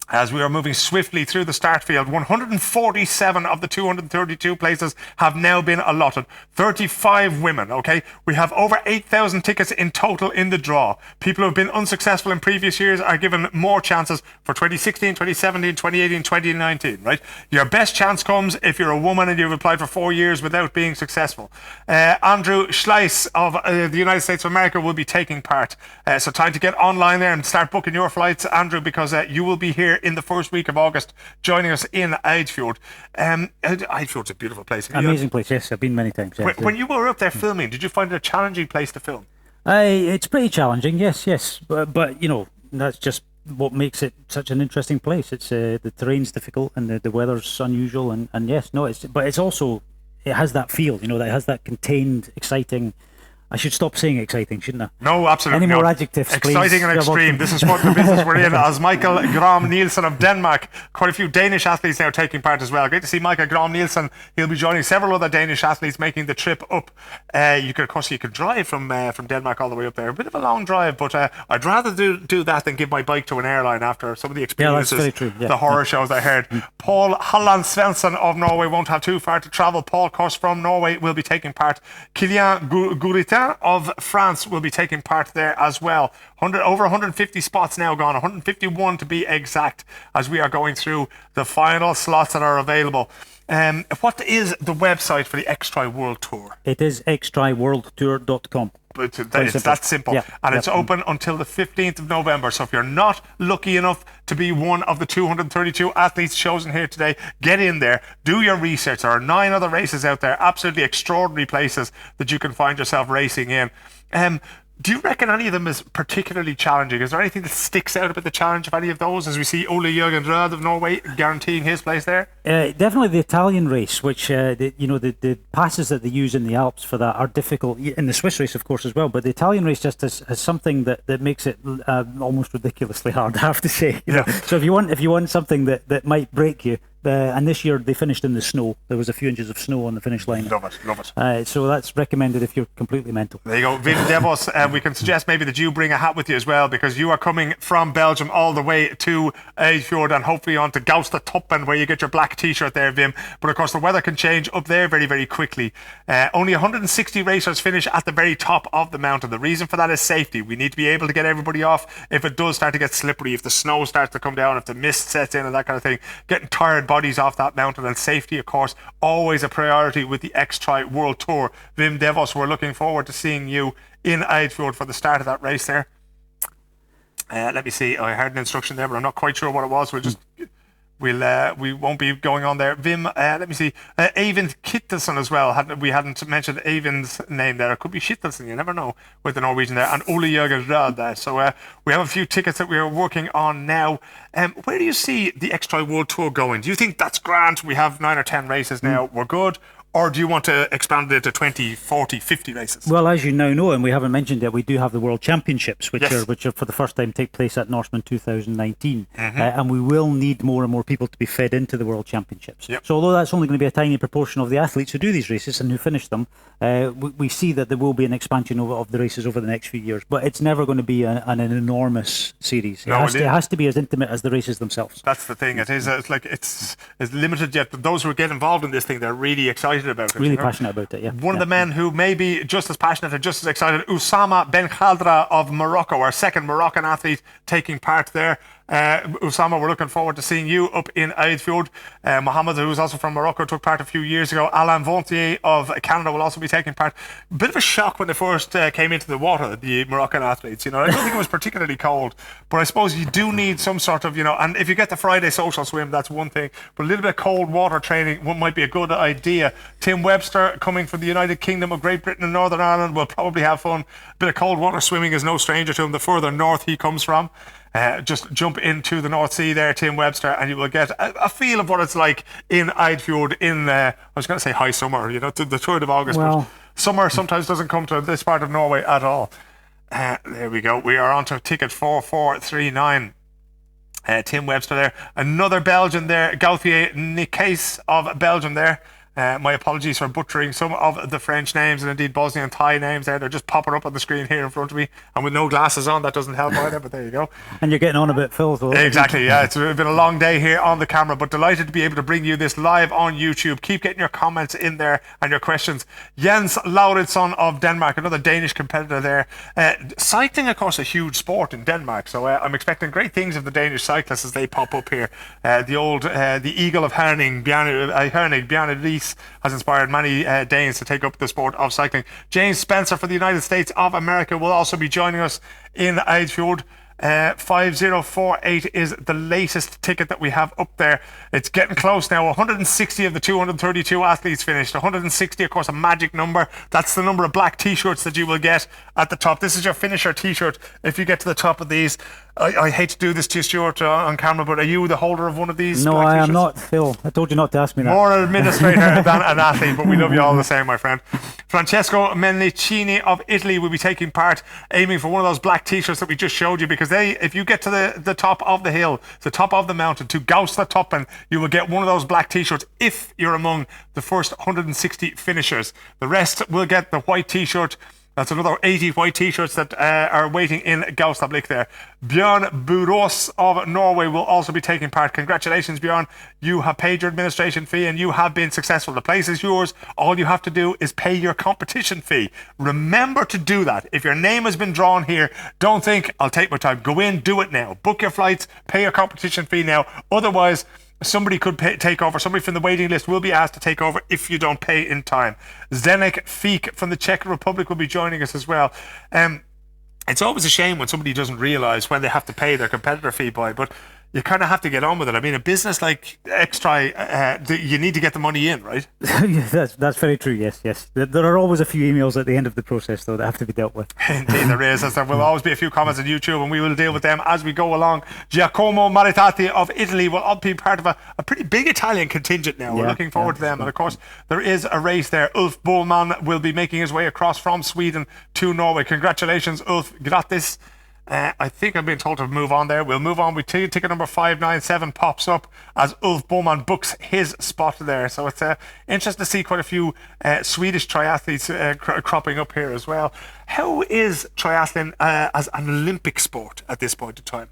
as we are moving swiftly through the start field. 147 of the 232 places have now been allotted. 35 women, okay? We have over 8,000 tickets in total in the draw. People who have been unsuccessful in previous years are given more chances for 2016, 2017, 2018, 2019, right? Your best chance comes if you're a woman and you've applied for 4 years without being successful. Andrew Schleiss of the United States of America will be taking part. So time to get online there and start booking your flights, Andrew, because you will be here in the first week of August joining us in Eidfjord. Eidfjord's a beautiful place. Amazing place, yes. I've been many times. Yes. When you were up there filming, did you find it a challenging place to film? It's pretty challenging, yes. But that's just what makes it such an interesting place. It's the terrain's difficult and the weather's unusual, and yes, no, it's also, it has that feel, that has that contained, exciting. I should stop saying exciting, shouldn't I? No, absolutely. Any more adjectives, please? Exciting and extreme. This is what the business we're in. As Michael Gram Nielsen of Denmark, quite a few Danish athletes now taking part as well. Great to see Michael Gram Nielsen. He'll be joining several other Danish athletes making the trip up. You could drive from Denmark all the way up there. A bit of a long drive, but I'd rather do that than give my bike to an airline after some of the experiences, that's very true. Yeah. the horror shows I heard. Paul Halland Svensson of Norway won't have too far to travel. Paul Kors from Norway will be taking part. Kylian Gouritin of France will be taking part there as well. Over 150 spots now gone, 151 to be exact, as we are going through the final slots that are available. What is the website for the X-Tri World Tour? It is xtriworldtour.com. It's that simple. Yeah. And it's open until the 15th of November. So if you're not lucky enough to be one of the 232 athletes chosen here today, get in there, do your research. There are 9 other races out there, absolutely extraordinary places that you can find yourself racing in. Do you reckon any of them is particularly challenging? Is there anything that sticks out about the challenge of any of those, as we see Ole Jørgen Rød of Norway guaranteeing his place there? Definitely the Italian race, which the passes that they use in the Alps for that are difficult, in the Swiss race of course as well, but the Italian race just has something that makes it almost ridiculously hard, I have to say. Yeah. So if you want something that might break you, and this year they finished in the snow. There was a few inches of snow on the finish line. Love it. So that's recommended if you're completely mental. There you go. Wim Devos, we can suggest maybe that you bring a hat with you as well, because you are coming from Belgium all the way to Eidfjord and hopefully on to Gausta Toppen, where you get your black t-shirt there, Wim. But of course the weather can change up there very, very quickly. Only 160 racers finish at the very top of the mountain. The reason for that is safety. We need to be able to get everybody off if it does start to get slippery, if the snow starts to come down, if the mist sets in and that kind of thing. Getting tired bodies off that mountain, and safety, of course, always a priority with the X-Tri World Tour. Wim Devos, we're looking forward to seeing you in Eidfjord for the start of that race there. Let me see. I heard an instruction there, but I'm not quite sure what it was. we won't be going on there. Vim, let me see. Eivind Kittelsen as well. We hadn't mentioned Eivind's name there. It could be Kittelsen, you never know, with the Norwegian there. And Ole Jørgen Rød there. So we have a few tickets that we are working on now. Where do you see the X-Tri World Tour going? Do you think that's grand? We have 9 or 10 races now. We're good. Or do you want to expand it to 20, 40, 50 races? Well, as you now know, and we haven't mentioned it, we do have the World Championships, which are for the first time take place at Norseman 2019. And we will need more and more people to be fed into the World Championships. Yep. So although that's only going to be a tiny proportion of the athletes who do these races and who finish them, we see that there will be an expansion of the races over the next few years. But it's never going to be an enormous series. It has to be as intimate as the races themselves. That's the thing. It is. It's like it's limited yet. But those who get involved in this thing, they're really excited about it. Really passionate about it, yeah. One of the men who may be just as passionate and just as excited, Oussama Ben Khaldra of Morocco, our second Moroccan athlete taking part there. Oussama, we're looking forward to seeing you up in Eidfjord. Mohammed, who's also from Morocco, took part a few years ago. Alain Vontier of Canada will also be taking part. Bit of a shock when they first came into the water, the Moroccan athletes. I don't think it was particularly cold, but I suppose you do need some sort of, and if you get the Friday social swim, that's one thing, but a little bit of cold water training might be a good idea. Tim Webster, coming from the United Kingdom of Great Britain and Northern Ireland, will probably have fun. A bit of cold water swimming is no stranger to him, the further north he comes from. Just jump into the North Sea there, Tim Webster, and you will get a feel of what it's like in Eidfjord in, I was going to say high summer, to the 3rd of August, but summer sometimes doesn't come to this part of Norway at all. There we go. We are on to ticket 4439. Tim Webster there. Another Belgian there, Gauthier Nicaise of Belgium there. My apologies for butchering some of the French names and indeed Bosnian Thai names there. They're just popping up on the screen here in front of me, and with no glasses on, that doesn't help either, but there you go. And you're getting on a bit, Phil. Exactly, yeah. It's been a long day here on the camera, but delighted to be able to bring you this live on YouTube. Keep getting your comments in there and your questions. Jens Lauridsson of Denmark, another Danish competitor there. Cycling, of course, a huge sport in Denmark, so I'm expecting great things of the Danish cyclists as they pop up here. The Eagle of Herning, Bjarne Ries, has inspired many Danes to take up the sport of cycling. James Spencer for the United States of America will also be joining us in Eidfjord. 5048 is the latest ticket that we have up there. It's getting close now. 160 of the 232 athletes finished. 160, of course, a magic number. That's the number of black t-shirts that you will get at the top. This is your finisher t-shirt if you get to the top of these. I hate to do this to you, Stuart, on camera, but are you the holder of one of these? No, I am not, Phil. I told you not to ask me that. More an administrator than an athlete, but we love you all the same, my friend. Francesco Mennicini of Italy will be taking part, aiming for one of those black t-shirts that we just showed you, because if you get to the top of the hill, the top of the mountain, to Gaustatoppen, you will get one of those black t-shirts if you're among the first 160 finishers. The rest will get the white t-shirt. That's another 80 white t-shirts that are waiting in Gaustablik there. Björn Buros of Norway will also be taking part. Congratulations, Björn. You have paid your administration fee and you have been successful. The place is yours. All you have to do is pay your competition fee. Remember to do that. If your name has been drawn here, don't think, I'll take my time. Go in, do it now. Book your flights, pay your competition fee now. Otherwise, somebody could take over. Somebody from the waiting list will be asked to take over if you don't pay in time. Zdenek Fik from the Czech Republic will be joining us as well. It's always a shame when somebody doesn't realise when they have to pay their competitor fee by, but you kind of have to get on with it. I mean, a business like X-Tri, you need to get the money in, right? Yes, that's very true, yes. There are always a few emails at the end of the process, though, that have to be dealt with. Indeed, there is. There will always be a few comments on YouTube, and we will deal with them as we go along. Giacomo Maritati of Italy will all be part of a pretty big Italian contingent now. We're looking forward to them. And, of course, there is a race there. Ulf Bohlman will be making his way across from Sweden to Norway. Congratulations, Ulf. Gratis. I think I'm being told to move on there. We'll move on with ticket number 597 pops up as Ulf Bohlman books his spot there. So it's interesting to see quite a few Swedish triathletes cropping up here as well. How is triathlon as an Olympic sport at this point in time?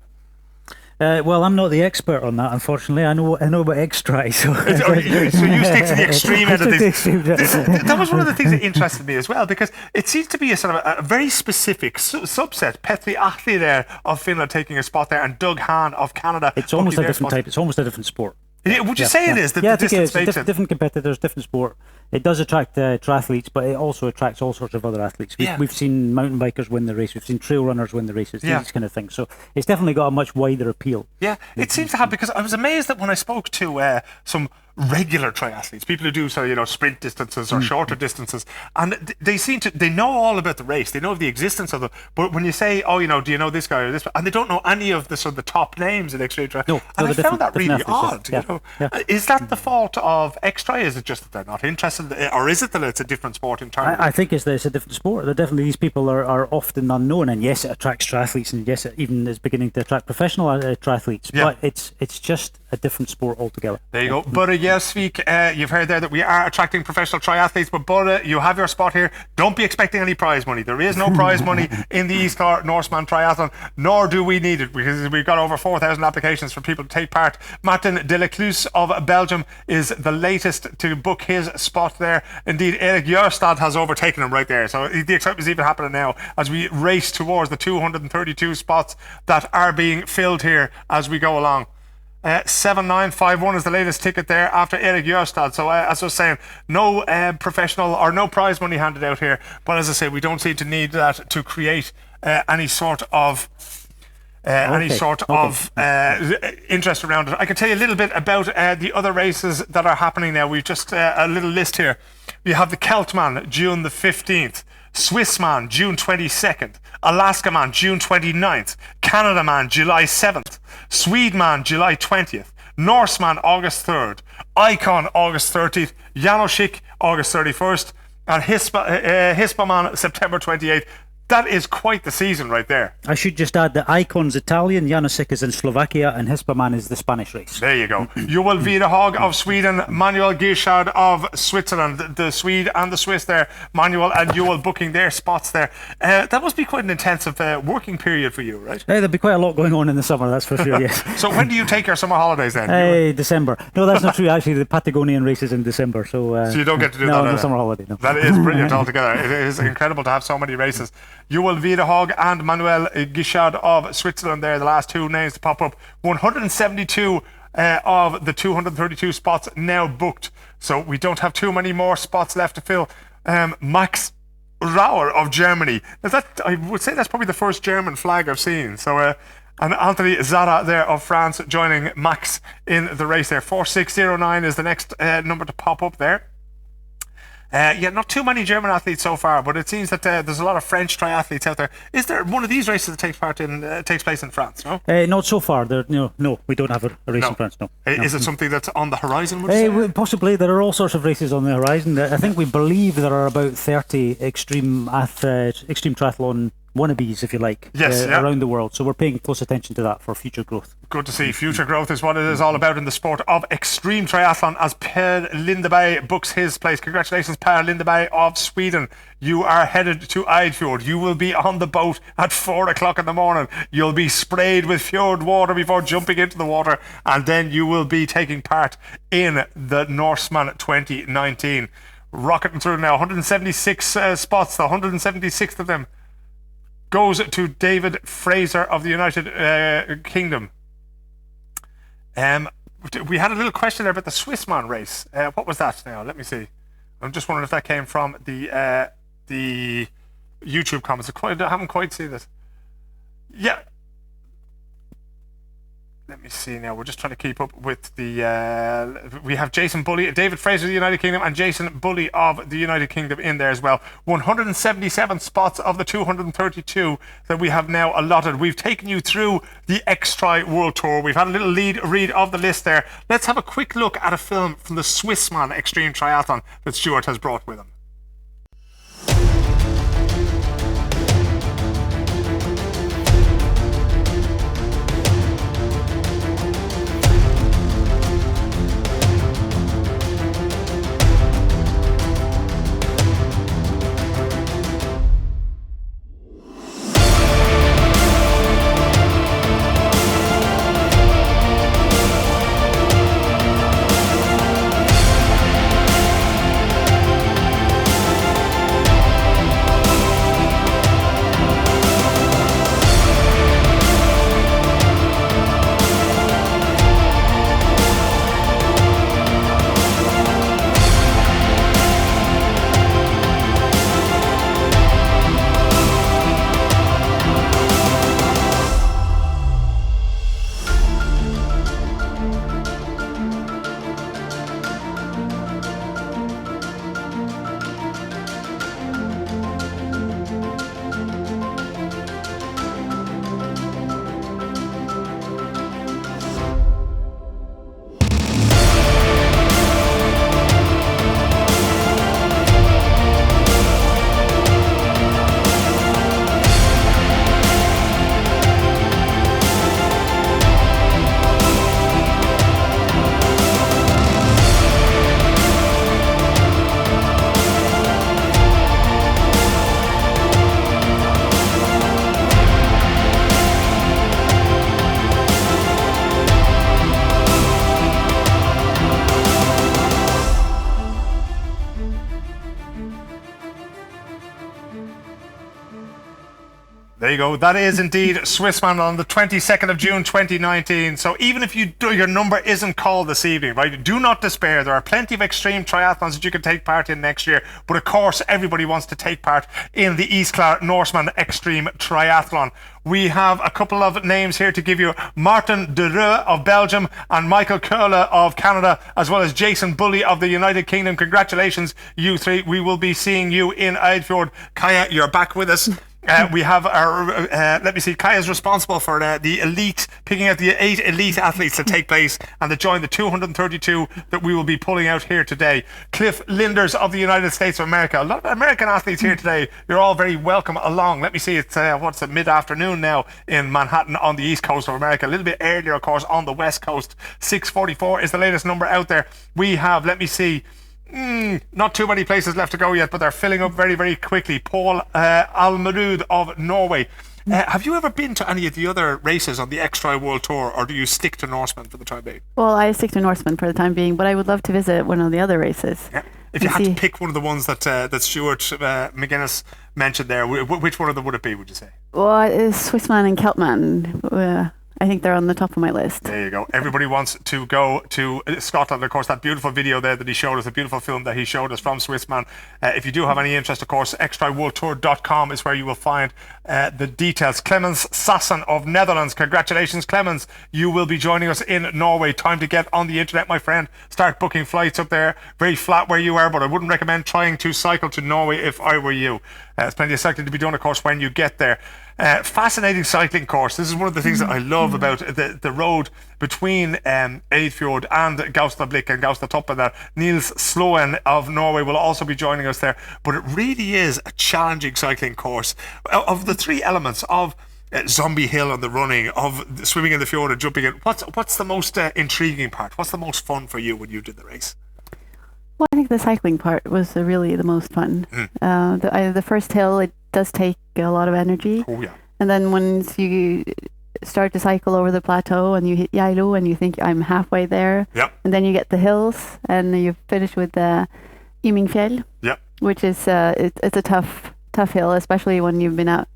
Well, I'm not the expert on that, unfortunately. I know about X-Tri. So you stick to the extreme end of this. That was one of the things that interested me as well, because it seems to be a sort of a very specific subset. Petri Ahti there of Finland taking a spot there, and Doug Hahn of Canada. It's almost a different type. It's almost a different sport. Would you say it is? I think it is. Different competitors, different sport. It does attract triathletes, but it also attracts all sorts of other athletes. We've seen mountain bikers win the race. We've seen trail runners win the races. These kind of things. So it's definitely got a much wider appeal. Yeah, it seems to have, because I was amazed that when I spoke to some regular triathletes, people who do sprint distances or shorter distances, and they know all about the race. They know of the existence of them. But when you say, do you know this guy or this, and they don't know any of the sort of the top names in extreme triathlon. No, and I found that really odd. Yeah. Is that the fault of X-Tri? Is it just that they're not interested, or is it that it's a different sport entirely? I think it's a different sport. Definitely, these people are often unknown, and yes, it attracts triathletes, and yes, it even is beginning to attract professional triathletes. But it's just a different sport altogether. There you go. But you've heard there that we are attracting professional triathletes, but Bora, you have your spot here. Don't be expecting any prize money. There is no prize money in the East Norseman Triathlon, nor do we need it, because we've got over 4,000 applications for people to take part. Martin Delacluse of Belgium is the latest to book his spot there. Indeed, Erik Jørstad has overtaken him right there. So the excitement is even happening now as we race towards the 232 spots that are being filled here as we go along. 7951 is the latest ticket there after Erik Jørstad. So as I was saying, no professional or no prize money handed out here, but as I say, we don't seem to need that to create any sort of interest around it. I can tell you a little bit about the other races that are happening now. We've just a little list here. We have the Celtman, June the 15th. Swissman, June 22nd. Alaskaman, June 29th. Canadaman, July 7th. Swedeman, July 20th. Norseman, August 3rd. Icon, August 30th. Janoschik, August 31st. And Hispaman, September 28th. That is quite the season right there. I should just add that Icon's Italian, Janoschik is in Slovakia, and Hispaman is the Spanish race. There you go. Joel Wiederhag of Sweden, Manuel Gierschard of Switzerland, the Swede and the Swiss there. Manuel and Joel booking their spots there. That must be quite an intensive working period for you, right? There'll be quite a lot going on in the summer, that's for sure, yes. So when do you take your summer holidays then? December. No, that's not true. Actually, the Patagonian race is in December. So you don't get to do that? No summer holiday, no. That is brilliant altogether. It is incredible to have so many races. Joel Wiederhag and Manuel Gierschard of Switzerland there, the last two names to pop up. 172 of the 232 spots now booked. So we don't have too many more spots left to fill. Max Rauer of Germany. I would say that's probably the first German flag I've seen. So and Anthony Zara there of France joining Max in the race there. 4609 is the next number to pop up there. Not too many German athletes so far, but it seems that there's a lot of French triathletes out there. Is there one of these races that takes place in France? No, not so far. No, we don't have a race in France. No. Is it something that's on the horizon? Would you say? Possibly. There are all sorts of races on the horizon. I think we believe there are about 30 extreme triathlon wannabes, if you like, around the world. So we're paying close attention to that for future growth. Good to see. Future growth is what it is all about in the sport of extreme triathlon as Per Lindeberg books his place. Congratulations, Per Lindeberg of Sweden. You are headed to Eidfjord. You will be on the boat at 4 o'clock in the morning. You'll be sprayed with fjord water before jumping into the water, and then you will be taking part in the Norseman 2019. Rocketing through now. 176 spots, the 176th of them goes to David Fraser of the United Kingdom. We had a little question there about the Swissman race. What was that now? Let me see. I'm just wondering if that came from the YouTube comments. I haven't quite seen this. Yeah. Let me see now. We're just trying to keep up with the... we have Jason Bully, David Fraser of the United Kingdom, and Jason Bully of the United Kingdom in there as well. 177 spots of the 232 that we have now allotted. We've taken you through the X-Tri World Tour. We've had a little read of the list there. Let's have a quick look at a film from the Swissman Extreme Triathlon that Stuart has brought with him. There you go. That is indeed Swissman on the 22nd of June 2019. So even if your number isn't called this evening, right, do not despair. There are plenty of extreme triathlons that you can take part in next year. But of course, everybody wants to take part in the Eastclar Norseman Extreme Triathlon. We have a couple of names here to give you. Martin de Reux of Belgium and Michael Köhler of Canada, as well as Jason Bully of the United Kingdom. Congratulations, you three. We will be seeing you in Eidfjord. Kaya, you're back with us. We have our, let me see, Kaya's responsible for the elite, picking out the 8 elite athletes to take place and to join the 232 that we will be pulling out here today. Cliff Linders of the United States of America. A lot of American athletes here today. You're all very welcome along. Let me see, it's mid-afternoon now in Manhattan on the east coast of America. A little bit earlier, of course, on the west coast. 6:44 is the latest number out there. We have, let me see, not too many places left to go yet, but they're filling up very, very quickly. Paul Almerud of Norway. Have you ever been to any of the other races on the X-Tri World Tour, or do you stick to Norseman for the time being? Well, I stick to Norseman for the time being, but I would love to visit one of the other races. Yeah. If you had to pick one of the ones that Stuart McGuinness mentioned there, which one of them would it be, would you say? Well, it's Swissman and Keltman. I think they're on the top of my list. There you go. Everybody wants to go to Scotland. Of course, that beautiful video there that he showed us, a beautiful film that he showed us from Swissman. If you do have any interest, of course, extraworldtour.com is where you will find the details. Clemens Sassen of Netherlands. Congratulations, Clemens. You will be joining us in Norway. Time to get on the internet, my friend. Start booking flights up there. Very flat where you are, but I wouldn't recommend trying to cycle to Norway if I were you. There's plenty of cycling to be done, of course, when you get there. Fascinating cycling course. This is one of the things that I love about the road between Eidfjord and Gaustablikk and Gaustatoppen there. Niels Sloen of Norway will also be joining us there. But it really is a challenging cycling course. Of the three elements of Zombie Hill and the running, of swimming in the fjord and jumping in, what's the most intriguing part? What's the most fun for you when you did the race? Well, I think the cycling part was really the most fun. The first hill, it does take a lot of energy. Oh, yeah. And then once you start to cycle over the plateau and you hit Geilo and you think I'm halfway there. Yep. And then you get the hills and you finish with the Imingfjell. Yep. Which is it's a tough hill, especially when you've been out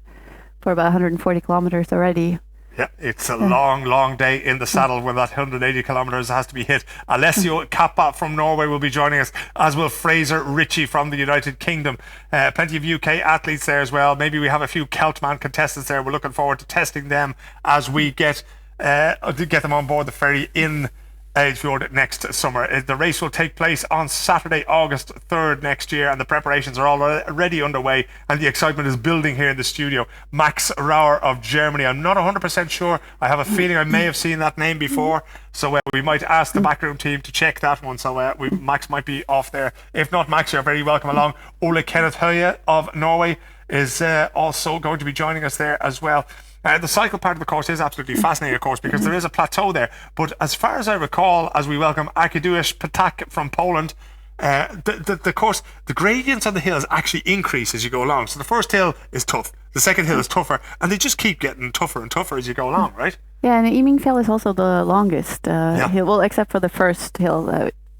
for about 140 kilometers already. Yeah, it's a long day in the saddle when that 180 kilometres has to be hit. Alessio Kappa from Norway will be joining us, as will Fraser Ritchie from the United Kingdom. Plenty of UK athletes there as well. Maybe we have a few Keltman contestants there. We're looking forward to testing them as we get them on board the ferry in Eidfjord next summer. The race will take place on Saturday, August 3rd next year, and the preparations are already underway, and the excitement is building here in the studio. Max Rauer of Germany. I'm not 100% sure. I have a feeling I may have seen that name before, so we might ask the backroom team to check that one. So Max might be off there. If not, Max, you're very welcome along. Ole Kenneth Høie of Norway is also going to be joining us there as well. The cycle part of the course is absolutely fascinating, of course, because there is a plateau there. But as far as I recall, as we welcome Arkadiusz Patak from Poland, the course, the gradients on the hills actually increase as you go along. So the first hill is tough, the second hill is tougher, and they just keep getting tougher and tougher as you go along, right? Yeah, and Imingfjell is also the longest hill, well, except for the first hill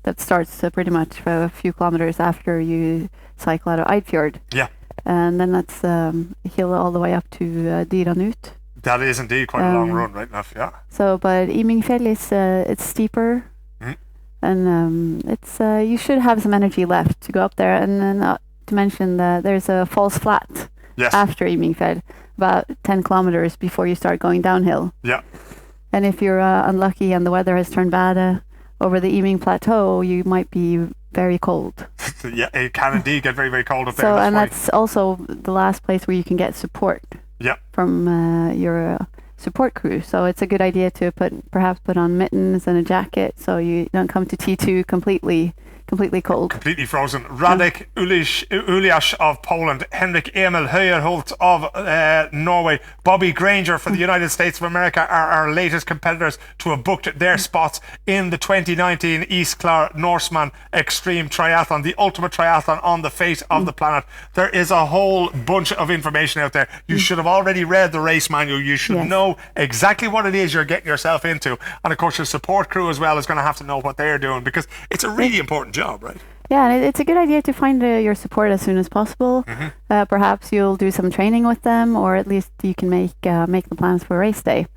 that starts pretty much a few kilometers after you cycle out of Eidfjord. Yeah. And then that's a hill all the way up to Diranut. That is indeed quite a long run, right enough, yeah. So, but Imingfjell is it's steeper, and it's you should have some energy left to go up there. And then to mention that there's a false flat after Imingfjell, about 10 kilometers before you start going downhill. Yeah. And if you're unlucky and the weather has turned bad over the Iming Plateau, you might be very cold. Yeah, it can indeed get very, very cold up there. So, that's also the last place where you can get support from your support crew. So it's a good idea to perhaps put on mittens and a jacket so you don't come to T2 completely cold. Completely frozen. Radek Uliasz of Poland, Henrik Emil Høyerholt of Norway, Bobby Granger for the United States of America are our latest competitors to have booked their spots in the 2019 Eastclar Norseman Extreme Triathlon, the ultimate triathlon on the face of the planet. There is a whole bunch of information out there. You should have already read the race manual. You should know exactly what it is you're getting yourself into. And of course your support crew as well is going to have to know what they're doing, because it's a really important job, right? Yeah, and it's a good idea to find your support as soon as possible. Perhaps you'll do some training with them, or at least you can make the plans for race day.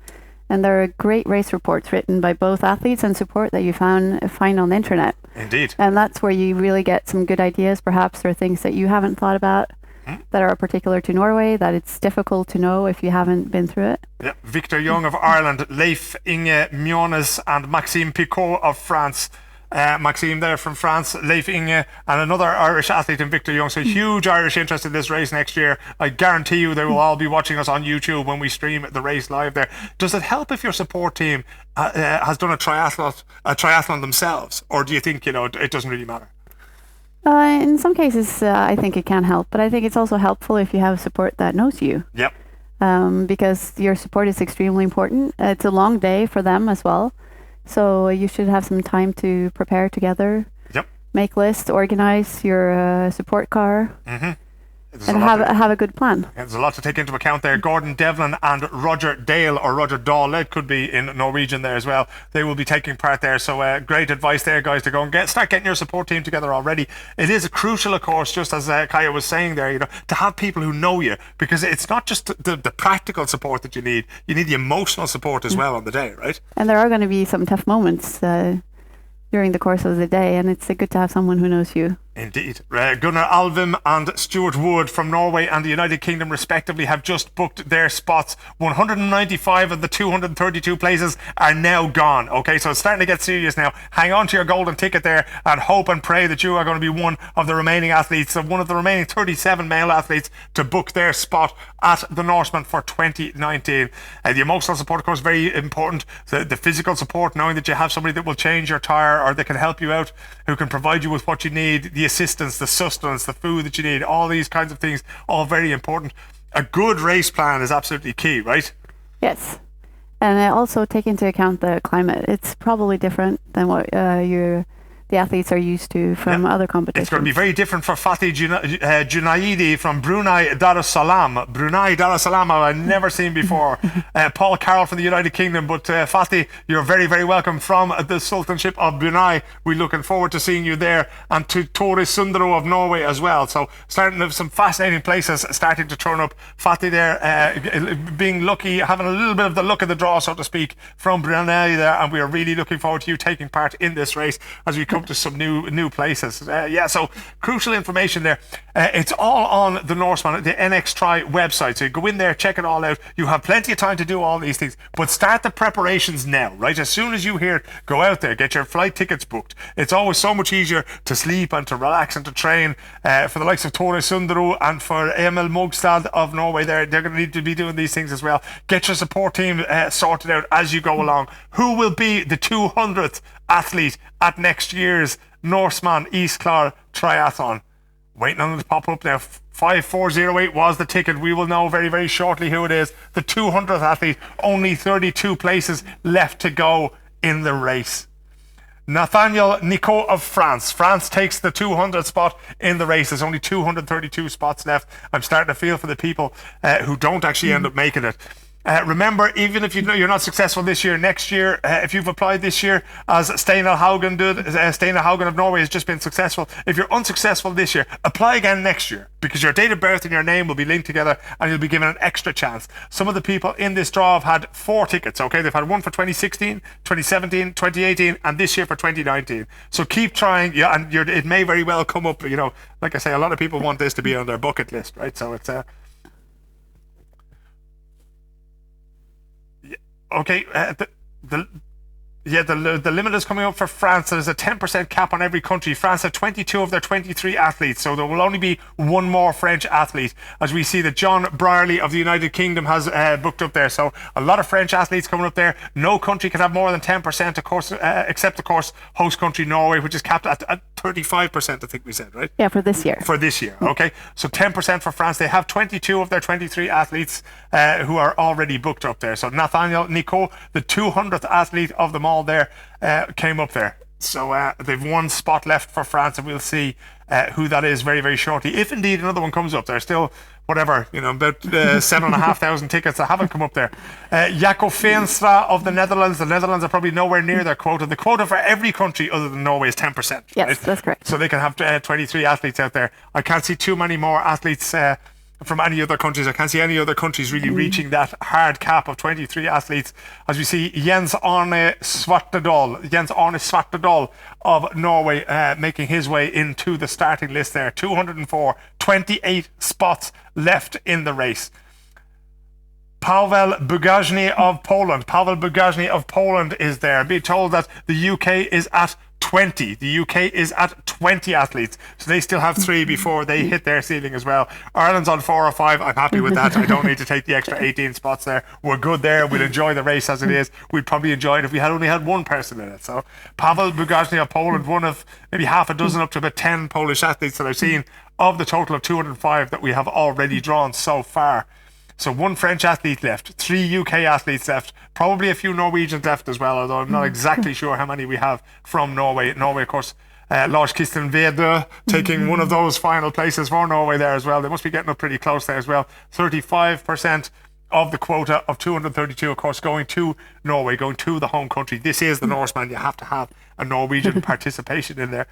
And there are great race reports written by both athletes and support that you find on the internet. Indeed. And that's where you really get some good ideas. Perhaps there are things that you haven't thought about that are particular to Norway, that it's difficult to know if you haven't been through it. Yeah. Victor Young of Ireland, Leif Inge Mjones and Maxime Picot of France. Maxime there from France, Leif Inge, and another Irish athlete in Victor Young. So huge Irish interest in this race next year. I guarantee you they will all be watching us on YouTube when we stream the race live there. Does it help if your support team has done a triathlon themselves, or do you think it doesn't really matter? In some cases, I think it can help, but I think it's also helpful if you have support that knows you. Yep. Because your support is extremely important. It's a long day for them as well. So you should have some time to prepare together. Yep. Make lists, organize your support car, and have a good plan. There's a lot to take into account there. Gordon Devlin and Roger Dale, or Roger Dahl, it could be in Norwegian there as well. They will be taking part there. So great advice there, guys, to go and start getting your support team together already. It is crucial, of course, just as Kaya was saying there, to have people who know you, because it's not just the practical support that you need the emotional support as well on the day, right? And there are going to be some tough moments during the course of the day, and it's good to have someone who knows you. Indeed. Gunnar Alvim and Stuart Wood from Norway and the United Kingdom respectively have just booked their spots. 195 of the 232 places are now gone. Okay, so it's starting to get serious now. Hang on to your golden ticket there and hope and pray that you are going to be one of the remaining athletes, one of the remaining 37 male athletes to book their spot at the Norseman for 2019. The emotional support, of course, very important. The physical support, knowing that you have somebody that will change your tire or that can help you out, who can provide you with what you need, the assistance, the sustenance, the food that you need, all these kinds of things, all very important. A good race plan is absolutely key, right? Yes. And also take into account the climate. It's probably different than what the athletes are used to from other competitions. It's going to be very different for Fatih Junaidi from Brunei Darussalam. Brunei Darussalam, I've never seen before. Paul Carroll from the United Kingdom. But Fatih, you're very, very welcome from the Sultanship of Brunei. We're looking forward to seeing you there. And to Tore Sundro of Norway as well. So starting to have some fascinating places starting to turn up. Fatih there, being lucky, having a little bit of the luck of the draw, so to speak, from Brunei there. And we are really looking forward to you taking part in this race as we come to some new places. So crucial information there. It's all on the Norseman, the NX Tri website. So you go in there, check it all out. You have plenty of time to do all these things, but start the preparations now, right? As soon as you hear it, go out there, get your flight tickets booked. It's always so much easier to sleep and to relax and to train. For the likes of Tore Sundro and for Emil Mogstad of Norway, they're going to need to be doing these things as well. Get your support team sorted out as you go along. Who will be the 200th athlete at next year's Norseman East Clare Triathlon? Waiting on it to pop up now. 5408 was the ticket. We will know very, very shortly who it is. The 200th athlete. Only 32 places left to go in the race. Nathaniel Nicot of France. France takes the 200th spot in the race. There's only 232 spots left. I'm starting to feel for the people who don't actually end up making it. Remember, even if you're not successful this year, next year, if you've applied this year, as Steinar Haugen did, Steinar Haugen of Norway has just been successful. If you're unsuccessful this year, apply again next year, because your date of birth and your name will be linked together and you'll be given an extra chance. Some of the people in this draw have had 4 tickets, okay? They've had one for 2016, 2017, 2018, and this year for 2019. So keep trying, and it may very well come up, like I say, a lot of people want this to be on their bucket list, right? So it's okay, the limit is coming up for France. There's a 10% cap on every country. France have 22 of their 23 athletes, so there will only be one more French athlete, as we see that John Brierley of the United Kingdom has booked up there. So a lot of French athletes coming up there. No country can have more than 10%, of course, except, of course, host country Norway, which is capped at 35%, I think we said, right? Yeah, for this year. For this year, okay. So 10% for France. They have 22 of their 23 athletes who are already booked up there. So Nathaniel Nicot, the 200th athlete of them all there, came up there. So they've one spot left for France, and we'll see who that is very, very shortly. If indeed another one comes up, there's still whatever, about 7,500 tickets that haven't come up there. Jaco Veenstra of the Netherlands. The Netherlands are probably nowhere near their quota. The quota for every country other than Norway is 10%. Yes, right? that's correct. So they can have 23 athletes out there. I can't see too many more athletes from any other countries. I can't see any other countries really reaching that hard cap of 23 athletes. As we see Jens Arne Svartedal of Norway making his way into the starting list there. 204, 28 spots left in the race. Paweł Bugajny of Poland. Paweł Bugajny of Poland is there. Being told that the UK is at 20. The UK is at 20 athletes. So they still have 3 before they hit their ceiling as well. Ireland's on 4 or 5. I'm happy with that. I don't need to take the extra 18 spots there. We're good there. We'll enjoy the race as it is. We'd probably enjoy it if we had only had one person in it. So Paweł Bugajny of Poland, one of maybe half a dozen up to about 10 Polish athletes that I've seen of the total of 205 that we have already drawn so far. So 1 French athlete left, 3 UK athletes left, probably a few Norwegians left as well, although I'm not exactly sure how many we have from Norway. Norway, of course, Lars Christian Vedø taking one of those final places for Norway there as well. They must be getting up pretty close there as well. 35% of the quota of 232, of course, going to Norway, going to the home country. This is the Norseman. You have to have a Norwegian participation in there.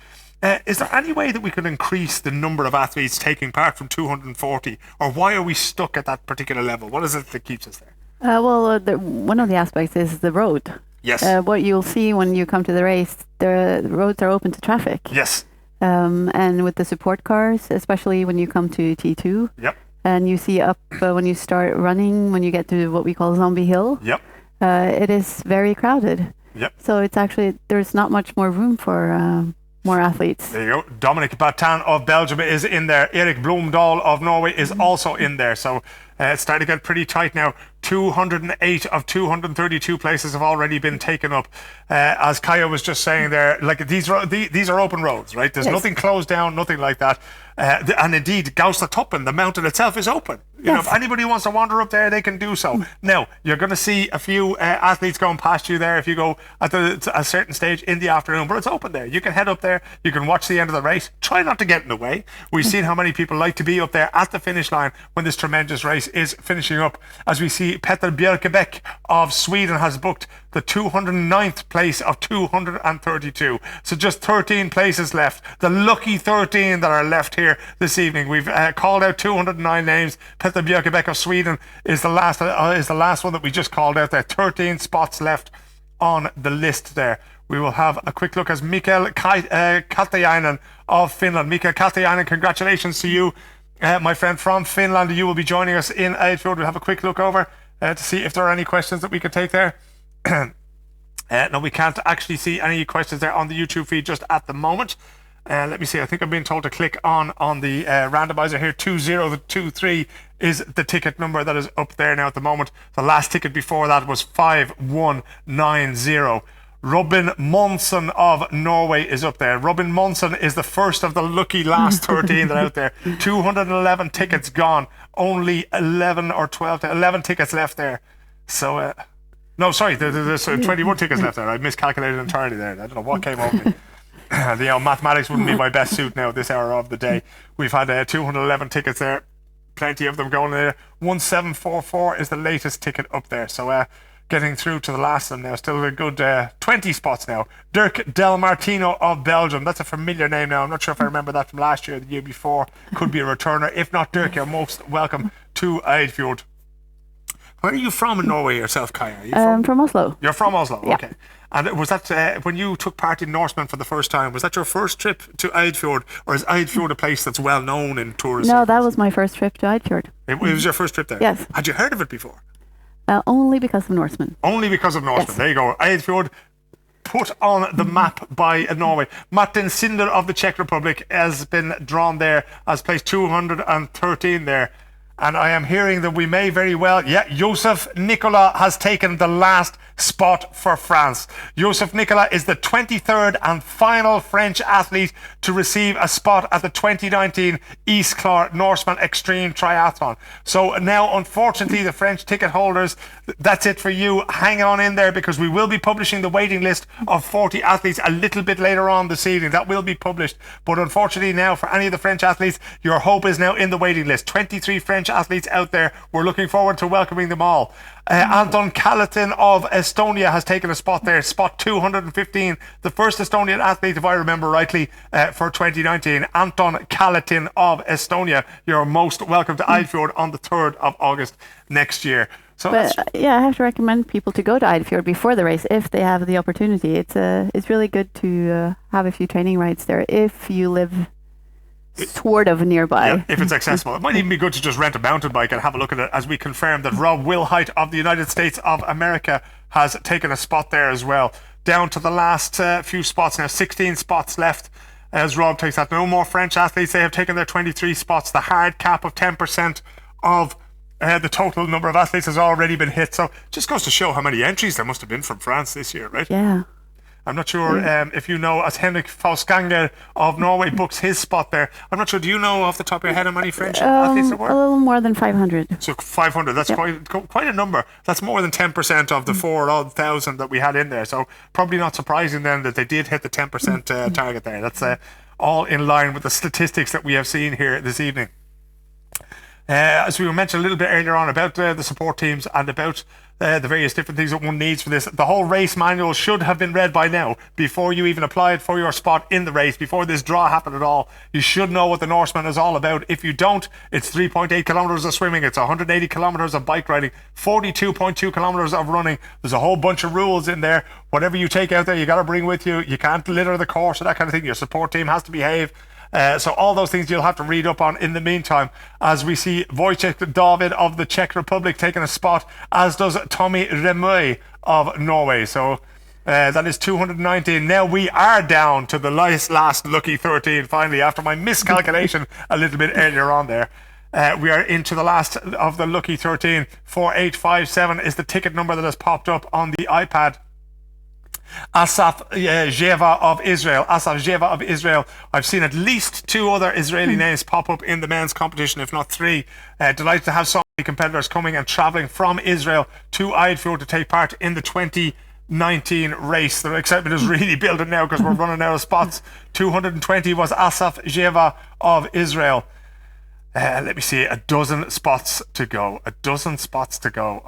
Is there any way that we could increase the number of athletes taking part from 240, or why are we stuck at that particular level? What is it that keeps us there? One of the aspects is the road. Yes. What you'll see when you come to the race, the roads are open to traffic. Yes. And with the support cars, especially when you come to T2. Yep. And you see up when you start running, when you get to what we call Zombie Hill. Yep. It is very crowded. Yep. So it's actually, there's not much more room for more athletes. There you go. Dominic Batan of Belgium is in there. Erik Blomdahl of Norway is also in there. So it's starting to get pretty tight now. 208 of 232 places have already been taken up. As Kaya was just saying there, like these are open roads, right? There's nothing closed down, nothing like that. And indeed, Gaustatoppen, the mountain itself, is open. You know, if anybody wants to wander up there, they can do so. Now, you're going to see a few athletes going past you there if you go at a certain stage in the afternoon, but it's open there. You can head up there. You can watch the end of the race. Try not to get in the way. We've seen how many people like to be up there at the finish line when this tremendous race is finishing up. As we see, Petter Björkebäck of Sweden has booked the 209th place of 232. So just 13 places left. The lucky 13 that are left here this evening. We've called out 209 names. Petter Björkebäck of Sweden is the last one that we just called out there. 13 spots left on the list there. We will have a quick look as Mikael Katainen of Finland. Mikael Katainen, congratulations to you, my friend from Finland. You will be joining us in Eidfjord. We'll have a quick look over to see if there are any questions that we could take there. No, we can't actually see any questions there on the YouTube feed just at the moment. Let me see. I think I'm being told to click on the randomizer here. 2023 is the ticket number that is up there now at the moment. The last ticket before that was 5190. Robin Monson of Norway is up there. Robin Monson is the first of the lucky last 13 that are out there. 211 tickets gone. Only 11 tickets left there. So, no, sorry, there's 21 tickets left there. I miscalculated entirely there. I don't know what came over me. Mathematics wouldn't be my best suit now at this hour of the day. We've had 211 tickets there. Plenty of them going there. 1744 is the latest ticket up there. So, getting through to the last of them now. Still a good 20 spots now. Dirk Del Martino of Belgium. That's a familiar name now. I'm not sure if I remember that from last year or the year before. Could be a returner. If not, Dirk, you're most welcome to Eidfjord. Where are you from in Norway yourself, Kaya? From Oslo. You're from Oslo, yeah. Okay. And was that when you took part in Norseman for the first time, was that your first trip to Eidfjord, or is Eidfjord a place that's well known in tourism? No, that was my first trip to Eidfjord. It was your first trip there? Yes. Had you heard of it before? Only because of Norseman. Only because of Norseman. Yes. There you go. Eidfjord put on the map by Norway. Martin Sindler of the Czech Republic has been drawn there as place 213 there. And I am hearing that we may very well, Josef Nikola has taken the last spot for France. Joseph Nicolas is the 23rd and final French athlete to receive a spot at the 2019 East Clare Norseman Extreme Triathlon. So now, unfortunately, the French ticket holders, that's it for you. Hang on in there, because we will be publishing the waiting list of 40 athletes a little bit later on this evening. That will be published. But unfortunately now, for any of the French athletes, your hope is now in the waiting list. 23 French athletes out there. We're looking forward to welcoming them all. Anton Kochenko of Estonia has taken a spot there, spot 215, the first Estonian athlete, if I remember rightly, for 2019. Anton Kochenko of Estonia, you're most welcome to Eidfjord on the 3rd of August next year. So but yeah, I have to recommend people to go to Eidfjord before the race if they have the opportunity. It's really good to have a few training rides there if you live sort of nearby. Yeah, if it's accessible. It might even be good to just rent a mountain bike and have a look at it, as we confirm that Rob Wilhite of the United States of America has taken a spot there as well. Down to the last few spots now, 16 spots left as Rob takes that. No more French athletes. They have taken their 23 spots. The hard cap of 10% of the total number of athletes has already been hit. So just goes to show how many entries there must have been from France this year, right? Yeah. I'm not sure if you know, as Henrik Fausganger of Norway books his spot there. I'm not sure, do you know off the top of your head how many French athletes there were? A little more than 500. So 500, that's quite a number. That's more than 10% of the 4,000 that we had in there. So probably not surprising then that they did hit the 10% target there. That's all in line with the statistics that we have seen here this evening. As we mentioned a little bit earlier on about the support teams and about the various different things that one needs for this. The whole race manual should have been read by now, before you even applied for your spot in the race, before this draw happened at all. You should know what the Norseman is all about. If you don't, it's 3.8 kilometers of swimming, it's 180 kilometers of bike riding, 42.2 kilometers of running. There's a whole bunch of rules in there. Whatever you take out there, you got to bring with you. You can't litter the course or that kind of thing. Your support team has to behave. So all those things you'll have to read up on in the meantime, as we see Wojciech David of the Czech Republic taking a spot, as does Tommy Remøy of Norway. So that is 219. Now we are down to the last lucky 13 finally, after my miscalculation a little bit earlier on there. We are into the last of the lucky 13. 4857 is the ticket number that has popped up on the iPad. Asaf Jeva of Israel. Asaf Jeva of Israel. I've seen at least 2 other Israeli names pop up in the men's competition, if not 3. Delighted to have so many competitors coming and travelling from Israel to Eidfjord to take part in the 2019 race. The excitement is really building now because we're running out of spots. 220 was Asaf Jeva of Israel. Let me see, a dozen spots to go. I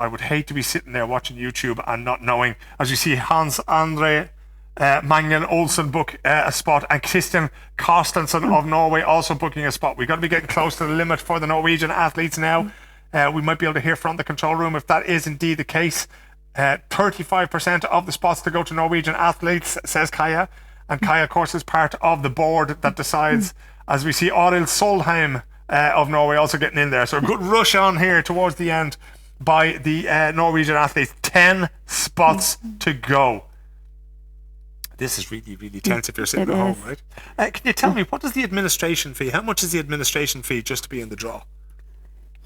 would hate to be sitting there watching YouTube and not knowing, as you see Hans Andre Magnus Olsen book a spot, and Christian Carstensen of Norway also booking a spot. We've got to be getting close to the limit for the Norwegian athletes now. We might be able to hear from the control room if that is indeed the case. 35% of the spots to go to Norwegian athletes, says Kaya. And Kaya, of course, is part of the board that decides, as we see Arild Solheim of Norway also getting in there. So a good rush on here towards the end by the Norwegian athletes. 10 spots to go. This is really, really tense if you're sitting at home, right? Can you tell me, what is the administration fee? How much is the administration fee just to be in the draw?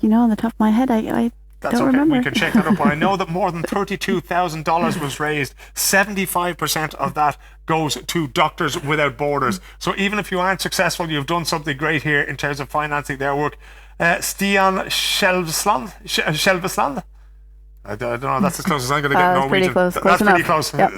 You know, on the top of my head, I That's don't okay. remember. We can check that up. But I know that more than $32,000 was raised. 75% of that goes to Doctors Without Borders. So even if you aren't successful, you've done something great here in terms of financing their work. Stian Skjelvesland? I don't know. That's as close as I'm going to get Norwegian. Pretty close. That's enough. pretty close. Yep.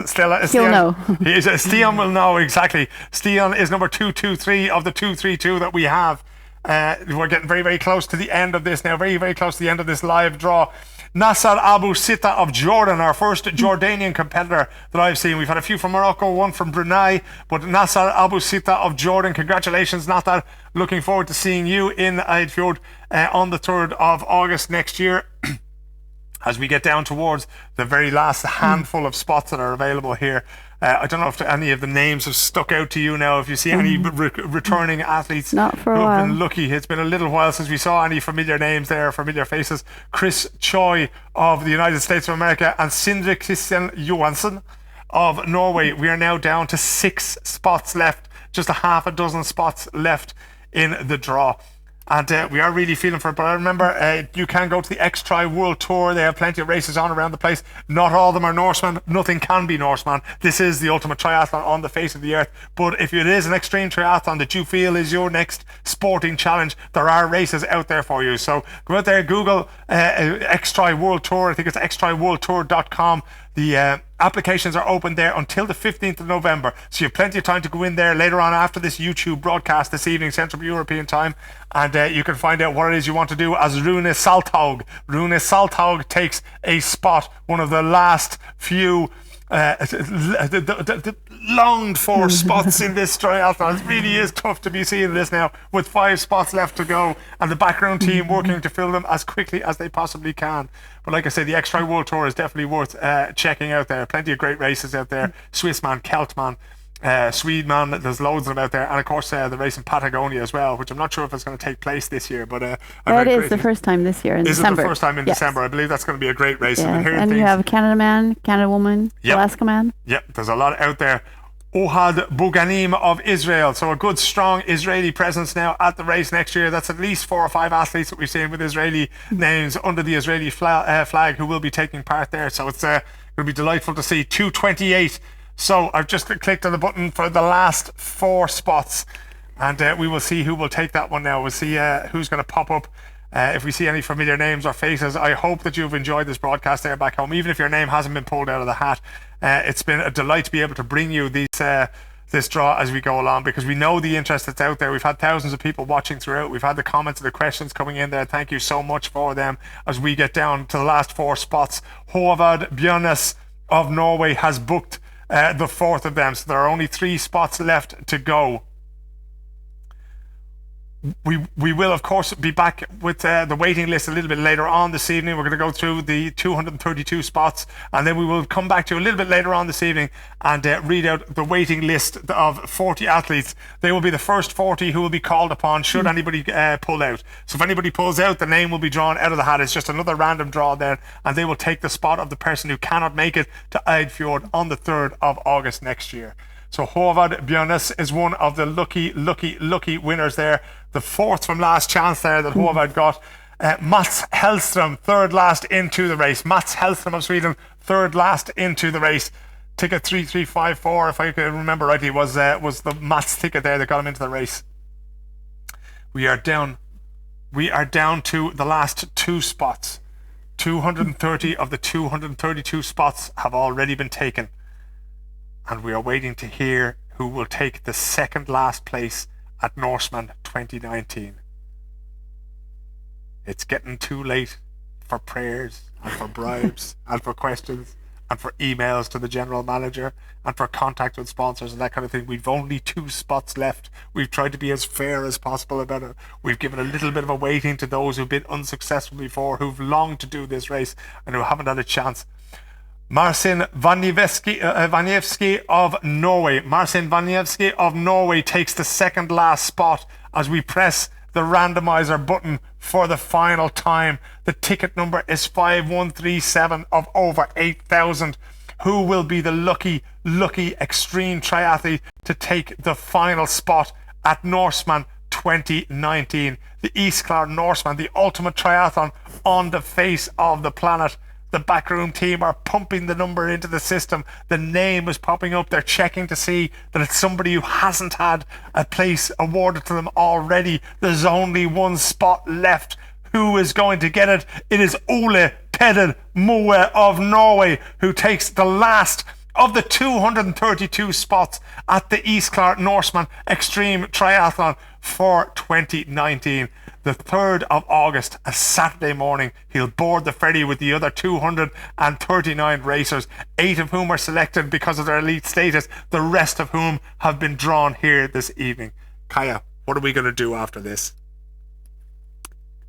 He'll know. Stian will know, exactly. Stian is number 223 of the 232 that we have. We're getting very, very close to the end of this now. Very, very close to the end of this live draw. Nasser Abu Sitta of Jordan, our first Jordanian competitor that I've seen. We've had a few from Morocco, one from Brunei, but Nasser Abu Sitta of Jordan. Congratulations, Nasser. Looking forward to seeing you in Eidfjord on the 3rd of August next year. As we get down towards the very last handful of spots that are available here. I don't know if any of the names have stuck out to you now. If you see any returning athletes Not for a who have while. been lucky. It's been a little while since we saw any familiar names there, familiar faces. Chris Choi of the United States of America and Sindre Christian Johansson of Norway. We are now down to 6 spots left, just a half a dozen spots left in the draw. And we are really feeling for it. But I remember you can go to the X-Tri World Tour. They have plenty of races on around the place. Not all of them are Norseman. Nothing can be Norseman. This is the ultimate triathlon on the face of the earth. But if it is an extreme triathlon that you feel is your next sporting challenge, there are races out there for you. So go out there, Google X-Tri World Tour. I think it's xtriworldtour.com. The applications are open there until the 15th of November. So you have plenty of time to go in there later on after this YouTube broadcast this evening, Central European time. And you can find out what it is you want to do as Rune Salthaug. Rune Salthaug takes a spot, one of the last few the longed for spots in this triathlon. It really is tough to be seeing this now with 5 spots left to go and the background team working to fill them as quickly as they possibly can. But like I say, the X-Tri World Tour is definitely worth checking out there. Plenty of great races out there. Swissman, Keltman, Swedeman, there's loads of them out there. And of course the race in Patagonia as well, which I'm not sure if it's going to take place this year, but it is the first time this year in December. Is it the first time in December? I believe that's going to be a great race. Yes. And you have Canada Man, Canada Woman, Alaska Man. Yep, there's a lot out there. Ohad Buganim of Israel. So a good, strong Israeli presence now at the race next year. That's at least 4 or 5 athletes that we've seen with Israeli names under the Israeli flag who will be taking part there. So it's going to be delightful to see. 2:28. So I've just clicked on the button for the last 4 spots. And we will see who will take that one now. We'll see who's going to pop up. If we see any familiar names or faces, I hope that you've enjoyed this broadcast there back home, even if your name hasn't been pulled out of the hat. It's been a delight to be able to bring you this draw as we go along, because we know the interest that's out there. We've had thousands of people watching throughout. We've had the comments and the questions coming in there. Thank you so much for them as we get down to the last 4 spots. Håvard Bjørnes of Norway has booked the 4th of them, so there are only 3 spots left to go. We will, of course, be back with the waiting list a little bit later on this evening. We're going to go through the 232 spots, and then we will come back to you a little bit later on this evening and read out the waiting list of 40 athletes. They will be the first 40 who will be called upon should anybody pull out. So if anybody pulls out, the name will be drawn out of the hat. It's just another random draw there, and they will take the spot of the person who cannot make it to Eidfjord on the 3rd of August next year. So Håvard Bjørnes is one of the lucky winners there. The 4th from last chance there that Håvard got. Mats Hellström, 3rd last into the race. Mats Hellström of Sweden, 3rd last into the race. Ticket 3354, if I can remember rightly, was the Mats ticket there that got him into the race. We are down to the last 2 spots. 230 of the 232 spots have already been taken. And we are waiting to hear who will take the 2nd last place at Norseman 2019. It's getting too late for prayers and for bribes and for questions and for emails to the general manager and for contact with sponsors and that kind of thing. We've only 2 spots left. We've tried to be as fair as possible about it. We've given a little bit of a waiting to those who've been unsuccessful before, who've longed to do this race and who haven't had a chance. Marcin Vanievski of Norway. Marcin Vanievski of Norway takes the 2nd last spot as we press the randomizer button for the final time. The ticket number is 5137 of over 8,000. Who will be the lucky extreme triathlete to take the final spot at Norseman 2019? The Isklar Norseman, the ultimate triathlon on the face of the planet. The backroom team are pumping the number into the system. The name is popping up. They're checking to see that it's somebody who hasn't had a place awarded to them already. There's only 1 spot left. Who is going to get it? It is Ole Peder Moe of Norway who takes the last of the 232 spots at the Isklar Norseman Extreme Triathlon for 2019. The 3rd of August, a Saturday morning, he'll board the ferry with the other 239 racers, 8 of whom are selected because of their elite status, the rest of whom have been drawn here this evening. Kaya, what are we going to do after this?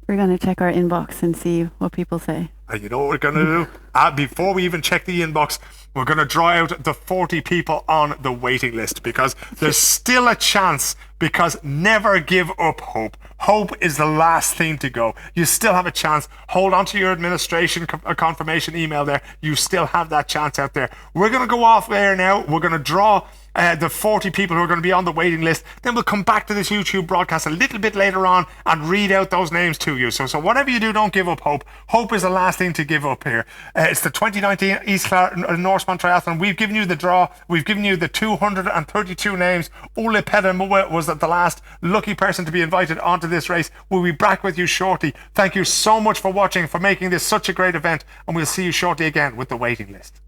We're going to check our inbox and see what people say. And you know what we're going to do? Before we even check the inbox, we're going to draw out the 40 people on the waiting list, because there's still a chance, because never give up hope. Hope is the last thing to go. You still have a chance. Hold on to your administration confirmation email there. You still have that chance out there. We're going to go off air now. We're going to draw the 40 people who are going to be on the waiting list. Then we'll come back to this YouTube broadcast a little bit later on and read out those names to you. So whatever you do, don't give up hope. Hope is the last thing to give up here. It's the 2019 East Norseman Triathlon. We've given you the draw. We've given you the 232 names. Ole Pedermoe was the last lucky person to be invited onto this race. We'll be back with you shortly. Thank you so much for watching, for making this such a great event, and we'll see you shortly again with the waiting list.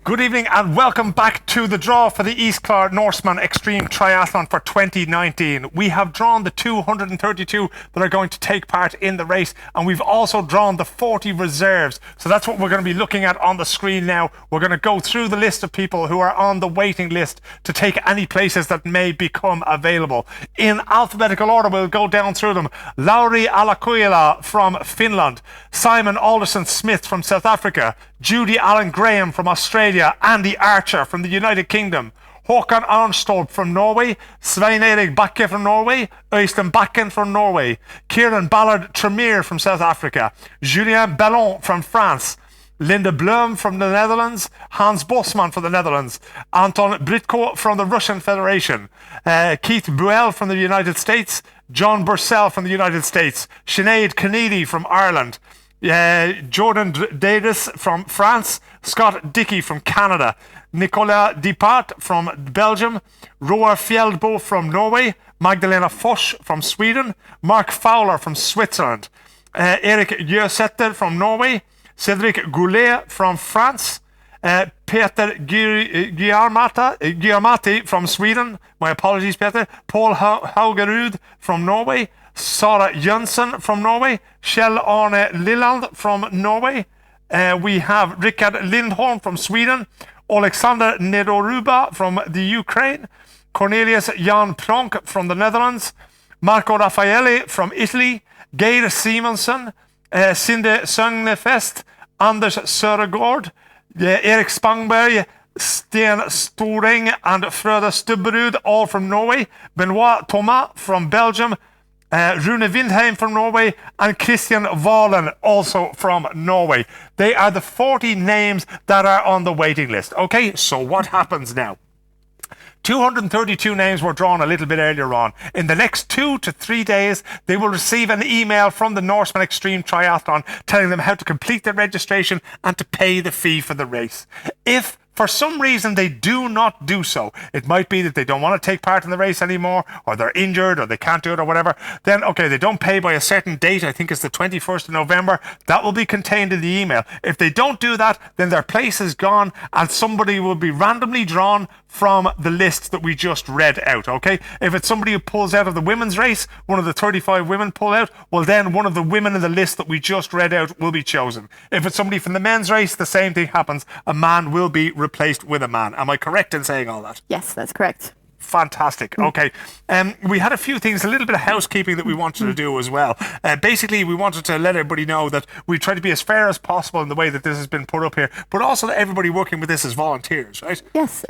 Good evening and welcome back to the draw for the East Clare Norseman Extreme Triathlon for 2019. We have drawn the 232 that are going to take part in the race, and we've also drawn the 40 reserves. So that's what we're going to be looking at on the screen now. We're going to go through the list of people who are on the waiting list to take any places that may become available. In alphabetical order, we'll go down through them. Lauri Alakuila from Finland, Simon Alderson Smith from South Africa, Judy Allen Graham from Australia, Andy Archer from the United Kingdom, Håkan Arnstolp from Norway, Svein Erik Bakke from Norway, Øystein Bakken from Norway, Kieran Ballard Tremere from South Africa, Julien Ballon from France, Linda Blum from the Netherlands, Hans Bosman from the Netherlands, Anton Britko from the Russian Federation, Keith Buell from the United States, John Bursell from the United States, Sinead Kennedy from Ireland, Jordan Davis from France, Scott Dickey from Canada, Nicolas Dipart from Belgium, Roar Fjeldbo from Norway, Magdalena Fosch from Sweden, Mark Fowler from Switzerland, Erik Jösetter from Norway, Cedric Goulet from France, Peter Giamatti from Sweden, my apologies Peter, Paul Haugerud from Norway, Sara Jönsson from Norway, Kjell Arne Lilland from Norway. We have Rickard Lindholm from Sweden, Alexander Nedoruba from the Ukraine, Cornelius Jan Pronk from the Netherlands, Marco Raffaelli from Italy, Geir Simonsen, Sinde Søgnefest, Anders Søregård, Erik Spangberg, Sten Storing and Frode Stubberud, all from Norway, Benoit Thomas from Belgium, Rune Windheim from Norway, and Christian Valen also from Norway. They are the 40 names that are on the waiting list. Okay, so what happens now? 232 names were drawn a little bit earlier on. In the next 2 to 3 days, they will receive an email from the Norseman Extreme Triathlon telling them how to complete their registration and to pay the fee for the race. If for some reason they do not do so, it might be that they don't want to take part in the race anymore, or they're injured, or they can't do it, or whatever, then okay, they don't pay by a certain date, I think it's the 21st of November, that will be contained in the email. If they don't do that, then their place is gone, and somebody will be randomly drawn from the list that we just read out, okay? If it's somebody who pulls out of the women's race, one of the 35 women pull out, well then one of the women in the list that we just read out will be chosen. If it's somebody from the men's race, the same thing happens. A man will be replaced with a man. Am I correct in saying all that? Yes, that's correct. Fantastic. Okay. We had a few things, a little bit of housekeeping that we wanted to do as well. Basically, we wanted to let everybody know that we try to be as fair as possible in the way that this has been put up here, but also that everybody working with this is volunteers, right? Yes,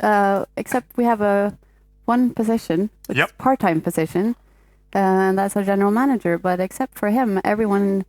except we have one position, which is part-time position, and that's our general manager. But except for him, everyone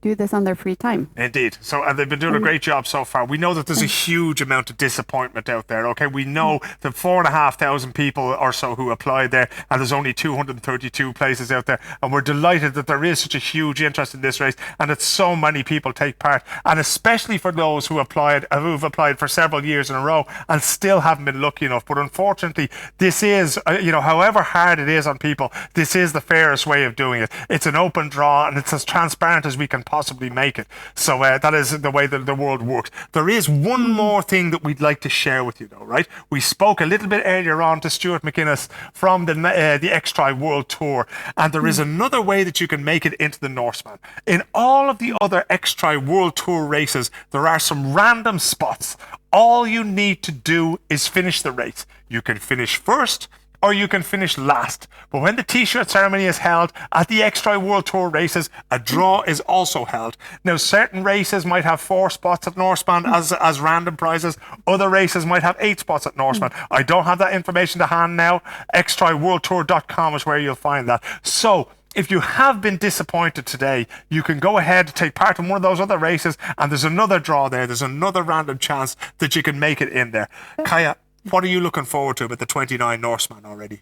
do this on their free time. Indeed. So they've been doing a great job so far. We know that there's a huge amount of disappointment out there, okay? We know that 4,500 people or so who applied there, and there's only 232 places out there, and we're delighted that there is such a huge interest in this race, and that so many people take part, and especially for those who've applied for several years in a row and still haven't been lucky enough. But unfortunately, this is, however hard it is on people, this is the fairest way of doing it. It's an open draw, and it's as transparent as we can possibly make it. So that is the way that the world works. There is one more thing that we'd like to share with you though, right? We spoke a little bit earlier on to Stuart McInnes from the X-Tri World Tour, and there is another way that you can make it into the Norseman. In all of the other X-Tri World Tour races, there are some random spots. All you need to do is finish the race. You can finish first, or you can finish last. But when the t-shirt ceremony is held at the X-Tri World Tour races, a draw is also held. Now, certain races might have 4 spots at Norseman as random prizes. Other races might have 8 spots at Norseman. I don't have that information to hand now. xtriworldtour.com is where you'll find that. So, if you have been disappointed today, you can go ahead, take part in one of those other races, and there's another draw there. There's another random chance that you can make it in there. Kaya, what are you looking forward to with the 29 Norseman already?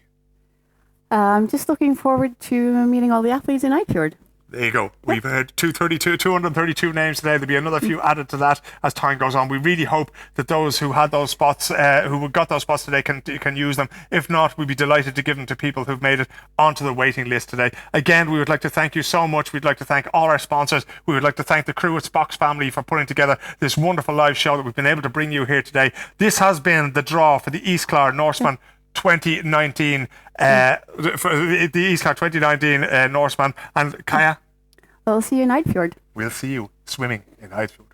I'm just looking forward to meeting all the athletes in Eidfjord. There you go. We've had 232 names today. There'll be another few added to that as time goes on. We really hope that those who had those spots, who got those spots today, can use them. If not, we'd be delighted to give them to people who've made it onto the waiting list today. Again, we would like to thank you so much. We'd like to thank all our sponsors. We would like to thank the crew at Spock's Family for putting together this wonderful live show that we've been able to bring you here today. This has been the draw for the East Clare Norseman 2019, for the East Clare 2019 Norseman. And Kaya, We'll see you in Nightfjord. we'll see you swimming in Hydefjord.